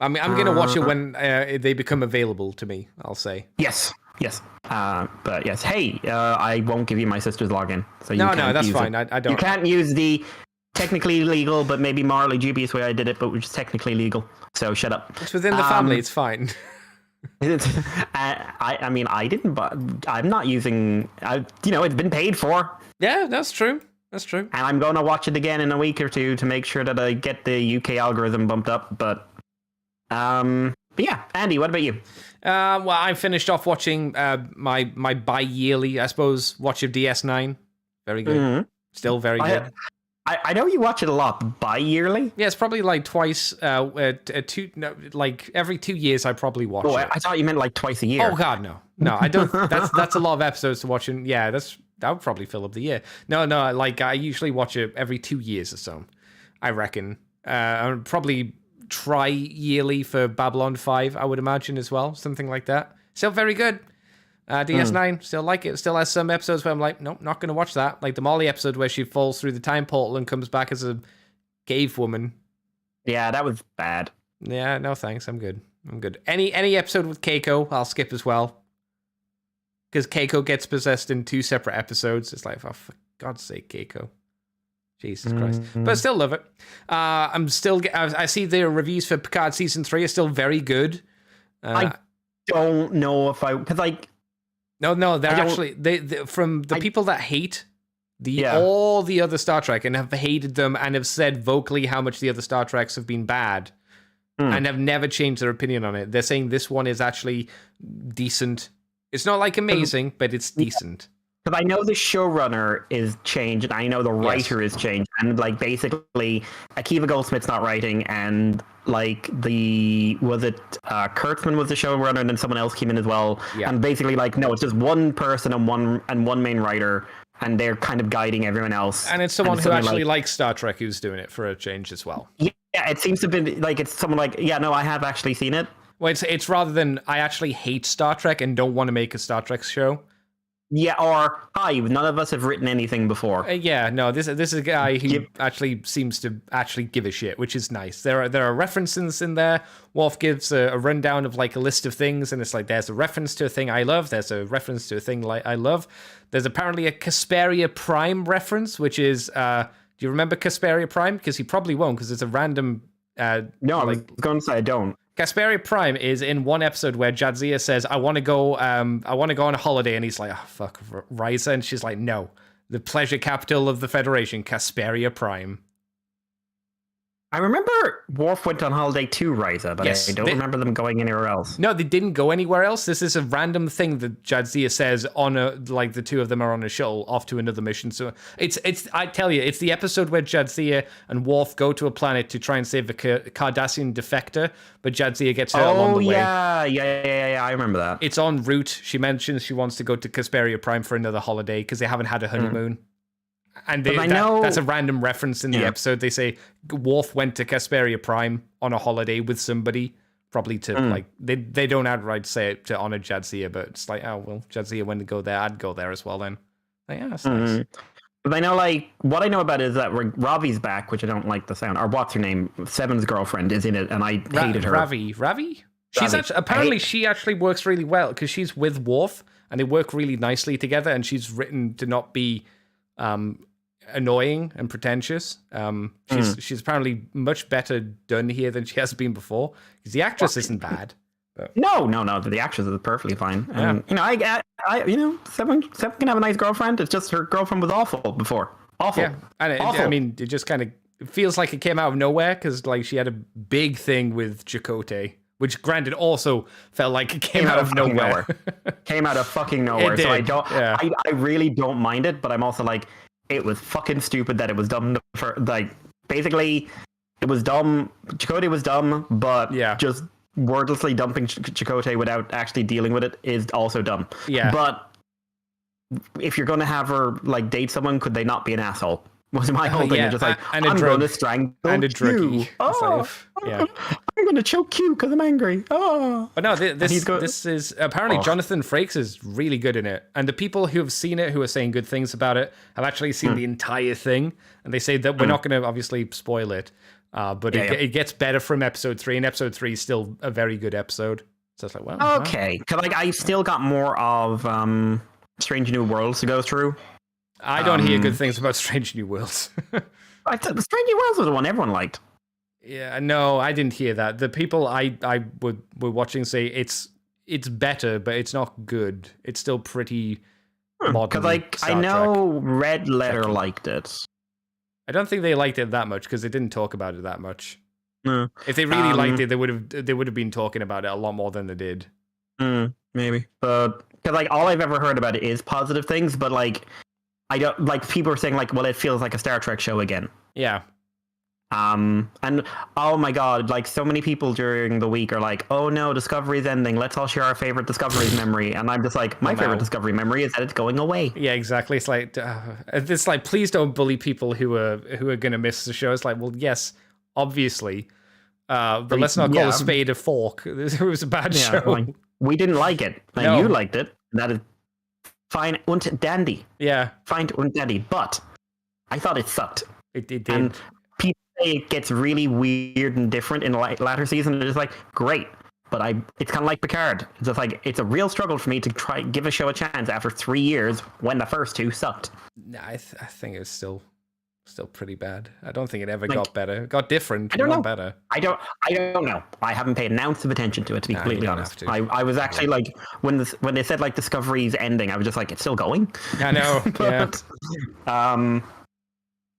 I mean, I'm going to watch it when they become available to me, I'll say. Yes. But yes. Hey, I won't give you my sister's login. So no, that's fine. I don't. You can't use the technically legal, but maybe morally dubious way I did it, but which is technically legal. So shut up. It's within the family. It's fine. I mean, I didn't, but I'm not using. It's been paid for. Yeah, that's true. And I'm going to watch it again in a week or two to make sure that I get the UK algorithm bumped up. But yeah, Andy, what about you? Well, I finished off watching my bi-yearly, I suppose, watch of DS9. Very good. Still very good. I know you watch it a lot. Bi-yearly? Yeah, it's probably like twice, every 2 years I probably watch it. I thought you meant like twice a year. Oh God, no, I don't. That's a lot of episodes to watch, and yeah, that would probably fill up the year. No, like I usually watch it every 2 years or so. I reckon. I would probably try yearly for Babylon 5. I would imagine as well, something like that. Still very good. DS9, still like it. Still has some episodes where I'm like, nope, not going to watch that. Like the Molly episode where she falls through the time portal and comes back as a cave woman. Yeah, that was bad. Yeah, no thanks. I'm good. Any episode with Keiko, I'll skip as well. Because Keiko gets possessed in 2 separate episodes. It's like, oh, for God's sake, Keiko. Jesus Christ. But I still love it. I see the reviews for Picard Season 3 are still very good. I don't know if because like... No, they're actually from the people that hate all the other Star Trek and have hated them and have said vocally how much the other Star Treks have been bad and have never changed their opinion on it. They're saying this one is actually decent. It's not like amazing, but it's decent. Because I know the showrunner is changed, and I know the writer is changed, and like basically Akiva Goldsmith's not writing, and like Kurtzman was the showrunner, and then someone else came in as well, and basically like no, it's just one person and one main writer, and they're kind of guiding everyone else. And it's someone who actually likes Star Trek who's doing it for a change as well. Yeah, it seems to be like it's someone like I have actually seen it. Well, it's rather than I actually hate Star Trek and don't want to make a Star Trek show. Yeah, or hi, none of us have written anything before. This is a guy who actually seems to actually give a shit, which is nice. There are references in there. Worf gives a rundown of like a list of things, and it's like there's a reference to a thing I love. There's a reference to a thing like I love. There's apparently a Casperia Prime reference, which is do you remember Casperia Prime? Because he probably won't, because it's a random. No, I was going to say I don't. Casperia Prime is in one episode where Jadzia says, I want to go on a holiday, and he's like, oh, fuck, Risa, and she's like, no, the pleasure capital of the Federation, Casperia Prime. I remember Worf went on holiday to Ryza, but Yes, I don't remember them going anywhere else. No, they didn't go anywhere else. This is a random thing that Jadzia says on like the two of them are on a shuttle off to another mission. So it's I tell you, it's the episode where Jadzia and Worf go to a planet to try and save the Cardassian defector, but Jadzia gets hurt along the way. Yeah, I remember that. It's en route. She mentions she wants to go to Casperia Prime for another holiday because they haven't had a honeymoon. And that's a random reference in the episode. They say Worf went to Casperia Prime on a holiday with somebody, probably to like they don't outright say it to honor Jadzia, but it's like, oh well, Jadzia went to go there, I'd go there as well then. Like, yeah, that's nice. But I know, like, what I know about it is that Ravi's back, which I don't like the sound. Or what's her name? Seven's girlfriend is in it, and I hated her. Ravi. She's apparently she actually works really well because she's with Worf, and they work really nicely together. And she's written to not be annoying and pretentious. She's apparently much better done here than she has been before because the actress isn't bad. But. No, the actress is perfectly fine. And Seven can have a nice girlfriend. It's just her girlfriend was awful before. Awful. Yeah, and it just kind of feels like it came out of nowhere because like she had a big thing with Chakotay, which granted also felt like it came out of nowhere. Came out of fucking nowhere. It did. So I really don't mind it, but I'm also like, it was fucking stupid that it was dumb. Basically, it was dumb. Chakotay was dumb, but just wordlessly dumping Chakotay without actually dealing with it is also dumb. Yeah. But if you're going to have her like date someone, could they not be an asshole? Was my whole thing. Yeah. Just like, I'm going to strangle you. I'm going to choke you because I'm angry. Oh. But no, this is apparently Jonathan Frakes is really good in it. And the people who have seen it, who are saying good things about it, have actually seen the entire thing. And they say that we're not going to obviously spoil it. But it gets better from episode 3. And episode 3 is still a very good episode. So it's like, well. Okay. Because like, I've still got more of Strange New Worlds to go through. I don't hear good things about Strange New Worlds. I thought Strange New Worlds was the one everyone liked. Yeah, no, I didn't hear that. The people I were watching say it's better, but it's not good. It's still pretty modern. Because like I know Red Letter liked it. I don't think they liked it that much because they didn't talk about it that much. If they really liked it, they would have been talking about it a lot more than they did. Maybe, but because like all I've ever heard about it is positive things, but like. I don't like people are saying like, well, it feels like a Star Trek show again. Yeah. And oh my god, like so many people during the week are like, oh no, Discovery's ending. Let's all share our favorite Discovery's memory. And I'm just like, my favorite Discovery memory is that it's going away. Yeah, exactly. It's like, please don't bully people who are going to miss the show. It's like, well, yes, obviously, but let's not call a spade a fork. It was a bad show. Like, we didn't like it, and you liked it. That is. Fine und dandy. Yeah. Fine und dandy. But I thought it sucked. It did. And people say it gets really weird and different in the latter season. It's just like, great. But it's kind of like Picard. It's just like, it's a real struggle for me to try give a show a chance after 3 years when the first 2 sucked. Nah, I think it's still pretty bad. I don't think it ever got better. It got different. I don't know. Better. I don't know. I haven't paid an ounce of attention to it, to be completely honest. I was actually like, when they said like Discovery's ending, I was just like, it's still going. I know. But,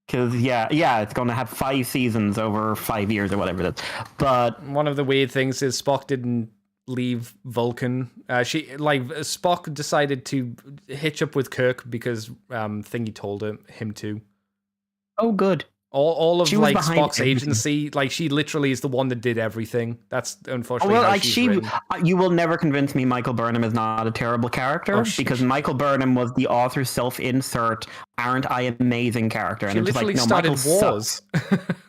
because it's going to have 5 seasons over 5 years or whatever it is. But one of the weird things is Spock didn't leave Vulcan. Spock decided to hitch up with Kirk because Thingy told him to. Oh, good. All of like Spock's agency, like she literally is the one that did everything. That's unfortunately. Well, like you will never convince me Michael Burnham is not a terrible character because Michael Burnham was the author's self-insert. Aren't I an amazing character? And she literally started wars.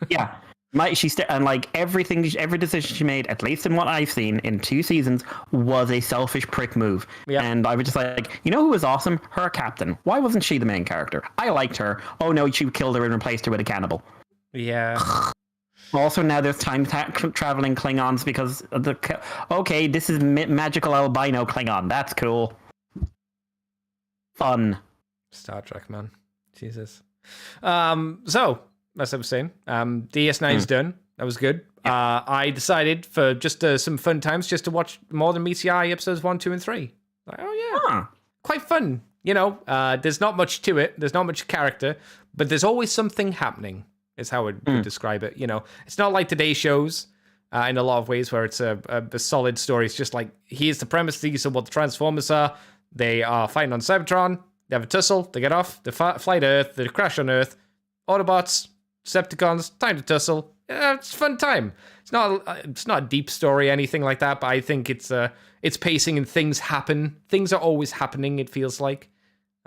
Yeah. And like every decision she made, at least in what I've seen in 2 seasons, was a selfish prick move. Yeah. And I was just like, you know who was awesome? Her captain. Why wasn't she the main character? I liked her. Oh no, she killed her and replaced her with a cannibal. Yeah. Also, now there's time traveling Klingons because of this is magical albino Klingon. That's cool. Fun. Star Trek, man. Jesus. So. As I was saying, DS9 is done. That was good. Yeah. I decided for just some fun times just to watch more than Meets the Eye episodes 1, 2, and 3. Like, oh yeah, quite fun. You know, there's not much to it. There's not much character, but there's always something happening. is how I would describe it. You know, it's not like today's shows in a lot of ways where it's a solid story. It's just like, here's the premise, these are what the Transformers are. They are fighting on Cybertron. They have a tussle. They get off. They fly to Earth. They crash on Earth. Autobots, Decepticons, time to tussle. It's a fun time. It's not a deep story, anything like that. But I think it's pacing and things happen. Things are always happening. It feels like.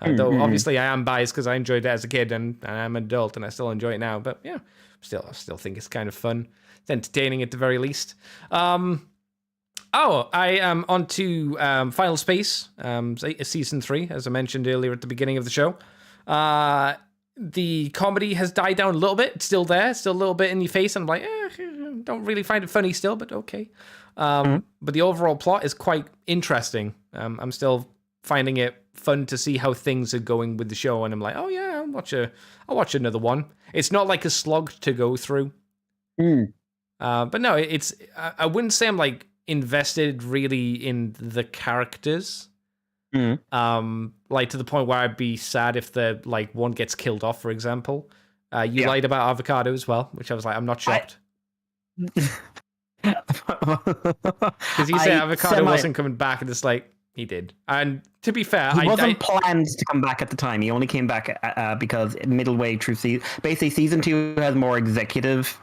Though obviously I am biased because I enjoyed it as a kid and I'm an adult and I still enjoy it now. But yeah, I still think it's kind of fun. It's entertaining at the very least. I am on to Final Space, Season 3, as I mentioned earlier at the beginning of the show. The comedy has died down a little bit. It's still there. It's still a little bit in your face. And I'm like, don't really find it funny still, but okay. But the overall plot is quite interesting. I'm still finding it fun to see how things are going with the show. And I'm like, oh yeah, I'll watch another one. It's not like a slog to go through. But no, I wouldn't say I'm like invested really in the characters. Like to the point where I'd be sad if the like one gets killed off, for example. You lied about Avocado as well, which I was like, I'm not shocked. Because you said Avocado wasn't coming back, and it's like, he did. And to be fair, he wasn't planned to come back at the time. He only came back because middle way through basically season 2 has more executive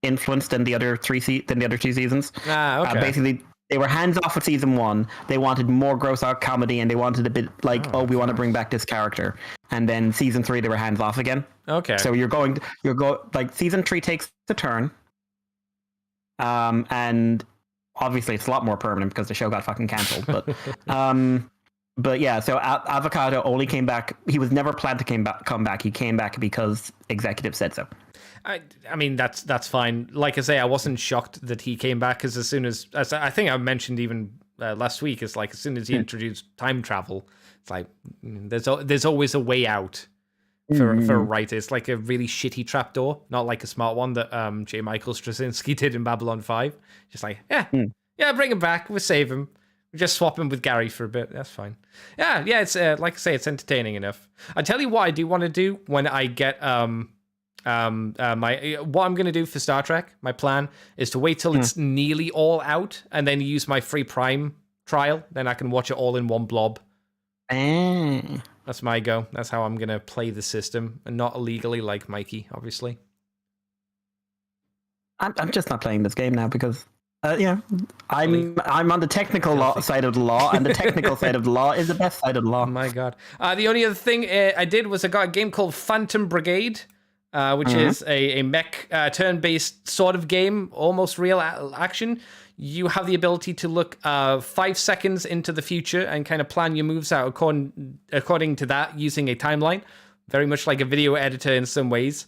influence than the other two seasons. Okay. Basically, they were hands off with season 1. They wanted more gross out comedy, and they wanted a bit like, we want to bring back this character. And then season 3, they were hands off again. Okay. So like season 3 takes the turn, and obviously it's a lot more permanent because the show got fucking cancelled. But yeah, so Avocado only came back. He was never planned to come back. He came back because executives said so. I mean, that's fine. Like I say, I wasn't shocked that he came back, because as soon as I think I mentioned even last week, it's like as soon as he introduced time travel, it's like there's always a way out for a writer. It's like a really shitty trapdoor, not like a smart one that J. Michael Straczynski did in Babylon 5. Just like, bring him back. We'll save him. We'll just swap him with Gary for a bit. That's fine. Yeah. It's like I say, it's entertaining enough. I tell you what, I do want to do when I get what I'm going to do for Star Trek, my plan is to wait till it's nearly all out and then use my free Prime trial. Then I can watch it all in one blob. That's my go. That's how I'm going to play the system, and not illegally like Mikey, obviously. I'm just not playing this game now because I'm on the technical side of the law, and the technical side of the law is the best side of the law. Oh my god. The only other thing I did was I got a game called Phantom Brigade, which is a mech turn-based sort of game, almost real action. You have the ability to look 5 seconds into the future and kind of plan your moves out according to that using a timeline. Very much like a video editor in some ways.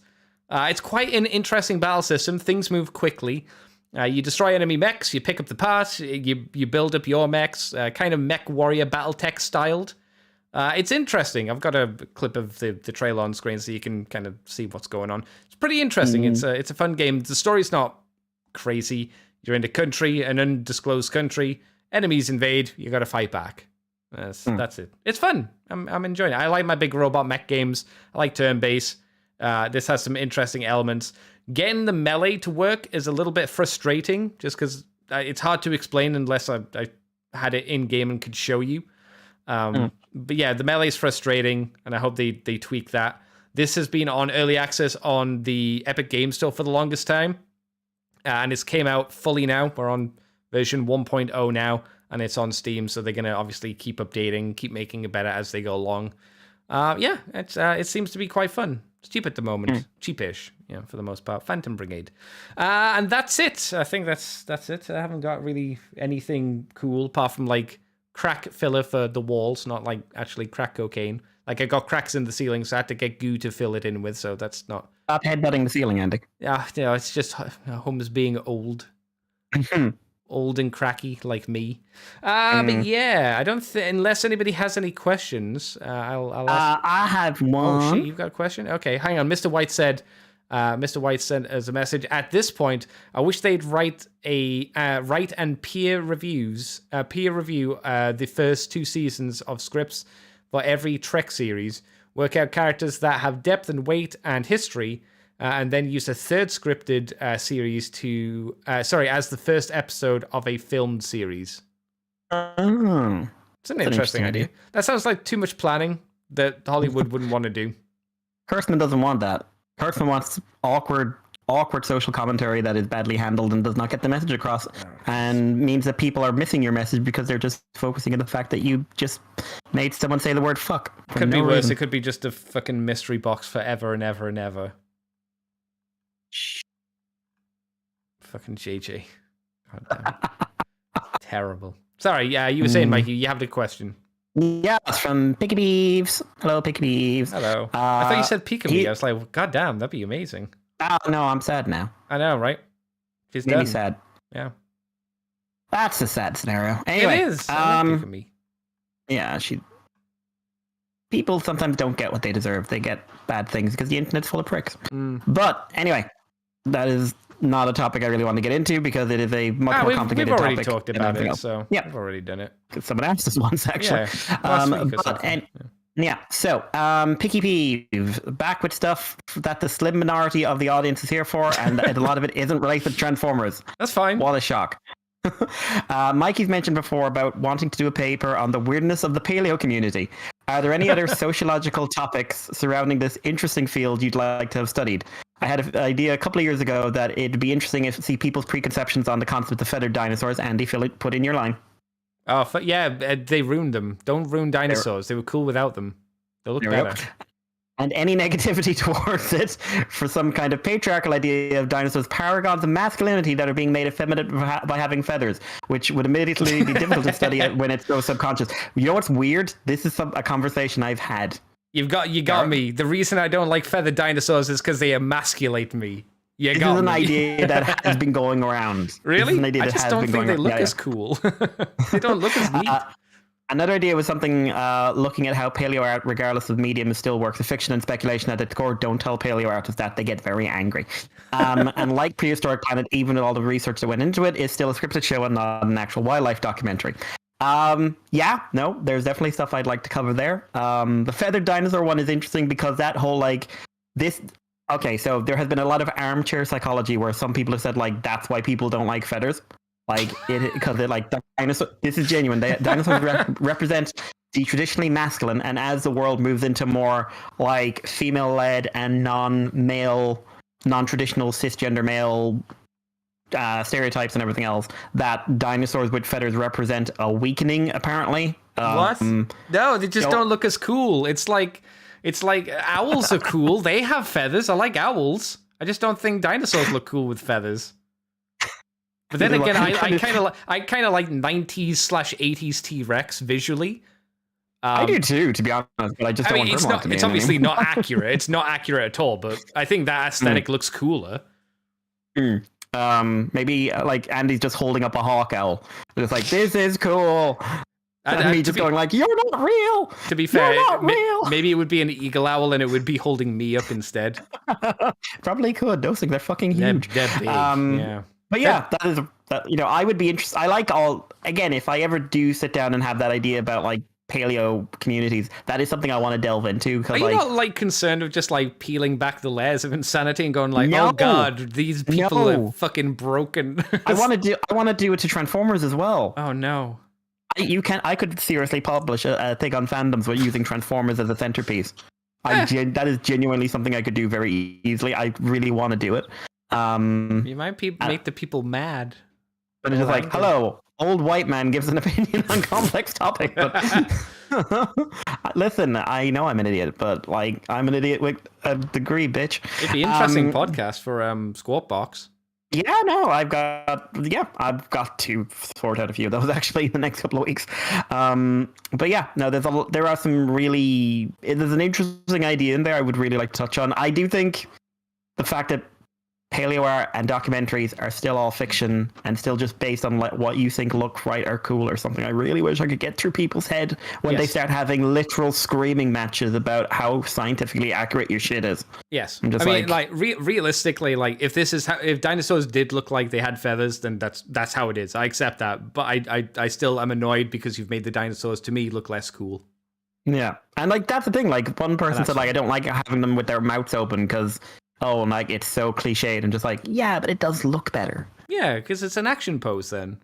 It's quite an interesting battle system. Things move quickly. You destroy enemy mechs, you pick up the parts, you build up your mechs, kind of mech warrior Battletech styled. It's interesting. I've got a clip of the trailer on screen so you can kind of see what's going on. It's pretty interesting. It's a fun game. The story's not crazy. You're in an undisclosed country. Enemies invade. You got to fight back. That's it. It's fun. I'm enjoying it. I like my big robot mech games. I like turn-based. This has some interesting elements. Getting the melee to work is a little bit frustrating, just because it's hard to explain unless I had it in game and could show you. But yeah, the melee is frustrating, and I hope they tweak that. This has been on early access on the Epic Games Store for the longest time, and it's came out fully now. We're on version 1.0 now, and it's on Steam, so they're going to obviously keep updating, keep making it better as they go along. It seems to be quite fun. It's cheap at the moment. Cheapish, for the most part. Phantom Brigade. And that's it. I think that's it. I haven't got really anything cool apart from like crack filler for the walls, not like actually crack cocaine. Like I got cracks in the ceiling, so I had to get goo to fill it in with, so that's not... Stop headbutting the ceiling, Andy. Yeah, it's just Holmes being old. Old and cracky like me. But yeah, I don't unless anybody has any questions, I'll ask. I have one. Oh shit, you've got a question? Okay, hang on. Mr. White sent us a message. At this point, I wish they'd write and peer review the first 2 seasons of scripts for every Trek series. Work out characters that have depth and weight and history, and then use a third scripted series to, as the first episode of a filmed series. Oh. It's an interesting idea. That sounds like too much planning that Hollywood wouldn't want to do. Kurtzman doesn't want that. Kurtzman wants awkward social commentary that is badly handled and does not get the message across, and means that people are missing your message because they're just focusing on the fact that you just made someone say the word fuck. Could be worse. It could be just a fucking mystery box forever and ever and ever. Fucking JJ. God damn. Terrible. Sorry, you were saying, Mikey, you have the question. Yeah, it's from Picky Beeves. Hello, Picky Beeves. Hello. I thought you said Peekaboo. I was like, well, God damn, that'd be amazing. Oh, no, I'm sad now. I know, right? She's Made done. me sad. Yeah. That's a sad scenario. Anyway, it is. I like Peekaboo. Yeah, people sometimes don't get what they deserve. They get bad things because the internet's full of pricks. But anyway, that is not a topic I really want to get into because it is a much more complicated topic. We've already talked about it, so yeah. we've already done it. Someone asked us once, actually. Yeah, last week or something. So Picky Peeve, back with stuff that the slim minority of the audience is here for, and a lot of it isn't related to Transformers. That's fine. What a shock. Mikey's mentioned before about wanting to do a paper on the weirdness of the paleo community. Are there any other sociological topics surrounding this interesting field you'd like to have studied? I had an idea a couple of years ago that it'd be interesting to see people's preconceptions on the concept of feathered dinosaurs. Andy, put in your line. Oh, they ruined them. Don't ruin dinosaurs. They were cool without them. They look better. And any negativity towards it for some kind of patriarchal idea of dinosaurs, paragons of masculinity that are being made effeminate by having feathers, which would immediately be difficult to study when it's so subconscious. You know what's weird? This is a conversation I've had. You got me. The reason I don't like feathered dinosaurs is because they emasculate me. This is an idea that has been going around. Really? I just don't think they look as cool. They don't look as neat. Another idea was something looking at how paleo art, regardless of medium, is still works of fiction and speculation at its core. Don't tell paleo artists that, they get very angry. And like Prehistoric Planet, even with all the research that went into it, is still a scripted show and not an actual wildlife documentary. There's definitely stuff I'd like to cover there. The feathered dinosaur one is interesting because that whole okay, so there has been a lot of armchair psychology where some people have said that's why people don't like feathers. Because the dinosaur. This is genuine. Dinosaurs represent the traditionally masculine, and as the world moves into more female-led and non-male, non-traditional cisgender male stereotypes and everything else, that dinosaurs with feathers represent a weakening. Apparently, what? No, they just don't look as cool. It's like owls are cool. They have feathers. I like owls. I just don't think dinosaurs look cool with feathers. But then again, I kind of like 90s/80s T-Rex visually. I do too, to be honest. But I just don't want Vermont to be. It's obviously not accurate. It's not accurate at all. But I think that aesthetic looks cooler. Maybe Andy's just holding up a hawk owl. It's this is cool. And me just going you're not real. To be fair, maybe it would be an eagle owl and it would be holding me up instead. Probably could. Those things are fucking huge. They're big. Yeah. But yeah, I would be interested. I if I ever do sit down and have that idea about paleo communities, that is something I want to delve into. Are you not concerned of just peeling back the layers of insanity and going no, oh god, these people are fucking broken? I want to do it to Transformers as well. Oh no. I could seriously publish a thing on fandoms with using Transformers as a centerpiece. That is genuinely something I could do very easily. I really want to do it. You might make the people mad. But it's just hello, old white man gives an opinion on complex topic. But listen, I know I'm an idiot, but I'm an idiot with a degree, bitch. It'd be interesting podcast for Squawk Box. Yeah, no, I've got to sort out a few of those actually in the next couple of weeks. But yeah, no, there's an interesting idea in there I would really like to touch on. I do think the fact that paleo art and documentaries are still all fiction and still just based on what you think look right or cool or something. I really wish I could get through people's head when they start having literal screaming matches about how scientifically accurate your shit is. Yes, I mean, realistically, if dinosaurs did look like they had feathers, then that's how it is. I accept that, but I still am annoyed because you've made the dinosaurs to me look less cool. Yeah, and that's the thing. One person said I don't like having them with their mouths open because oh, like it's so cliched, and just like, yeah, but it does look better. Yeah, because it's an action pose then.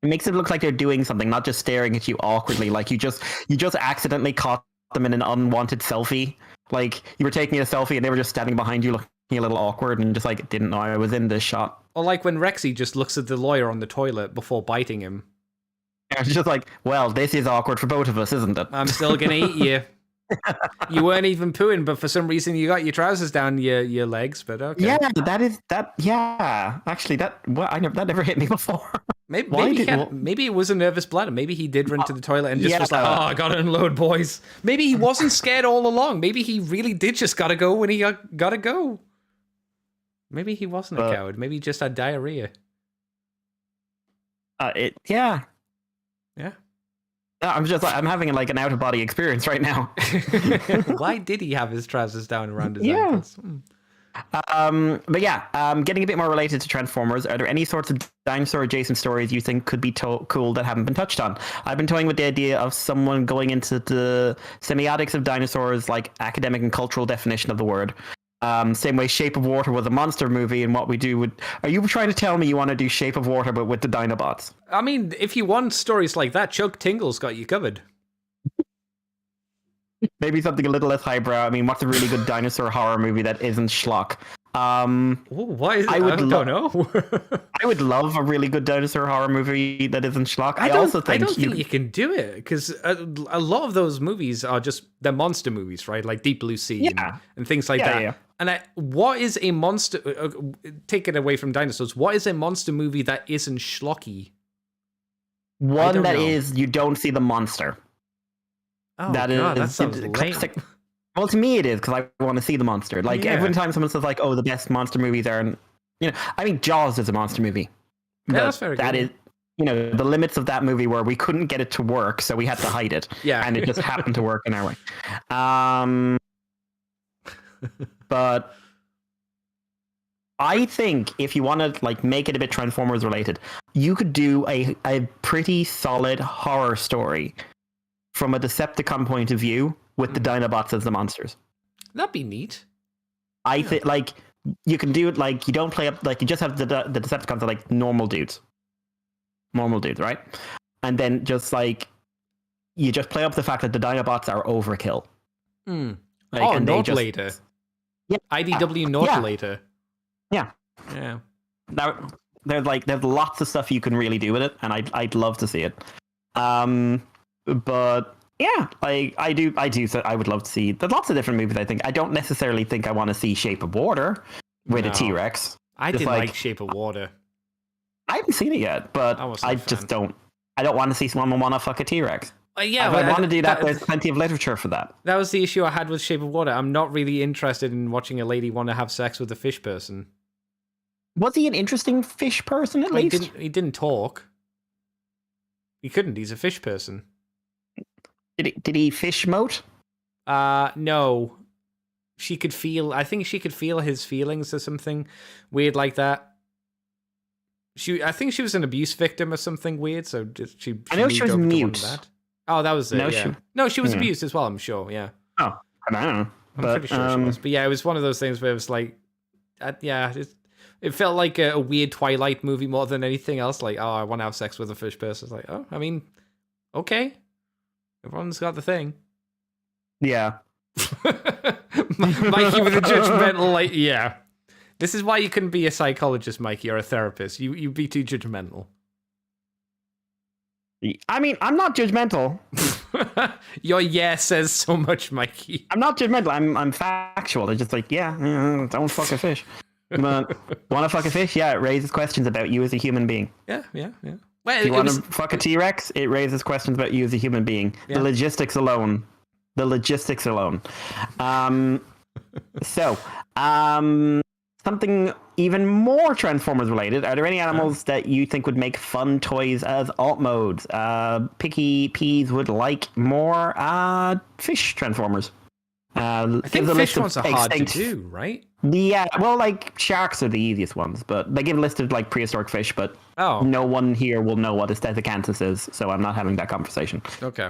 It makes it look like they're doing something, not just staring at you awkwardly, like you just accidentally caught them in an unwanted selfie. Like you were taking a selfie and they were just standing behind you looking a little awkward and just like didn't know I was in this shot. Or like when Rexy just looks at the lawyer on the toilet before biting him. Yeah, it's just like, well, this is awkward for both of us, isn't it? I'm still gonna eat you. You weren't even pooing, but for some reason you got your trousers down your legs. But okay. Yeah, that. Yeah, actually, that never hit me before. Maybe it was a nervous bladder. Maybe he did run to the toilet and just was like, "Oh, I gotta unload, boys." Maybe he wasn't scared all along. Maybe he really did just gotta go when he gotta go. Maybe he wasn't a coward. Maybe he just had diarrhea. Yeah. Yeah. I'm just like, I'm having like an out of body experience right now. Why did he have his trousers down around his ankles? But yeah, getting a bit more related to Transformers, are there any sorts of dinosaur adjacent stories you think could be cool that haven't been touched on? I've been toying with the idea of someone going into the semiotics of dinosaurs, like academic and cultural definition of the word. Same way Shape of Water was a monster movie, and what we do would... Are you trying to tell me you want to do Shape of Water but with the Dinobots? I mean, if you want stories like that, Chuck Tingle's got you covered. Maybe something a little less highbrow. I mean, what's a really good dinosaur horror movie that isn't schlock? Why is it? I don't know. I would love a really good dinosaur horror movie that isn't schlock. I don't think you can do it, because a lot of those movies are just they're monster movies, right? Like Deep Blue Sea and things like that. Yeah. And what is a monster? Take it away from dinosaurs. What is a monster movie that isn't schlocky? One that is you don't see the monster. Oh, that sounds lame. Well, to me it is, because I want to see the monster. Like every time someone says like, "Oh, the best monster movies are," and I mean, Jaws is a monster movie. Yeah, that's very good. That is, the limits of that movie where we couldn't get it to work, so we had to hide it. Yeah, and it just happened to work in our way. But I think if you want to like make it a bit Transformers related, you could do a pretty solid horror story from a Decepticon point of view with the Dinobots as the monsters. That'd be neat. I think like you can do it like you don't play up like you just have the Decepticons are like normal dudes, right? And then just like you just play up the fact that the Dinobots are overkill. And later. Yeah, IDW Naught later. Yeah. Now there's lots of stuff you can really do with it, and I'd love to see it. But yeah, like I do. So I would love to see. There's lots of different movies. I think I don't necessarily think I want to see Shape of Water with a T-Rex. I did like Shape of Water. I haven't seen it yet, but I just don't. I don't want to see someone want to fuck a T-Rex. If I want to do that, there's plenty of literature for that. That was the issue I had with Shape of Water. I'm not really interested in watching a lady want to have sex with a fish person. Was he an interesting fish person at least? He didn't talk. He couldn't. He's a fish person. Did he fish moat? No. She could feel. I think she could feel his feelings or something weird like that. I think she was an abuse victim or something weird. So she I know she was mute. Oh, that was it. No, she was abused as well. I'm sure. Yeah. Oh, I don't know. I'm pretty sure she was. But yeah, it was one of those things where it was like, it felt like a weird Twilight movie more than anything else. Like, oh, I want to have sex with a fish person. It's like, oh, I mean, okay. Everyone's got the thing. Yeah. Mikey with a judgmental, like, yeah. This is why you couldn't be a psychologist, Mikey, or a therapist. You'd be too judgmental. I mean, I'm not judgmental. Your yes says so much, Mikey. I'm not judgmental. I'm factual. It's just like, don't fuck a fish. But want to fuck a fish? Yeah, it raises questions about you as a human being. Yeah. Well, if you want to fuck a T-Rex, it raises questions about you as a human being. Yeah. The logistics alone. Something even more Transformers related. Are there any animals that you think would make fun toys as alt modes? Picky Peas would like more fish Transformers. I think fish ones are hard to do, right? Yeah, well, like sharks are the easiest ones, but they give a list of like prehistoric fish, but no one here will know what a Stegocanthus is, so I'm not having that conversation. Okay.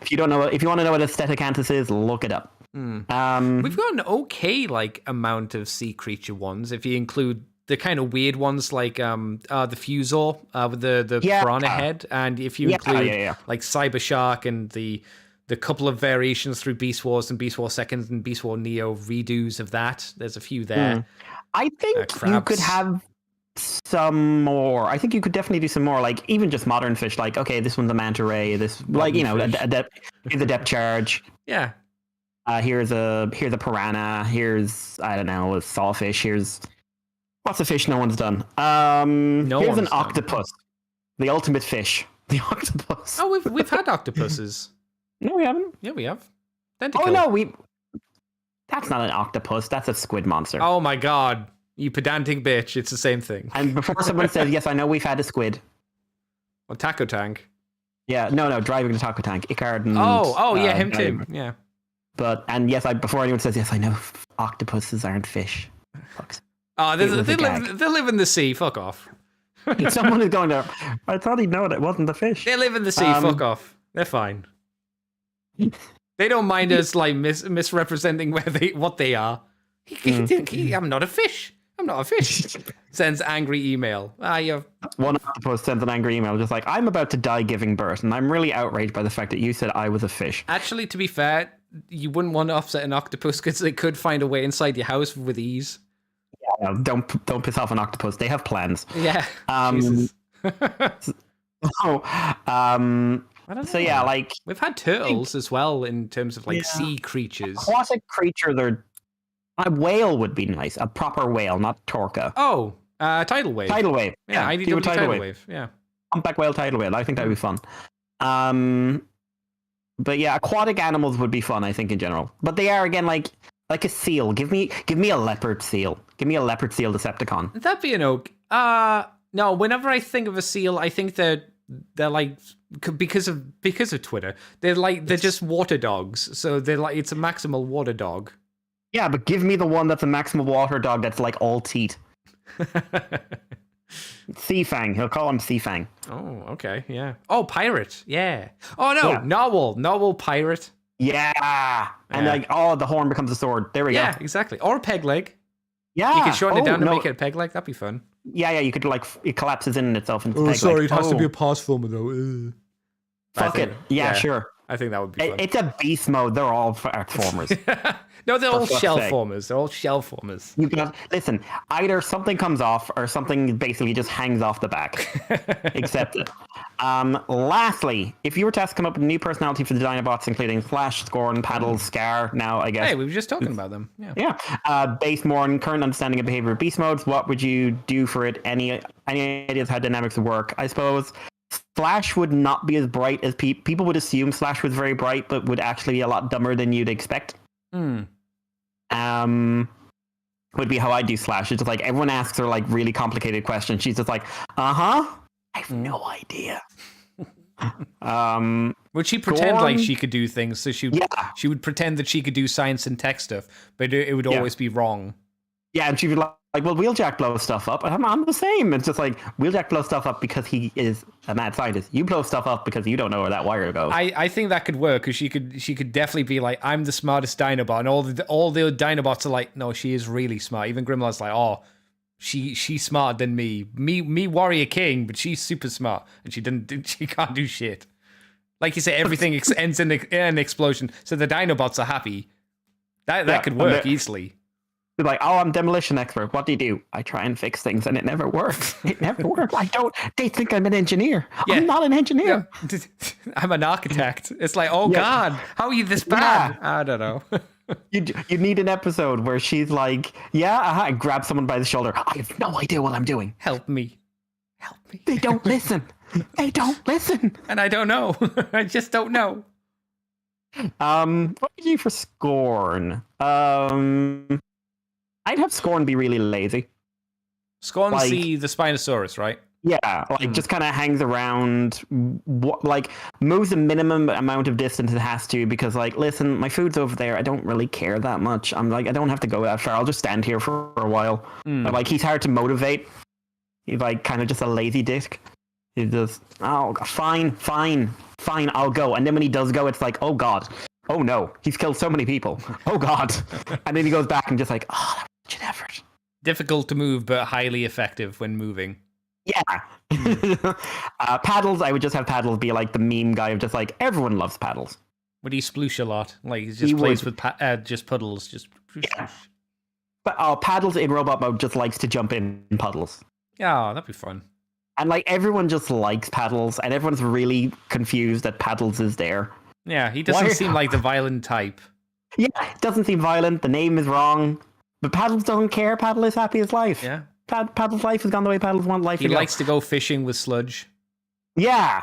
If you want to know what a Stegocanthus is, look it up. We've got an okay amount of sea creature ones if you include the kind of weird ones like the Fusor with the piranha head, and if you include like Cyber Shark and the couple of variations through Beast Wars and Beast Wars Second and Beast War Neo redos of that. There's a few there. I think you could have some more. I think you could definitely do some more, like even just modern fish. Like, okay, this one's a manta ray. This, like, you know, here's a depth charge. Yeah. Here's a piranha. Here's, I don't know, a sawfish. Here's lots of fish no one's done. Here's an octopus, the ultimate fish. The octopus. Oh, we've had octopuses. No, we haven't. Yeah, we have. Tentacle. Oh no, that's not an octopus. That's a squid monster. Oh my god. You pedantic bitch, it's the same thing. And before someone says, yes, I know we've had a squid. Well, Taco Tank. Yeah, no, driving the Taco Tank. Icard and... yeah, him too, yeah. But, and yes, before anyone says, yes, I know octopuses aren't fish. Fucks. Oh, they live in the sea, fuck off. Someone is going there, I thought he'd know that it wasn't the fish. They live in the sea, fuck off. They're fine. They don't mind us, like, misrepresenting what they are. I'm not a fish. I'm not a fish. Sends angry email. One octopus sends an angry email, just like, I'm about to die giving birth, and I'm really outraged by the fact that you said I was a fish. Actually, to be fair, you wouldn't want to upset an octopus because they could find a way inside your house with ease. Yeah, don't piss off an octopus. They have plans. Yeah. Jesus. So yeah, like we've had turtles as well in terms of sea creatures. Aquatic creature, a whale would be nice. A proper whale, not Torca. Oh, tidal wave. Tidal wave. Yeah, IDW tidal wave. Yeah. Humpback whale, tidal whale. I think that would be fun. But yeah, aquatic animals would be fun, I think, in general. But they are, again, like a seal. Give me a leopard seal. Give me a leopard seal Decepticon. That'd be an oak. No, whenever I think of a seal, I think they're like, because of Twitter, they're just water dogs. So they're like, it's a maximal water dog. Yeah, but give me the one that's a maximal water dog that's like all teeth. Seafang. He'll call him Seafang. Oh, okay, yeah. Oh, pirate, yeah. Oh no, yeah. Narwhal pirate. Yeah. And the horn becomes a sword. There we go. Yeah, exactly. Or a peg leg. Yeah. You can shorten it down to make it a peg leg. That'd be fun. Yeah, you could it collapses in itself into peg sorry, leg. It has to be a pass former though. Fuck it. Yeah, sure. I think that would be fun. It's a beast mode. They're all art formers. No, they're all shell formers. They're all shell formers. Listen, either something comes off or something basically just hangs off the back. Accept it. Lastly, if you were to come up with a new personality for the Dinobots, including Slash, Scorn, Paddle, Scar, now I guess. Hey, we were just talking about them. Yeah. Based more on current understanding of behavior of beast modes, what would you do for it? Any ideas how dynamics would work? I suppose Slash would not be as bright as people would assume. Slash was very bright, but would actually be a lot dumber than you'd expect. Would be how I do Slash. It's just like everyone asks her like really complicated questions. She's just like, I have no idea. Would she pretend like she could do things? So she would pretend that she could do science and tech stuff, but it would always be wrong. Yeah, and she would like, well, Wheeljack blows stuff up. I'm the same. It's just like Wheeljack blows stuff up because he is a mad scientist. You blow stuff up because you don't know where that wire goes. I think that could work because she could definitely be like, I'm the smartest Dinobot, and all the Dinobots are like, no, she is really smart. Even Grimlock's like, oh, she's smarter than me, Warrior King, but she's super smart, and she can't do shit. Like you say, everything ends in an explosion, so the Dinobots are happy. That could work easily. They're like, oh, I'm demolition expert. What do? I try and fix things, and it never works. It never works. They think I'm an engineer. Yeah. I'm not an engineer. Yeah. I'm an architect. It's like, oh God, how are you this bad? I don't know. You need an episode where she's like, I grab someone by the shoulder. I have no idea what I'm doing. Help me. They don't listen. And I don't know. I just don't know. What would you do for Scorn? I'd have Scorn be really lazy. Scorn the Spinosaurus, right? Yeah, just kind of hangs around, moves the minimum amount of distance it has to, because listen, my food's over there. I don't really care that much. I'm I don't have to go that far. I'll just stand here for a while. But, he's hard to motivate. He's kind of just a lazy dick. He's just, oh, fine, I'll go. And then when he does go, it's like, oh God, oh no, he's killed so many people. Oh god. And then he goes back and just like, oh, that was such an effort. Difficult to move, but highly effective when moving. Yeah. Paddles, I would just have Paddles be like the meme guy of just like, everyone loves Paddles. Would he sploosh a lot? Like, he just plays with just puddles. Just yeah. But Paddles in robot mode just likes to jump in puddles. Yeah, that'd be fun. And like, everyone just likes Paddles, and everyone's really confused that Paddles is there. Yeah, he doesn't seem like the violent type. Yeah, it doesn't seem violent. The name is wrong. But Paddles doesn't care. Paddle is happy as life. Yeah. Paddle's life has gone the way Paddles want life to go. He likes to go fishing with Sludge. Yeah.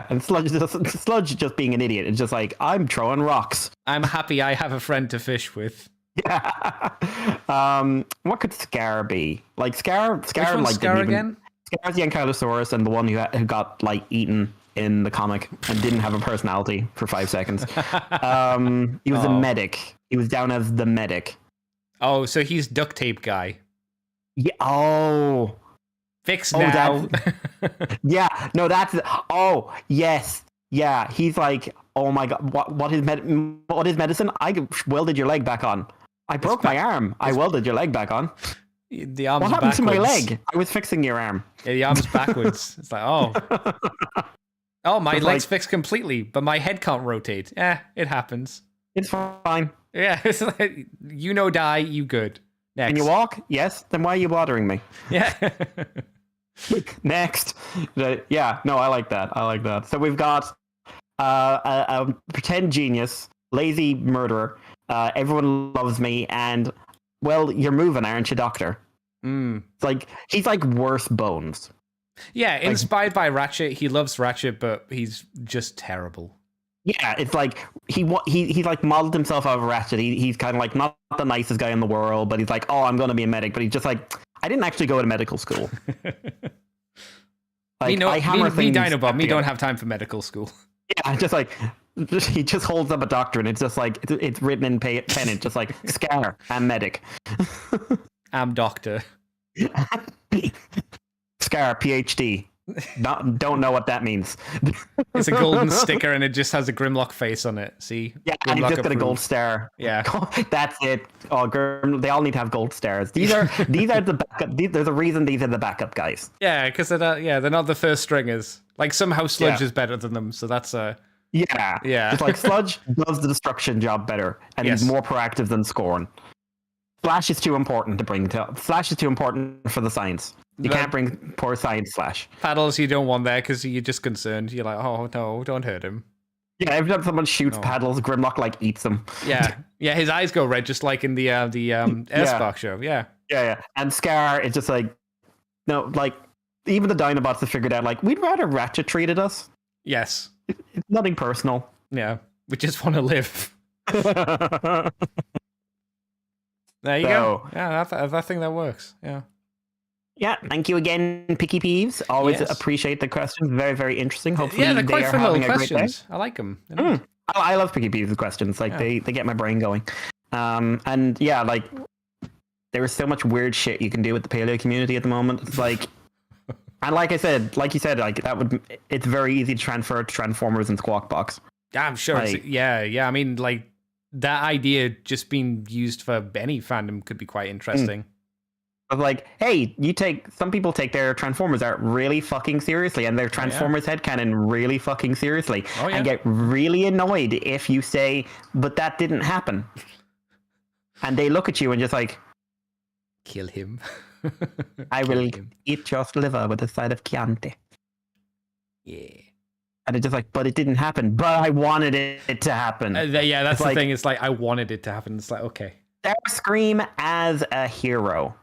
And Sludge just being an idiot. It's just like, I'm throwing rocks. I'm happy I have a friend to fish with. Yeah. What could Scar be? Like Scar Which one's like Scar again? Scar's the Ankylosaurus and the one who got like eaten in the comic and didn't have a personality for 5 seconds. He was a medic. He was down as the medic. Oh, so he's duct tape guy. Yeah. Oh. Fix now. Yeah. No, that's. Oh, yes. Yeah. He's like, oh my god. What is medicine? I welded your leg back on. I broke my arm. I welded your leg back on. The arm's what happened backwards. to my leg? I was fixing your arm. Yeah, the arm's backwards. It's like, oh, my leg's fixed completely, but my head can't rotate. It happens. It's fine. Yeah, it's like, die, you good. Next. Can you walk? Yes. Then why are you bothering me? Yeah. Next. Yeah. No, I like that. So we've got a pretend genius, lazy murderer. Everyone loves me, and well, you're moving, aren't you, Doctor? It's like he's like worse Bones. Yeah, inspired by Ratchet. He loves Ratchet, but he's just terrible. Yeah, it's like he like modeled himself out of Ratchet. He's kind of like not the nicest guy in the world, but he's like, oh, I'm going to be a medic. But he's just like, I didn't actually go to medical school. Like, me Dinobot, me don't have time for medical school. Yeah, just like he just holds up a doctor, and it's just like it's written in pen. It's just like Scar, I'm medic. I'm doctor. Scar, PhD. Don't know what that means. It's a golden sticker and it just has a Grimlock face on it. See? Yeah, Grimlock and he's just got a approved. gold star. Yeah. That's it. Oh, they all need to have gold stars. These are the backup. There's a reason these are the backup guys. Yeah, because they're not the first stringers. Like somehow Sludge is better than them, so that's Yeah. It's like Sludge does the destruction job better, and he's more proactive than Scorn. Flash is too important to bring to. Flash is too important for the science. You can't bring poor science Flash. Paddles you don't want there because you're just concerned. You're like, oh no, don't hurt him. Yeah, every time someone shoots Paddles, Grimlock like eats them. Yeah, his eyes go red just like in the Earthspark show. Yeah. And Scar is just like, no, like even the Dinobots have figured out like we'd rather Ratchet treated us. Yes. It's nothing personal. Yeah, we just want to live. There you go. Yeah, I think that works. Yeah. Yeah, thank you again, Picky Peeves. Always appreciate the questions. Very, very interesting. Hopefully, they're quite are fun little having a great day. questions. I like them. I love Picky Peeves questions. Like they get my brain going. And yeah, like there is so much weird shit you can do with the paleo community at the moment. It's like, and like you said, like it's very easy to transfer to Transformers and Squawk Box. Yeah, I'm sure. Like, yeah. I mean, like that idea just being used for any fandom could be quite interesting. Of like, hey, some people take their Transformers art really fucking seriously and their Transformers headcanon really fucking seriously and get really annoyed if you say, but that didn't happen. And they look at you and just like, kill him. I will eat your liver with a side of Chianti. Yeah. And it's just like, but it didn't happen. But I wanted it to happen. Yeah, that's the thing. It's like, I wanted it to happen. It's like, okay. Starscream as a hero.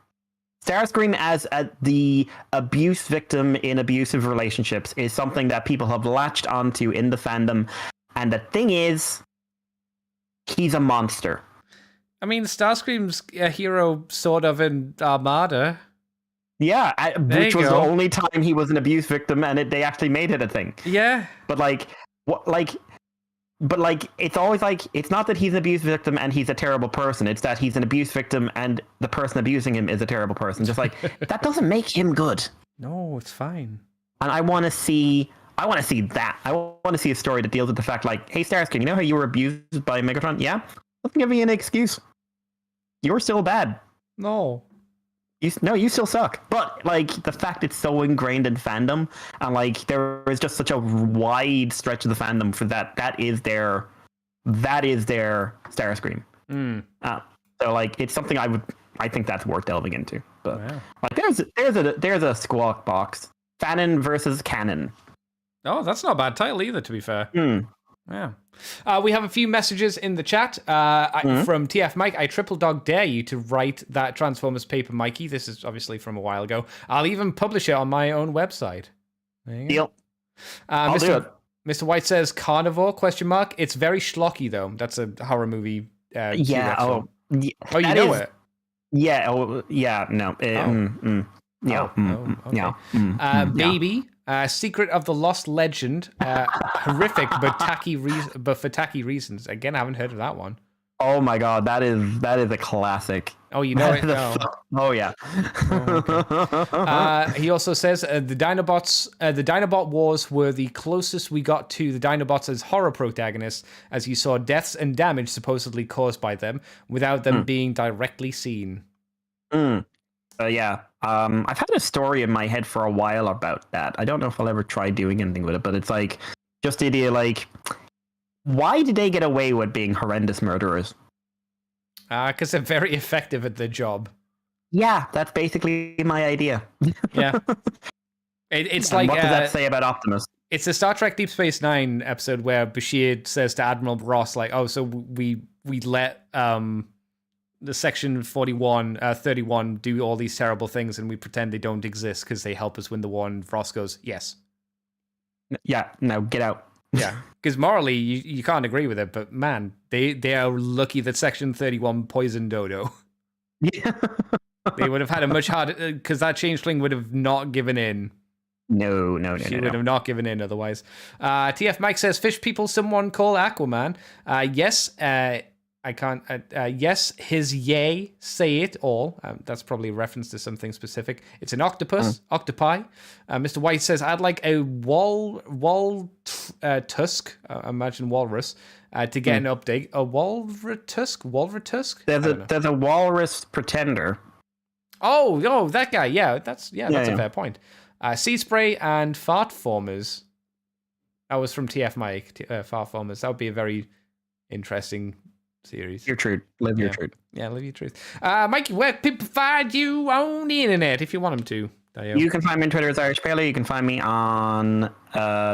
Starscream as the abuse victim in abusive relationships is something that people have latched onto in the fandom. And the thing is, he's a monster. I mean, Starscream's a hero sort of in Armada. Yeah, which was the only time he was an abuse victim, and they actually made it a thing. Yeah. But it's always like, it's not that he's an abuse victim and he's a terrible person. It's that he's an abuse victim and the person abusing him is a terrible person. Just like, that doesn't make him good. No, it's fine. And I want to see I want to see that. I want to see a story that deals with the fact, like, hey, Starscream, you know how you were abused by Megatron? Yeah? Doesn't give me an excuse. You're still bad. No. You still suck. But, like, the fact it's so ingrained in fandom, and, like, there is just such a wide stretch of the fandom for that. That is their Starscream. So, like, it's something I think that's worth delving into. But, like, there's a Squawk Box. Fanon versus Canon. Oh, that's not a bad title either, to be fair. Yeah. We have a few messages in the chat from TF Mike. I triple dog dare you to write that Transformers paper, Mikey. This is obviously from a while ago. I'll even publish it on my own website. There you go. I'll do it. Mr. White says Carnivore ? It's very schlocky though. That's a horror movie. Yeah. Oh, you know it. Yeah. Oh, yeah. No. Yeah. Baby. Secret of the Lost Legend. Horrific, but for tacky reasons. Again, I haven't heard of that one. Oh my god, that is a classic. Oh, you know it? No. Oh yeah. He also says the Dinobot Wars were the closest we got to the Dinobots as horror protagonists, as you saw deaths and damage supposedly caused by them without them being directly seen. Yeah. I've had a story in my head for a while about that. I don't know if I'll ever try doing anything with it, but it's like just the idea, like, why did they get away with being horrendous murderers? Because they're very effective at their job. Yeah, that's basically my idea. Yeah. It's And like what does that say about Optimus? It's a Star Trek Deep Space Nine episode where Bashir says to Admiral Ross, like, "Oh, so we let the Section 31 do all these terrible things, and we pretend they don't exist because they help us win the war." And Ross goes, "Yes." Yeah. Now get out. Yeah, because morally you can't agree with it, but man, they are lucky that Section 31 poisoned Dodo. Yeah. They would have had a much harder, because that changeling would have not given in. No. She would have not given in otherwise. TF Mike says, "Fish people, someone call Aquaman." Yes, I can't. Yes, his yay, say it all. That's probably a reference to something specific. It's an octopus, octopi. Mr. White says, "I'd like a tusk. Imagine walrus to get an update. A walrus? There's a walrus pretender. Oh, that guy. Yeah, that's a fair point. Sea spray and fart formers. That was from TF Mike. Fart formers. That would be a very interesting series. Your truth. Live your truth. Yeah, live your truth. Mikey, where can people find you on the internet if you want them to? You can find me on Twitter as Irish Paleo. You can find me on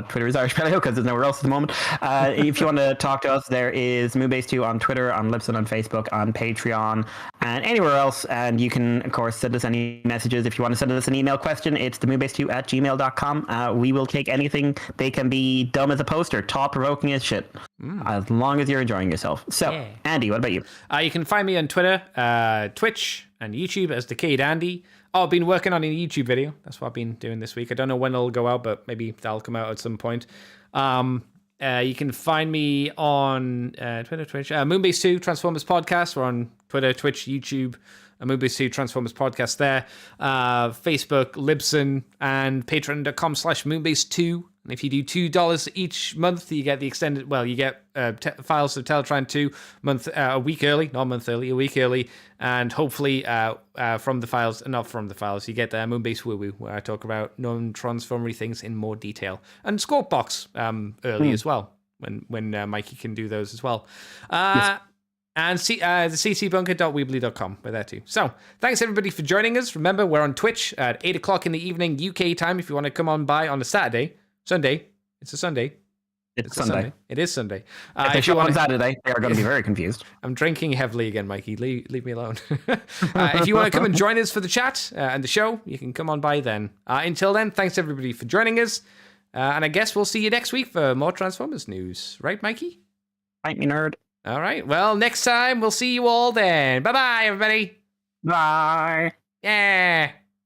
Twitter as Irish Paleo because there's nowhere else at the moment. If you want to talk to us, there is Moonbase 2 on Twitter, on Libsyn, on Facebook, on Patreon, and anywhere else. And you can, of course, send us any messages. If you want to send us an email question, it's themoonbase2@gmail.com. We will take anything. They can be dumb as a poster, thought-provoking as shit, as long as you're enjoying yourself. So, yeah. Andy, what about you? You can find me on Twitter, Twitch, and YouTube as Decayed Andy. Oh, I've been working on a YouTube video. That's what I've been doing this week. I don't know when it'll go out, but maybe that'll come out at some point. You can find me on Twitter, Twitch, Moonbase 2 Transformers Podcast. We're on Twitter, Twitch, YouTube, Moonbase 2 Transformers Podcast there. Facebook, Libsyn, and patreon.com/Moonbase2. And if you do $2 each month, you get the extended, you get files of Teletran 2 a week early, not a month early, a week early. And hopefully from the files, not from the files, you get the Moonbase Woo Woo, where I talk about non-transformery things in more detail. And Squawk Box early as well, when Mikey can do those as well. Yes. And the ccbunker.weebly.com. We're there too. So, thanks everybody for joining us. Remember, we're on Twitch at 8 o'clock in the evening, UK time, if you want to come on by on a Sunday. It's a Sunday. It's Sunday. It is Sunday. If they show on Saturday, they are going to be very confused. I'm drinking heavily again, Mikey. Leave me alone. If you want to come and join us for the chat and the show, you can come on by then. Until then, thanks everybody for joining us. And I guess we'll see you next week for more Transformers news. Right, Mikey? Right, me nerd. All right. Well, next time we'll see you all then. Bye-bye, everybody. Bye. Yeah.